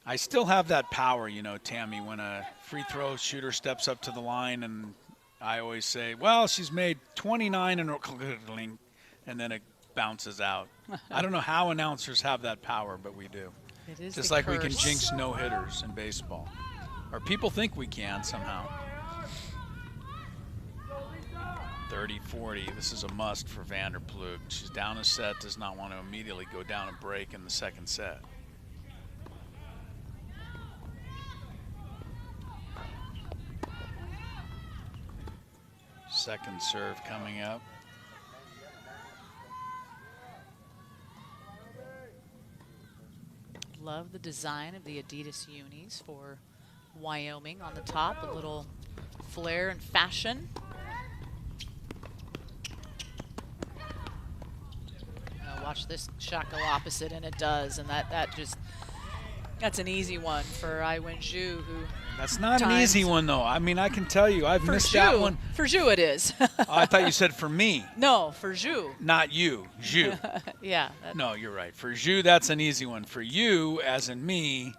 I still have that power, you know, Tammy, when a free throw shooter steps up to the line, and I always say, well, she's made 29 and then it bounces out. I don't know how announcers have that power, but we do. It is Just the like we can curse. jinx no-hitters in baseball. Or people think we can somehow. 30-40, this is a must for Vanderplug. She's down a set, does not want to immediately go down a break in the second set. Second serve coming up. Love the design of the Adidas unis for Wyoming on the top. A little flair and fashion. Watch this shot go opposite, and it does. And that's an easy one for Iwen Zhu, who That's not an easy one, though. I mean, I can tell you, I've missed that one. For Zhu it is. Oh, I thought you said for me. No, for Zhu. Not you, Zhu. Yeah. No, you're right. For Zhu, that's an easy one. For you, as in me,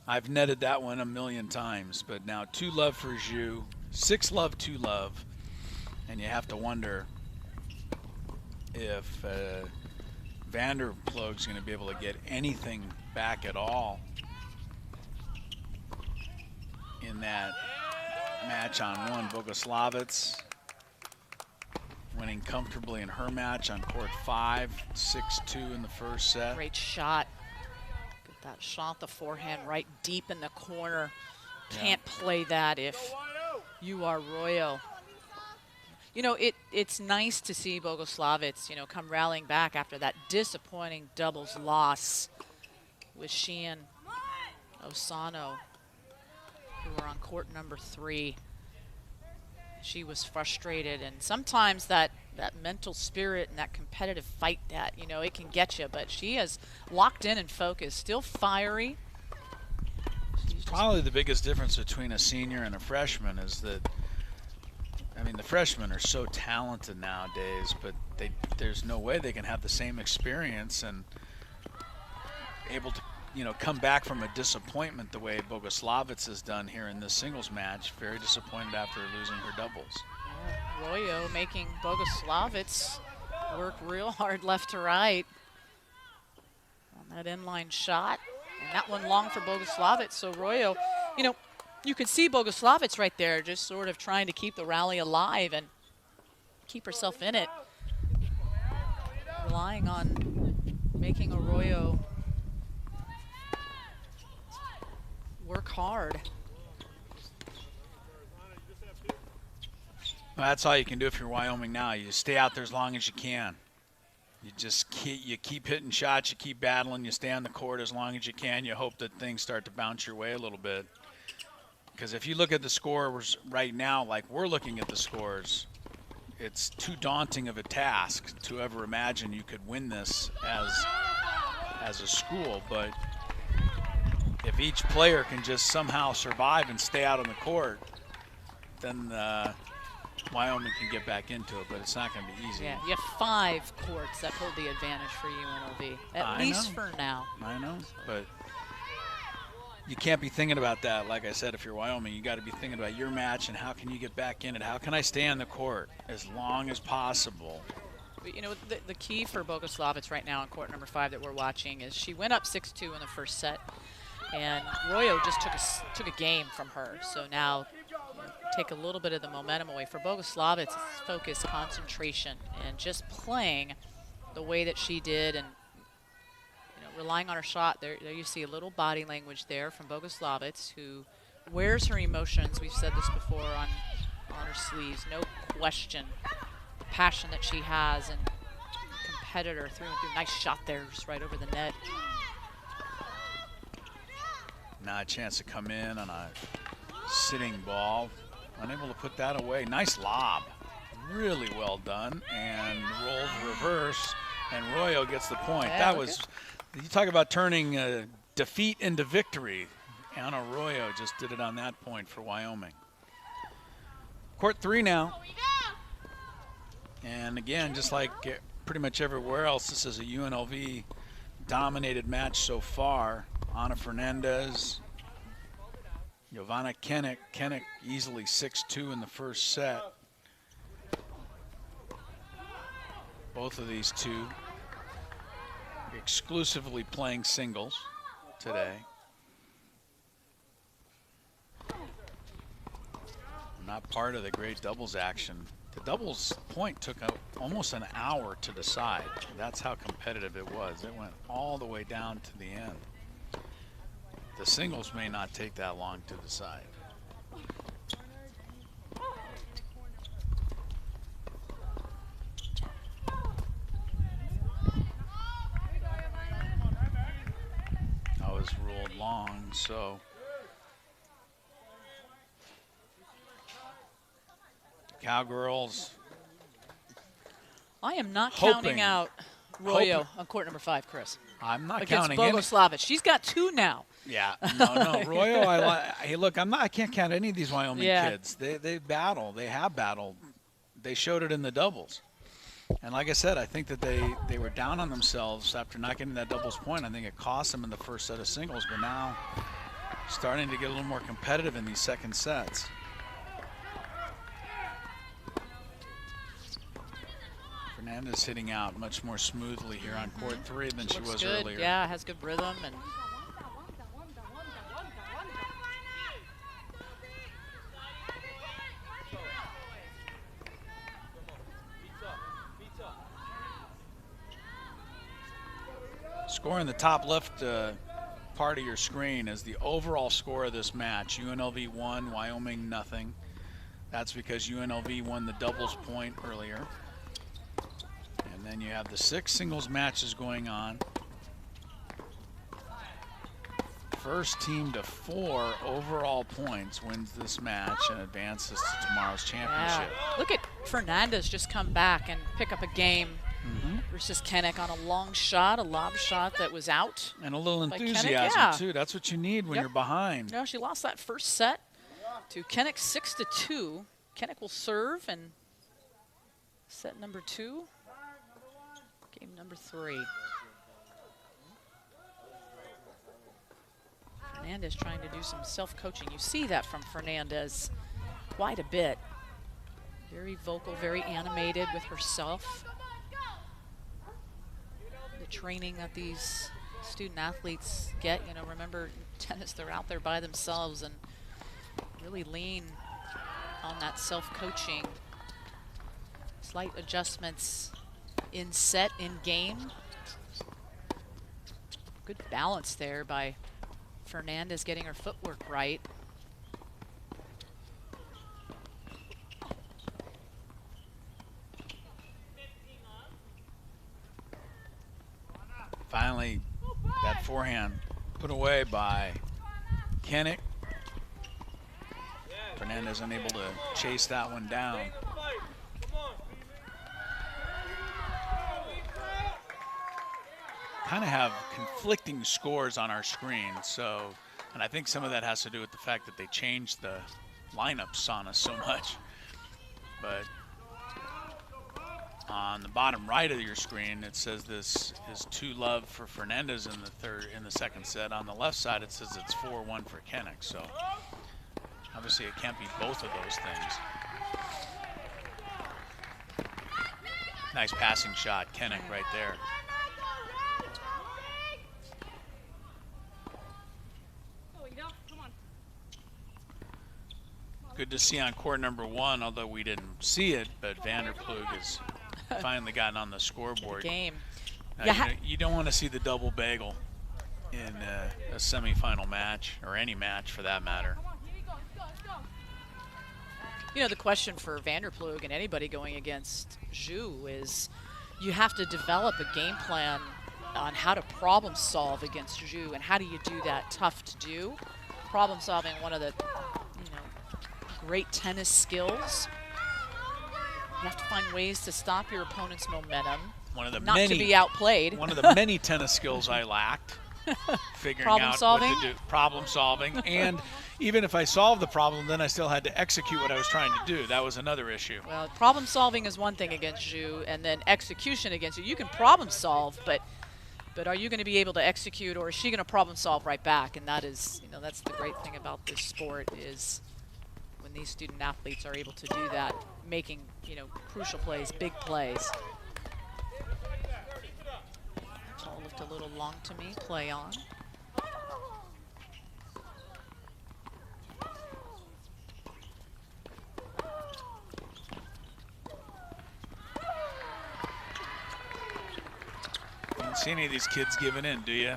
I've netted that one a million times. But now 2 love for Zhu, 6 love, 2 love. And you have to wonder if Vanderplug's going to be able to get anything back at all in that match on 1. Bogoslavets winning comfortably in her match on court 5, 6-2 in the first set. Great shot. Get that shot, the forehand right deep in the corner. Can't play that if you are Royal. You know, it's nice to see Bogoslavets, you know, come rallying back after that disappointing doubles loss with she and Osano, who were on court number 3. She was frustrated, and sometimes that mental spirit and that competitive fight, that, you know, it can get you, but she is locked in and focused, still fiery. Probably the biggest difference between a senior and a freshman is that, I mean, the freshmen are so talented nowadays, but there's no way they can have the same experience and able to, you know, come back from a disappointment the way Bogoslavets has done here in this singles match. Very disappointed after losing her doubles. Royo making Bogoslavets work real hard left to right on that inline shot. And that one long for Bogoslavets. So Royo, you know, you could see Bogoslavets right there just sort of trying to keep the rally alive and keep herself in it. Relying on making Arroyo work hard. Well, that's all you can do if you're Wyoming now. You just stay out there as long as you can. You just keep hitting shots, you keep battling, you stay on the court as long as you can. You hope that things start to bounce your way a little bit. Because if you look at the scores right now, like we're looking at the scores, it's too daunting of a task to ever imagine you could win this as a school. But if each player can just somehow survive and stay out on the court, then Wyoming can get back into it, but it's not going to be easy. Yeah, you have 5 courts that hold the advantage for UNLV, at least for now. I know, but you can't be thinking about that. Like I said, if you're Wyoming, you got to be thinking about your match and how can you get back in it. How can I stay on the court as long as possible? But, you know, the key for Bogoslavec right now in court number 5 that we're watching is she went up 6-2 in the first set, and Royo just took a game from her. So now take a little bit of the momentum away. For Bogoslavec, it's focus, concentration, and just playing the way that she did, and relying on her shot. There you see a little body language there from Bogoslavec, who wears her emotions. We've said this before on her sleeves. No question, the passion that she has, and competitor through and through. Nice shot there, just right over the net. Now a chance to come in on a sitting ball. Unable to put that away. Nice lob. Really well done. And rolls reverse. And Royo gets the point. Yeah, that was, you talk about turning defeat into victory. Anna Royo just did it on that point for Wyoming. Court 3 now. And again, just like pretty much everywhere else, this is a UNLV dominated match so far. Ana Fernandez, Jovana Kennick. Kennick easily 6-2 in the first set. Both of these two exclusively playing singles today. Not part of the great doubles action. The doubles point took almost an hour to decide. That's how competitive it was. It went all the way down to the end. The singles may not take that long to decide. That was ruled long, so the Cowgirls. I am not counting out Royo on court number 5, Chris. I'm not against counting Bogoslavec. She's got 2 now. Yeah, no, Royo. Hey, look, I can't count any of these Wyoming kids. They battle. They have battled. They showed it in the doubles. And like I said, I think that they were down on themselves after not getting that doubles point. I think it cost them in the first set of singles, but now starting to get a little more competitive in these second sets. Fernandez hitting out much more smoothly here on court 3 than she was good. earlier. Yeah, has good rhythm. And score in the top left part of your screen is the overall score of this match. UNLV 1, Wyoming nothing. That's because UNLV won the doubles point earlier. And then you have the 6 singles matches going on. First team to 4 overall points wins this match and advances to tomorrow's championship. yeah. Look at Fernandez just come back and pick up a game versus Kennick on a long shot, a lob shot that was out. And a little Kennick, enthusiasm too. That's what you need when you're behind. No, she lost that first set to Kennick 6-2. Kennick will serve and set number 2. Game number 3. Fernandez trying to do some self-coaching. You see that from Fernandez quite a bit. Very vocal, very animated with herself. The training that these student athletes get, remember tennis, they're out there by themselves and really lean on that self-coaching. Slight adjustments in set, in game. Good balance there by Fernandez getting her footwork right. Finally, that forehand put away by Kennick. Fernandez unable to chase that one down. Kind of have conflicting scores on our screen, and I think some of that has to do with the fact that they changed the lineups on us so much. But On the bottom right of your screen, it says this is 2-love for Fernandez in the second set. On the left side, it says it's 4-1 for Kennick. So obviously, it can't be both of those things. Nice passing shot, Kennick right there. Good to see on court number 1, although we didn't see it, but Vanderplug has finally gotten on the scoreboard. Game. You don't want to see the double bagel in a semifinal match, or any match for that matter. You know, the question for Vanderplug and anybody going against Zhu is you have to develop a game plan on how to problem solve against Zhu, and how do you do that? Tough to do. Problem solving, one of the great tennis skills. You have to find ways to stop your opponent's momentum, not to be outplayed. One of the many tennis skills I lacked. Figuring problem out solving? what to do. Problem solving. And even if I solved the problem, then I still had to execute what I was trying to do. That was another issue. Well, problem solving is one thing against Zhu, and then execution against you. You can problem solve, but are you going to be able to execute, or is she going to problem solve right back? And that is, that's the great thing about this sport, is when these student athletes are able to do that, making, crucial plays, big plays. Ball looked a little long to me. Play on. You don't see any of these kids giving in, do you?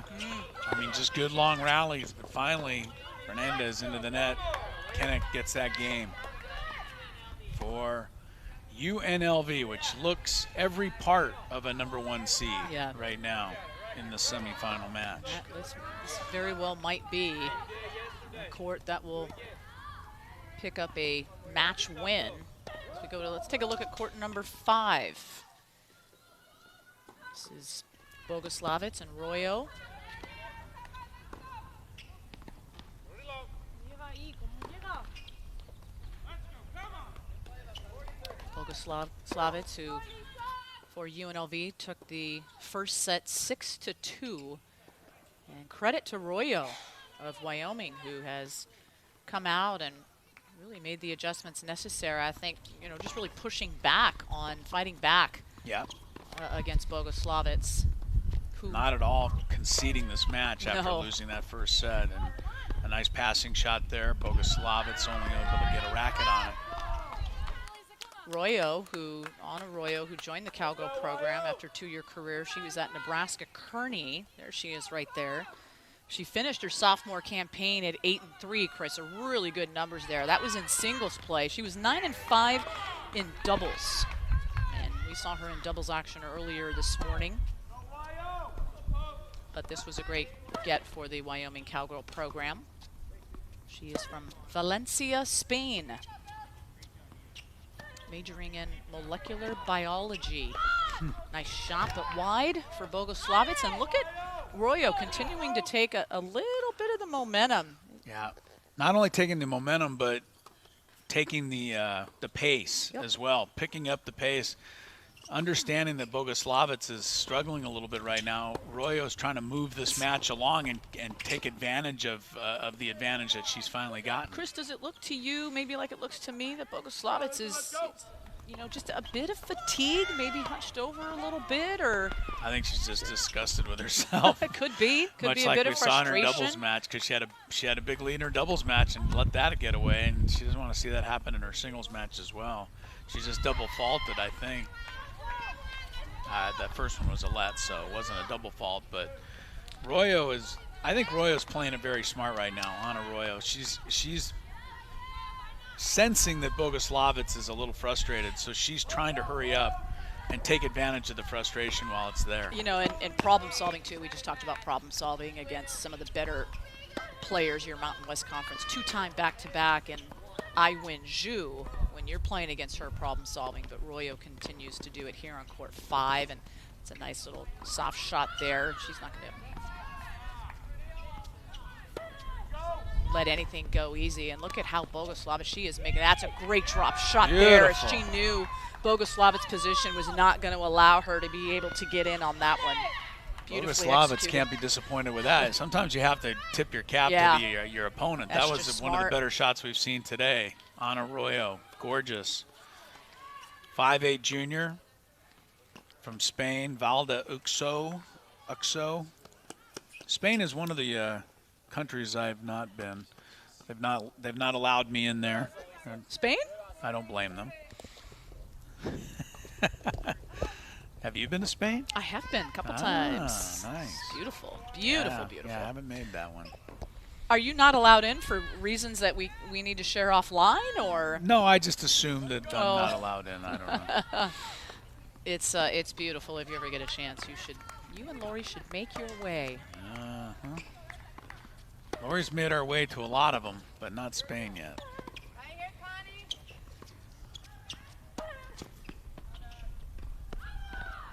I mean, just good long rallies, but finally, Fernandez into the net. Kennick gets that game for UNLV, which looks every part of a #1 seed right now in the semifinal match. This very well might be a court that will pick up a match win. Let's take a look at court number 5. This is Bogoslavec and Royo. Bogoslavec, who for UNLV took the first set 6-2. And credit to Royo of Wyoming, who has come out and really made the adjustments necessary. I think, just really pushing back on, fighting back against Bogoslavec. Not at all conceding this match after losing that first set. And a nice passing shot there. Bogoslavec only able to get a racket on it. Royo, who joined the Cowgirl program after a 2-year career. She was at Nebraska Kearney. There she is right there. She finished her sophomore campaign at 8-3, Chris. Really good numbers there. That was in singles play. She was 9-5 in doubles. And we saw her in doubles action earlier this morning. But this was a great get for the Wyoming Cowgirl program. She is from Valencia, Spain, majoring in molecular biology. Nice shot, but wide for Bogoslavec. And look at Royo continuing to take a little bit of the momentum. Yeah, not only taking the momentum, but taking the pace as well, picking up the pace. Understanding that Bogoslavec is struggling a little bit right now, Royo's trying to move this match along and take advantage of the advantage that she's finally gotten. Chris, does it look to you maybe like it looks to me that Bogoslavec is, just a bit of fatigue, maybe hunched over a little bit, or? I think she's just disgusted with herself. It could be. Could be a like bit we of saw in frustration. her doubles match, because she had a big lead in her doubles match and let that get away, and she doesn't want to see that happen in her singles match as well. She's just double faulted, I think. That first one was a let, so it wasn't a double fault, but I think Royo's playing it very smart right now. Anna Royo, she's sensing that Bogoslavec is a little frustrated, so she's trying to hurry up and take advantage of the frustration while it's there. And problem solving too. We just talked about problem solving against some of the better players, your Mountain West Conference, 2-time back-to-back, and I win Zhu when you're playing against her problem solving, but Royo continues to do it here on court 5, and it's a nice little soft shot there. She's not going to let anything go easy. And look at how Boguslavich, she is making, that's a great drop shot Beautiful. there. She knew Boguslavich's position was not going to allow her to be able to get in on that one. Beautifully Boguslavich executed. can't be disappointed with that. Sometimes you have to tip your cap to your opponent. That's that was just one of the smart. better shots we've seen today. Ana Arroyo, gorgeous. 5'8" junior from Spain, Valda Uxo. Spain is one of the countries I've not been. They've not allowed me in there. Spain? I don't blame them. Have you been to Spain? I have been a couple times. Nice. Beautiful, Yeah, beautiful. Yeah, I haven't made that one. Are you not allowed in for reasons that we need to share offline, or? No, I just assumed that I'm not allowed in. I don't know. It's beautiful. If you ever get a chance, you and Lori should make your way. Lori's made our way to a lot of them, but not Spain yet.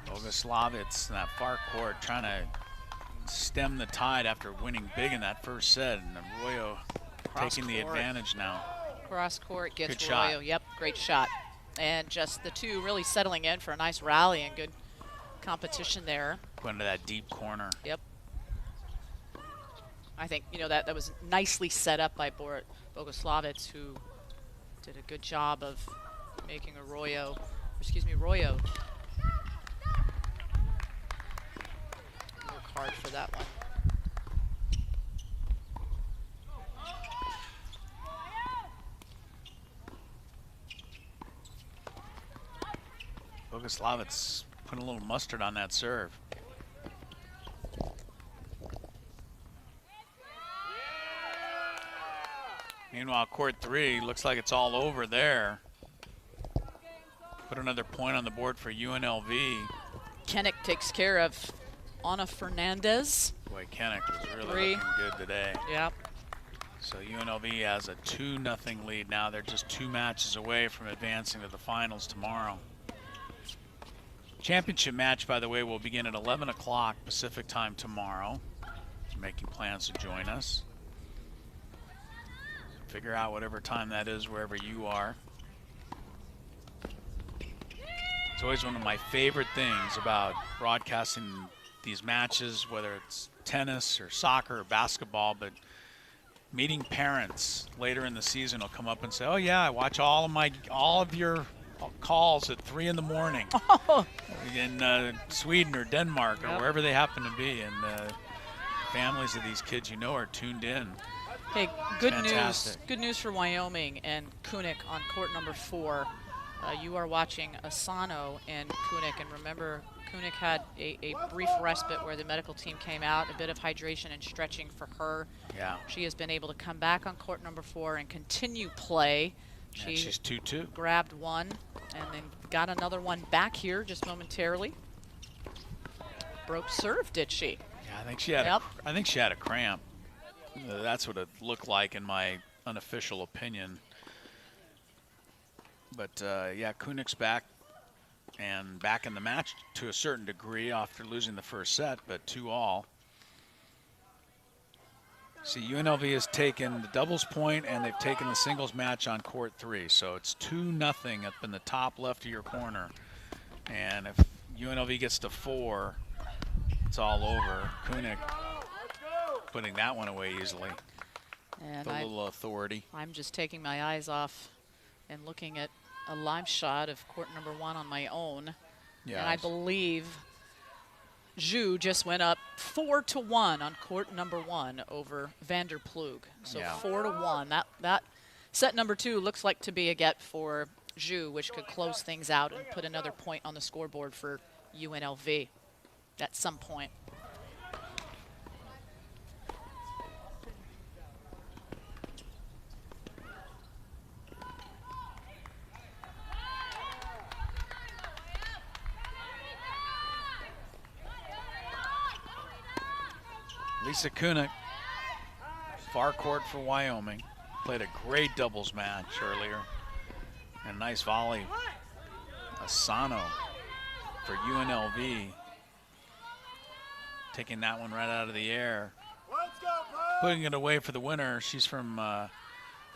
Boguslavich in that far court trying to stem the tide after winning big in that first set, and Arroyo taking the advantage now. Cross court gets Good Arroyo. shot. Yep, great shot. And just the two really settling in for a nice rally and good competition there. Going to that deep corner. Yep. I think, that was nicely set up by Boguslavich, who did a good job of making Arroyo work hard for that one. Boguslavich putting a little mustard on that serve. Meanwhile, court 3 looks like it's all over there. Put another point on the board for UNLV. Kennick takes care of Ana Fernandez. Boy, Kennick was really looking good today. Yep. So UNLV has a 2-0 lead now. They're just 2 matches away from advancing to the finals tomorrow. Championship match, by the way, will begin at 11 o'clock Pacific time tomorrow. They're making plans to join us. Figure out whatever time that is wherever you are. It's always one of my favorite things about broadcasting these matches, whether it's tennis or soccer or basketball, but meeting parents later in the season will come up and say, "Oh yeah, I watch all of your calls at 3 in the morning in Sweden or Denmark or wherever they happen to be," and families of these kids are tuned in. Hey, good news. Fantastic. Good news for Wyoming and Kunick on court number 4. You are watching Asano and Kunick, and remember, Kunick had a brief respite where the medical team came out, a bit of hydration and stretching for her. Yeah. She has been able to come back on court number 4 and continue play. And she's 2-2. Grabbed one and then got another one back here just momentarily. Broke serve, did she? Yeah, I think she had a cramp. That's what it looked like in my unofficial opinion. But yeah, Kunick's back and back in the match to a certain degree after losing the first set, but 2-all. See, UNLV has taken the doubles point and they've taken the singles match on court 3. So it's 2-0 up in the top left of your corner. And if UNLV gets to 4, it's all over. Kunick putting that one away easily. And with a little authority. I'm just taking my eyes off and looking at a live shot of court number 1 on my own. Yeah, and I believe Zhu just went up 4-1 on court number 1 over Vander Plug. So 4-1. That set number 2 looks like to be a get for Zhu, which could close things out and put another point on the scoreboard for UNLV at some point. Lisa Kunick, far court for Wyoming, played a great doubles match earlier. And nice volley. Asano for UNLV, taking that one right out of the air. Let's go, putting it away for the winner. She's from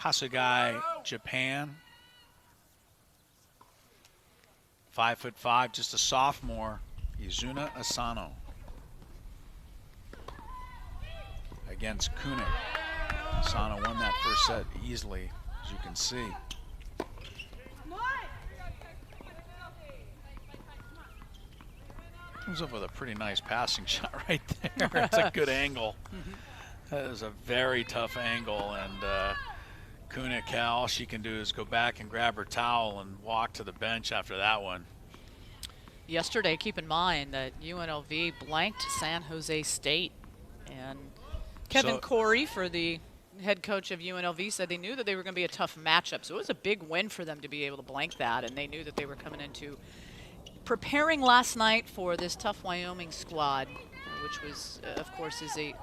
Kasugai, Japan. 5'5", just a sophomore, Izuna Asano. Against Kunik. Asano won that first set easily, as you can see. Comes up with a pretty nice passing shot right there. It's a good angle. That is a very tough angle, and Kunik, all she can do is go back and grab her towel and walk to the bench after that one. Yesterday, keep in mind that UNLV blanked San Jose State, and Kevin Corey, for the head coach of UNLV, said they knew that they were going to be a tough matchup. So it was a big win for them to be able to blank that, and they knew that they were coming into preparing last night for this tough Wyoming squad, which was, of course, is a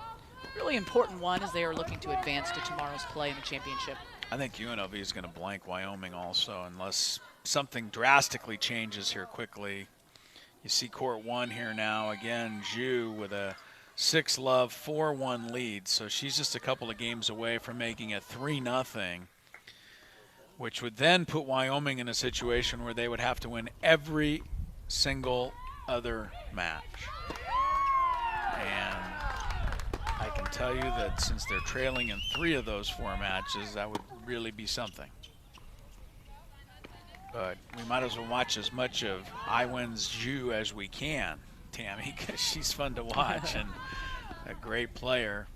really important one as they are looking to advance to tomorrow's play in the championship. I think UNLV is going to blank Wyoming also, unless something drastically changes here quickly. You see court one here now. Again, Zhu with a 6-love, 4-1 lead. So she's just a couple of games away from making it 3-0, which would then put Wyoming in a situation where they would have to win every single other match. And I can tell you that since they're trailing in 3 of those 4 matches, that would really be something. But we might as well watch as much of Iwen's Zhu as we can, Tammy, because she's fun to watch and a great player.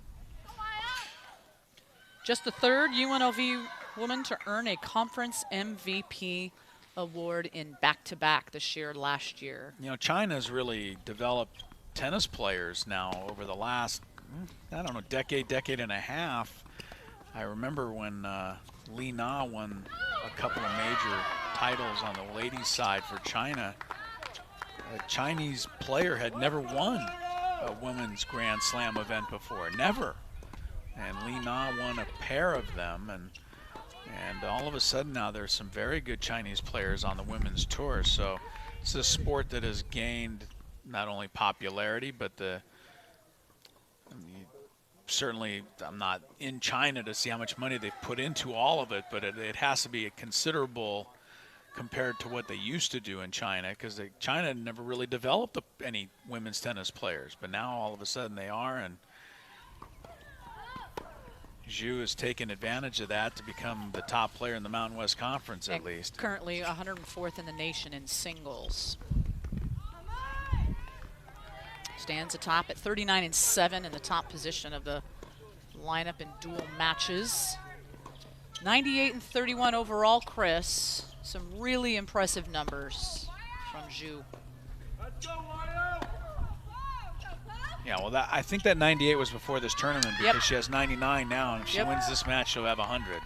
Just the third UNLV woman to earn a conference MVP award in back-to-back this year, last year. You know, China's really developed tennis players now over the last, I don't know, decade and a half. I remember when Li Na won a couple of major titles on the ladies' side for China. A Chinese player had never won a women's Grand Slam event before, never. And Li Na won a pair of them, and all of a sudden now there's some very good Chinese players on the women's tour. So it's a sport that has gained not only popularity, but certainly I'm not in China to see how much money they've put into all of it, but it has to be a considerable compared to what they used to do in China, because China never really developed any women's tennis players, but now all of a sudden they are, and Zhu has taken advantage of that to become the top player in the Mountain West Conference, at least. Currently 104th in the nation in singles. Stands atop at 39-7 in the top position of the lineup in dual matches. 98-31 overall, Chris. Some really impressive numbers from Zhu. Yeah, well, I think that 98 was before this tournament, because she has 99 now, and if she wins this match, she'll have 100.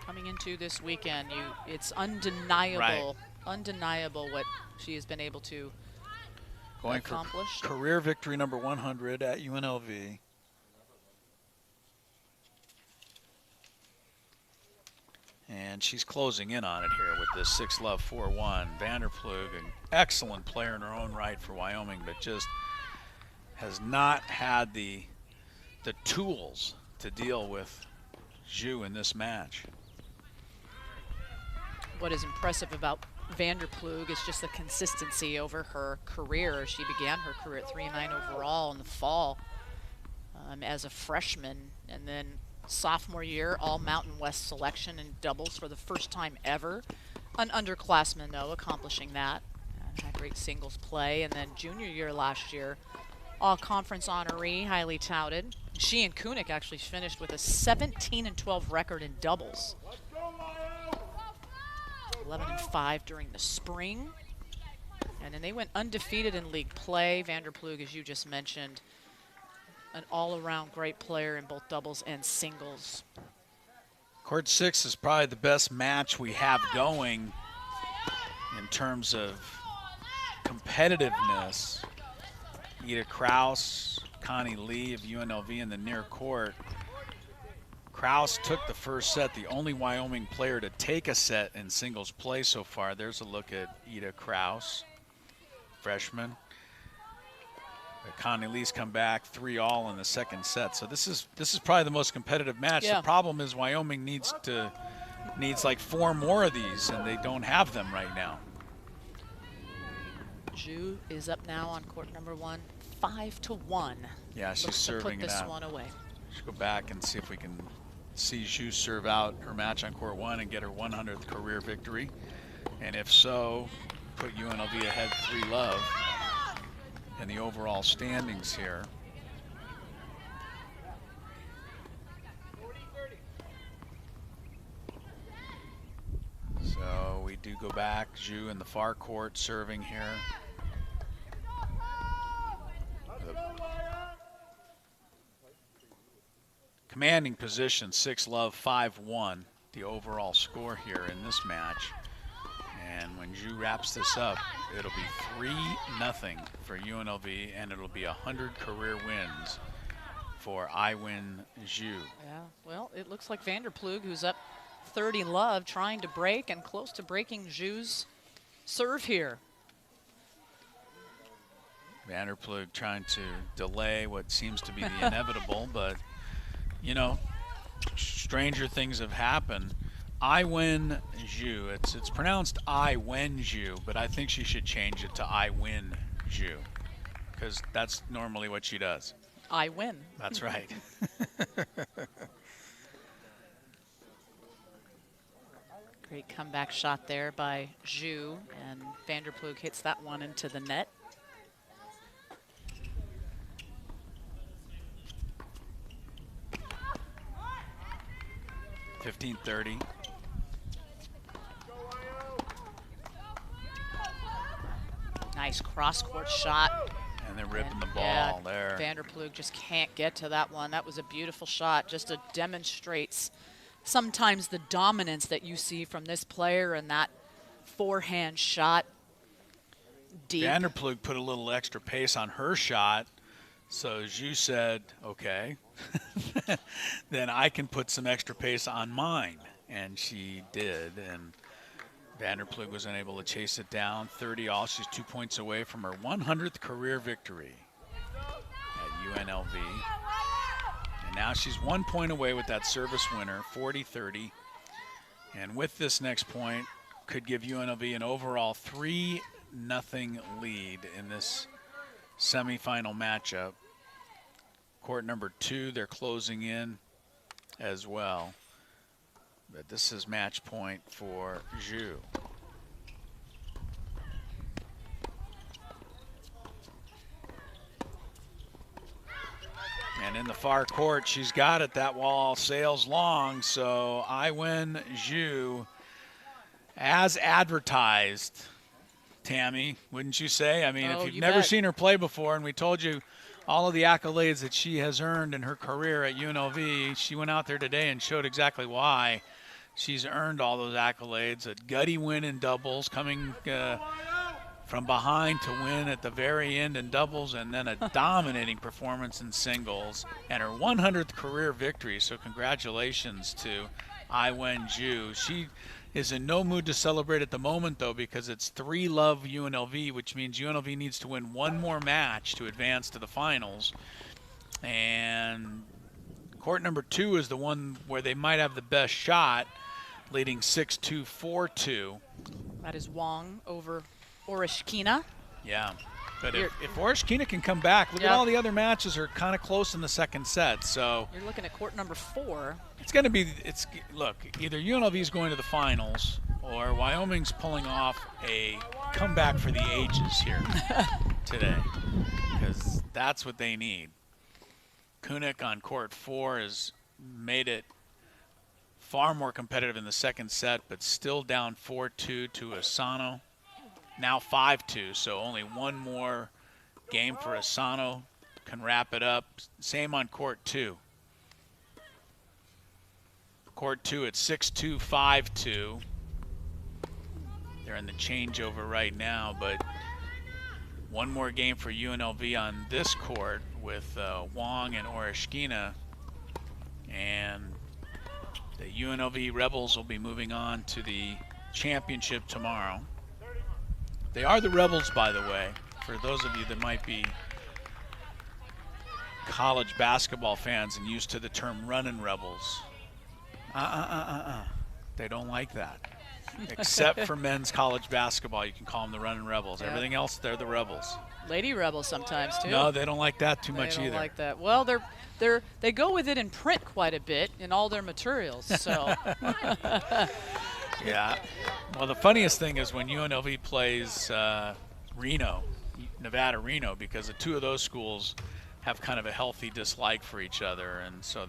Coming into this weekend, it's undeniable, undeniable what she has been able to accomplish. For career victory number 100 at UNLV. And she's closing in on it here with this 6-love, 4-1. Vanderplug, an excellent player in her own right for Wyoming, but just has not had the tools to deal with Zhu in this match. What is impressive about Vanderplug is just the consistency over her career. She began her career at 3-9 overall in the fall as a freshman, and then sophomore year, all Mountain West selection in doubles for the first time ever. An underclassman, though, accomplishing that. Had great singles play. And then junior year last year, all conference honoree, highly touted. She and Kunik actually finished with a 17-12 record in doubles. 11-5 during the spring. And then they went undefeated in league play. Vanderplug, as you just mentioned, an all-around great player in both doubles and singles. Court 6 is probably the best match we have going in terms of competitiveness. Ida Kraus, Connie Lee of UNLV in the near court. Kraus took the first set, the only Wyoming player to take a set in singles play so far. There's a look at Ida Kraus, freshman. Connie Lee's come back 3-all in the second set. So this is probably the most competitive match. Yeah. The problem is Wyoming needs like 4 more of these, and they don't have them right now. Zhu is up now on court number 1, 5-1. Yeah, she's Looks serving to put it this out. one away. Let's go back and see if we can see Zhu serve out her match on court 1 and get her 100th career victory. And if so, put UNLV ahead 3-love in the overall standings here. So we do go back. Zhu in the far court serving here. Commanding position, 6-love, 5-1, the overall score here in this match. And when Zhu wraps this up, it'll be 3-0 for UNLV, and it'll be 100 career wins for Iwin Zhu. Yeah, well, it looks like Vanderplug, who's up 30-love, trying to break and close to breaking Zhu's serve here. Vanderplug trying to delay what seems to be the inevitable, but, you know, stranger things have happened. Iwin Zhu, it's pronounced Iwin Zhu, but I think she should change it to Iwin Zhu, because that's normally what she does. I win. That's right. Great comeback shot there by Zhu, and Vanderplug hits that one into the net. $15-30. Nice cross-court shot. And they're ripping the ball Yeah, there. Vanderplug just can't get to that one. That was a beautiful shot. Just demonstrates sometimes the dominance that you see from this player, and that forehand shot deep. Vanderplug put a little extra pace on her shot. So Zhu said, okay, then I can put some extra pace on mine. And she did. And Vanderplug was unable to chase it down. 30-all. She's 2 points away from her 100th career victory at UNLV. And now she's 1 point away with that service winner, 40-30. And with this next point, could give UNLV an overall 3-0 lead in this semifinal matchup. Court number 2, they're closing in as well. But this is match point for Zhu. And in the far court, she's got it. That wall sails long. So Iwin Zhu, as advertised, Tammy, wouldn't you say? I mean, if you've never seen her play before, and we told you all of the accolades that she has earned in her career at UNLV, she went out there today and showed exactly why she's earned all those accolades. A gutty win in doubles, coming from behind to win at the very end in doubles, and then a dominating performance in singles, and her 100th career victory. So congratulations to Iwin Zhu. She is in no mood to celebrate at the moment, though, because it's 3-love UNLV, which means UNLV needs to win one more match to advance to the finals. And court number 2 is the one where they might have the best shot, leading 6-2, 4-2. That is Wong over Orishkina. Yeah, but if Orishkina can come back, look at all the other matches are kind of close in the second set. So you're looking at court number 4. It's going to be, look, either UNLV is going to the finals or Wyoming's pulling off a comeback for the ages here today, because that's what they need. Kunik on court 4 has made it far more competitive in the second set, but still down 4-2 to Asano. Now 5-2, so only one more game for Asano can wrap it up. Same on court 2. Court 2 at 6-2, 5-2. They're in the changeover right now, but one more game for UNLV on this court with Wong and Orishkina. And the UNLV Rebels will be moving on to the championship tomorrow. They are the Rebels, by the way, for those of you that might be college basketball fans and used to the term running rebels. They don't like that. Except for men's college basketball, you can call them the running rebels. Yeah. Everything else, they're the rebels. Lady rebels sometimes too. No, they don't like that too much They don't either. like that. Well, they go with it in print quite a bit in all their materials. So Yeah. Well, the funniest thing is when UNLV plays Reno, Nevada Reno, because the two of those schools have kind of a healthy dislike for each other, and so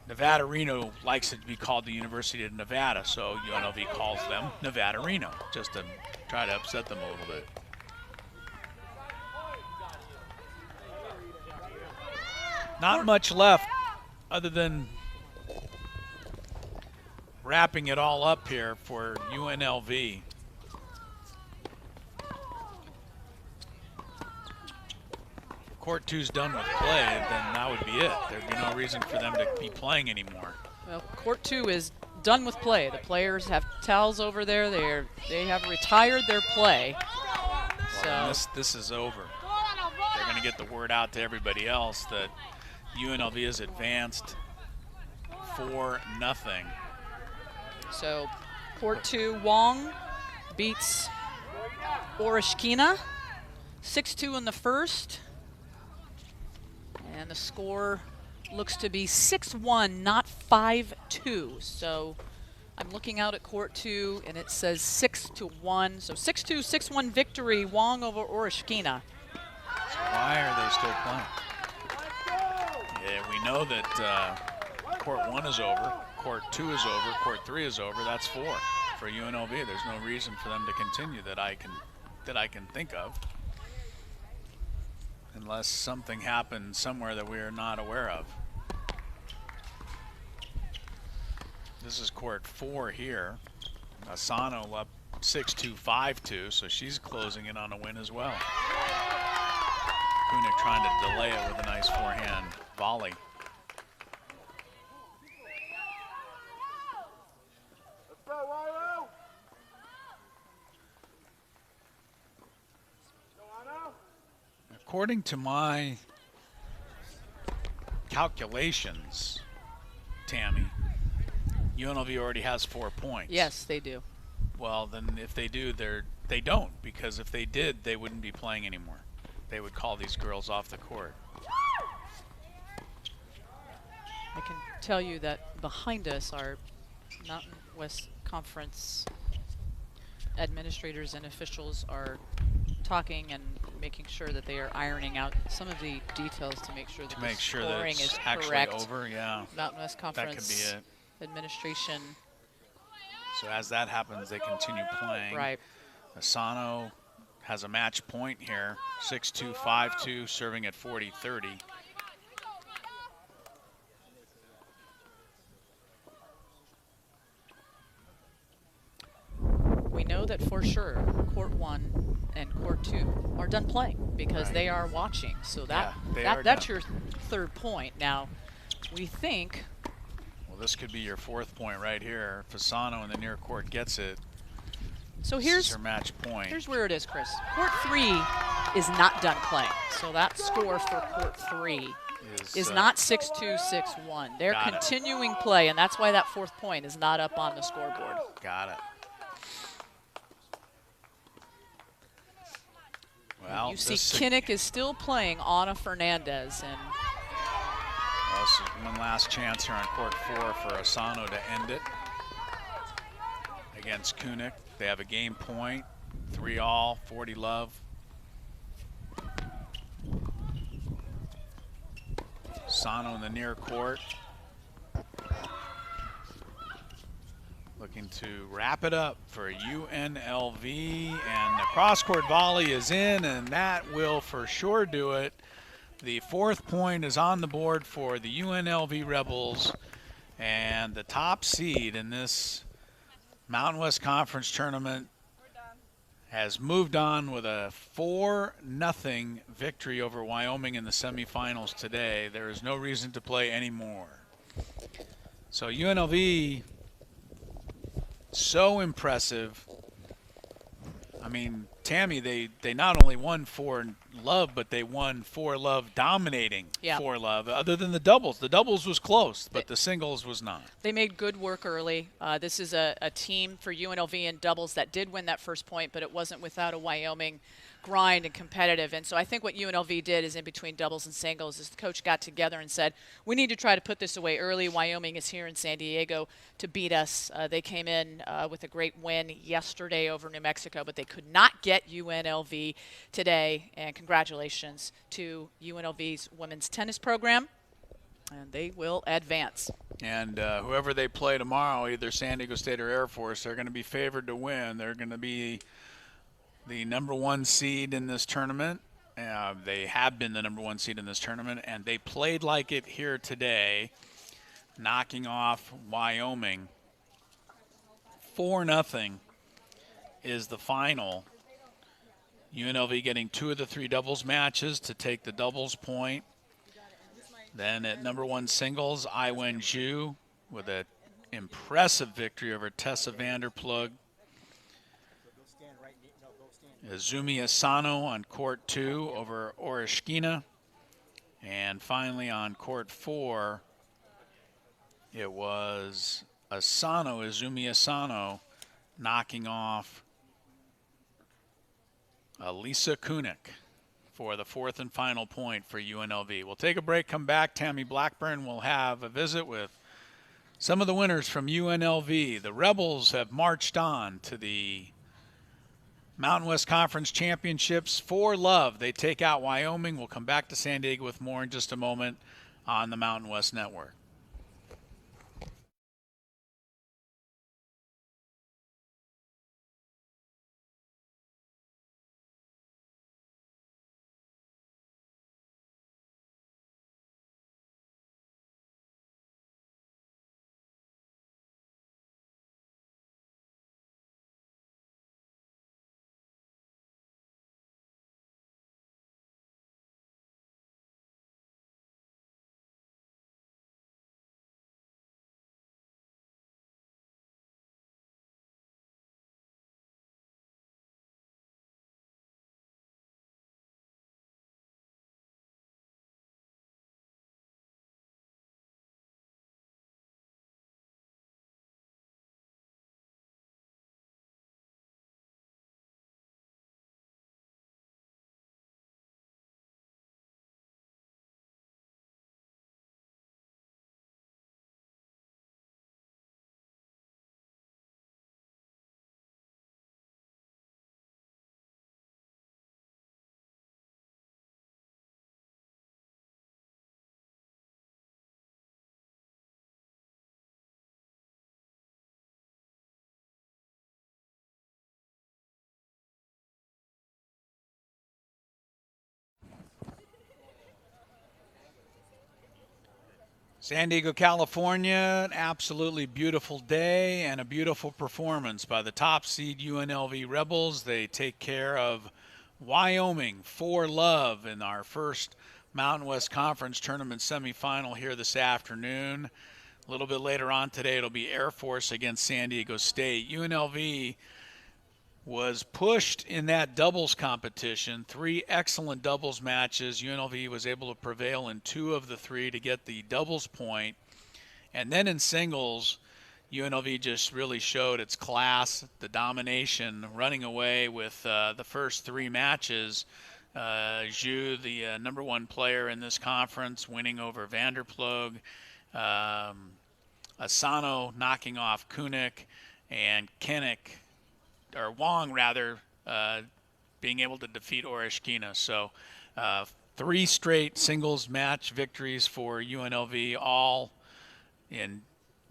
Nevada Reno likes it to be called the University of Nevada, so UNLV calls them Nevada Reno, just to try to upset them a little bit. Not much left other than wrapping it all up here for UNLV. Court two's done with play, then that would be it. There'd be no reason for them to be playing anymore. well, court 2 is done with play. The players have towels over there. They have retired their play. Well, this is over. They're going to get the word out to everybody else that UNLV is advanced 4-0. So court 2, Wong beats Orishkina 6-2 in the first. And the score looks to be 6-1, not 5-2. So I'm looking out at court 2, and it says 6-1. So 6-2, 6-1 victory, Wong over Orishkina. So why are they still playing? Yeah, we know that court 1 is over, court 2 is over, court 3 is over. That's 4 for UNLV. There's no reason for them to continue that I can think of, unless something happened somewhere that we are not aware of. This is court 4 here. Asano up 6-2, 5-2, so she's closing in on a win as well. Kunik trying to delay it with a nice forehand volley. According to my calculations, Tammy, UNLV already has 4 points. Yes, they do. Well, then if they do, they don't, because if they did, they wouldn't be playing anymore. They would call these girls off the court. I can tell you that behind us are Mountain West Conference administrators and officials are talking and making sure that they are ironing out some of the details to make sure that the scoring is actually correct. over. Yeah, Mountain West Conference that could be it. administration. So as that happens, they continue playing. Right. Asano has a match point here, 6-2, 5-2, serving at 40-30. We know that for sure court 1 and court 2 are done playing because Right. they are watching. So that's your third point. Now, we think. Well, this could be your 4th point right here. If Asano in the near court gets it, So this is her match point. Here's where it is, Chris. Court 3 is not done playing. So that score for court 3 is not 6-2, 6-1. They're continuing play, and that's why that 4th point is not up on the scoreboard. Got it. Well, you see Kinnick is still playing Ana Fernandez. And well, this is one last chance here on court 4 for Asano to end it against Kunik. They have a game point, 3-all, 40 love. Asano in the near court. Looking to wrap it up for UNLV, and the cross-court volley is in, and that will for sure do it. The 4th point is on the board for the UNLV Rebels, and the top seed in this Mountain West Conference tournament has moved on with a 4-0 victory over Wyoming in the semifinals today. There is no reason to play anymore. So UNLV, so impressive. I mean, Tammy, they not only won 4-love, but they won 4-love dominating Yeah. 4-love. Other than the doubles was close, but the singles was not. They made good work early. This is a team for UNLV in doubles that did win that first point, but it wasn't without a Wyoming grind and competitive. And so I think what UNLV did is in between doubles and singles is the coach got together and said, we need to try to put this away early. Wyoming is here in San Diego to beat us. They came in with a great win yesterday over New Mexico, but they could not get UNLV today. And congratulations to UNLV's women's tennis program. And they will advance. And whoever they play tomorrow, either San Diego State or Air Force, they're going to be favored to win. They're going to be the #1 seed in this tournament. They have been the #1 seed in this tournament, and they played like it here today, knocking off Wyoming. 4-0 is the final. UNLV getting 2 of the 3 doubles matches to take the doubles point. Then at #1 singles, Iwen Zhu with an impressive victory over Tessa Vanderplug. Izumi Asano on court 2 over Orishkina. And finally on court 4, it was Izumi Asano, knocking off Lisa Kunik for the 4th and final point for UNLV. We'll take a break, come back. Tammy Blackburn will have a visit with some of the winners from UNLV. The Rebels have marched on to the Mountain West Conference Championships 4-love. They take out Wyoming. We'll come back to San Diego with more in just a moment on the Mountain West Network. San Diego, California, an absolutely beautiful day and a beautiful performance by the top seed UNLV Rebels. They take care of Wyoming 4-love in our first Mountain West Conference Tournament semifinal here this afternoon. A little bit later on today, it'll be Air Force against San Diego State. UNLV was pushed in that doubles competition. 3 excellent doubles matches. UNLV was able to prevail in 2 of the 3 to get the doubles point. And then in singles, UNLV just really showed its class, the domination, running away with the first 3 matches. Zhu, the #1 player in this conference, winning over Vanderplug. Asano knocking off Kunik, and Wong being able to defeat Orishkina. So 3 straight singles match victories for UNLV, all in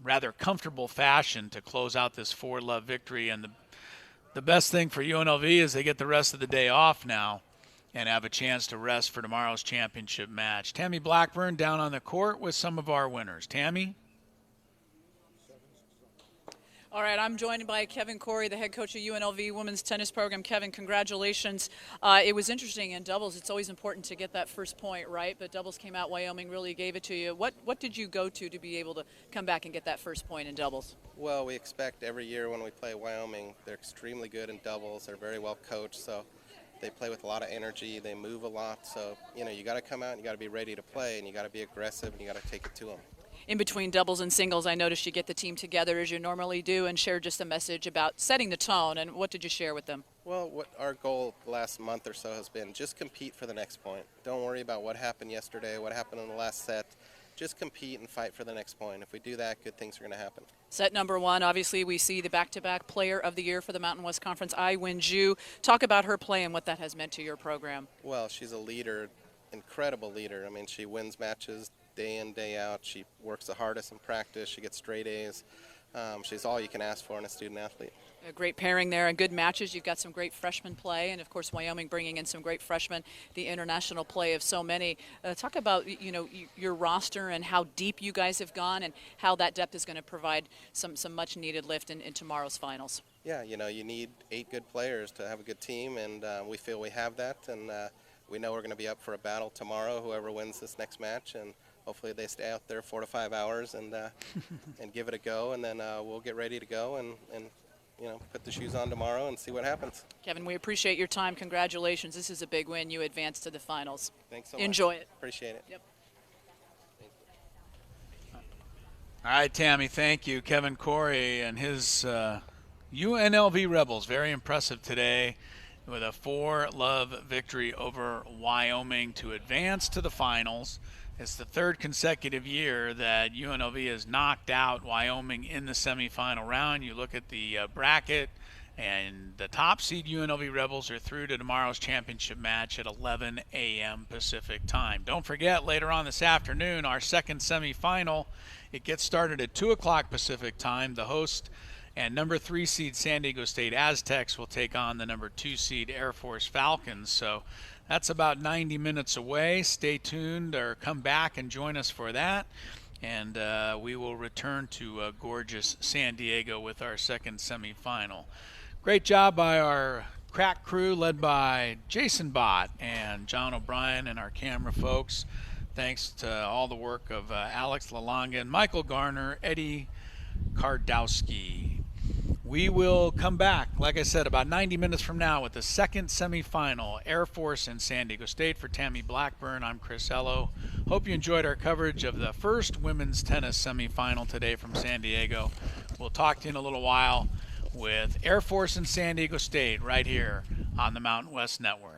rather comfortable fashion to close out this 4-love victory. And the best thing for UNLV is they get the rest of the day off now and have a chance to rest for tomorrow's championship match. Tammy Blackburn down on the court with some of our winners. Tammy? All right, I'm joined by Kevin Corey, the head coach of UNLV women's tennis program. Kevin, congratulations. It was interesting in doubles. It's always important to get that first point, right? But doubles came out. Wyoming really gave it to you. What did you go to be able to come back and get that first point in doubles? Well, we expect every year when we play Wyoming, they're extremely good in doubles. They're very well coached, so they play with a lot of energy. They move a lot, so you got to come out and you got to be ready to play, and you got to be aggressive and you got to take it to them. In between doubles and singles, I noticed you get the team together as you normally do and share just a message about setting the tone. And what did you share with them? Well, what our goal the last month or so has been, just compete for the next point. Don't worry about what happened yesterday, what happened in the last set. Just compete and fight for the next point. If we do that, good things are going to happen. Set number one, obviously we see the back-to-back player of the year for the Mountain West Conference, Ai Wen-ju. Talk about her play and what that has meant to your program. Well, she's a leader, incredible leader. I mean, she wins matches day in, day out. She works the hardest in practice. She gets straight A's. She's all you can ask for in a student athlete. A great pairing there and good matches. You've got some great freshman play, and of course Wyoming bringing in some great freshmen, the international play of so many. Talk about your roster and how deep you guys have gone and how that depth is going to provide some much needed lift in tomorrow's finals. Yeah, you need 8 good players to have a good team, and we feel we have that, and we know we're going to be up for a battle tomorrow, whoever wins this next match, and hopefully they stay out there 4 to 5 hours and and give it a go, and then we'll get ready to go and put the shoes on tomorrow and see what happens. Kevin, we appreciate your time. Congratulations. This is a big win. You advanced to the finals. Thanks so much. Enjoy it. Appreciate it. Yep. All right, Tammy, thank you. Kevin Corey and his UNLV Rebels, very impressive today with a 4-love victory over Wyoming to advance to the finals. It's the 3rd consecutive year that UNLV has knocked out Wyoming in the semifinal round. You look at the bracket, and the top seed UNLV Rebels are through to tomorrow's championship match at 11 a.m. Pacific time. Don't forget, later on this afternoon, our second semifinal. It gets started at 2 o'clock Pacific time. The host and number 3 seed San Diego State Aztecs will take on the number 2 seed Air Force Falcons. So that's about 90 minutes away. Stay tuned or come back and join us for that. And we will return to gorgeous San Diego with our second semifinal. Great job by our crack crew led by Jason Bott and John O'Brien and our camera folks. Thanks to all the work of Alex Lalonga and Michael Garner, Eddie Kardowski. We will come back, like I said, about 90 minutes from now with the second semifinal, Air Force and San Diego State. For Tammy Blackburn, I'm Chris Ello. Hope you enjoyed our coverage of the first women's tennis semifinal today from San Diego. We'll talk to you in a little while with Air Force and San Diego State right here on the Mountain West Network.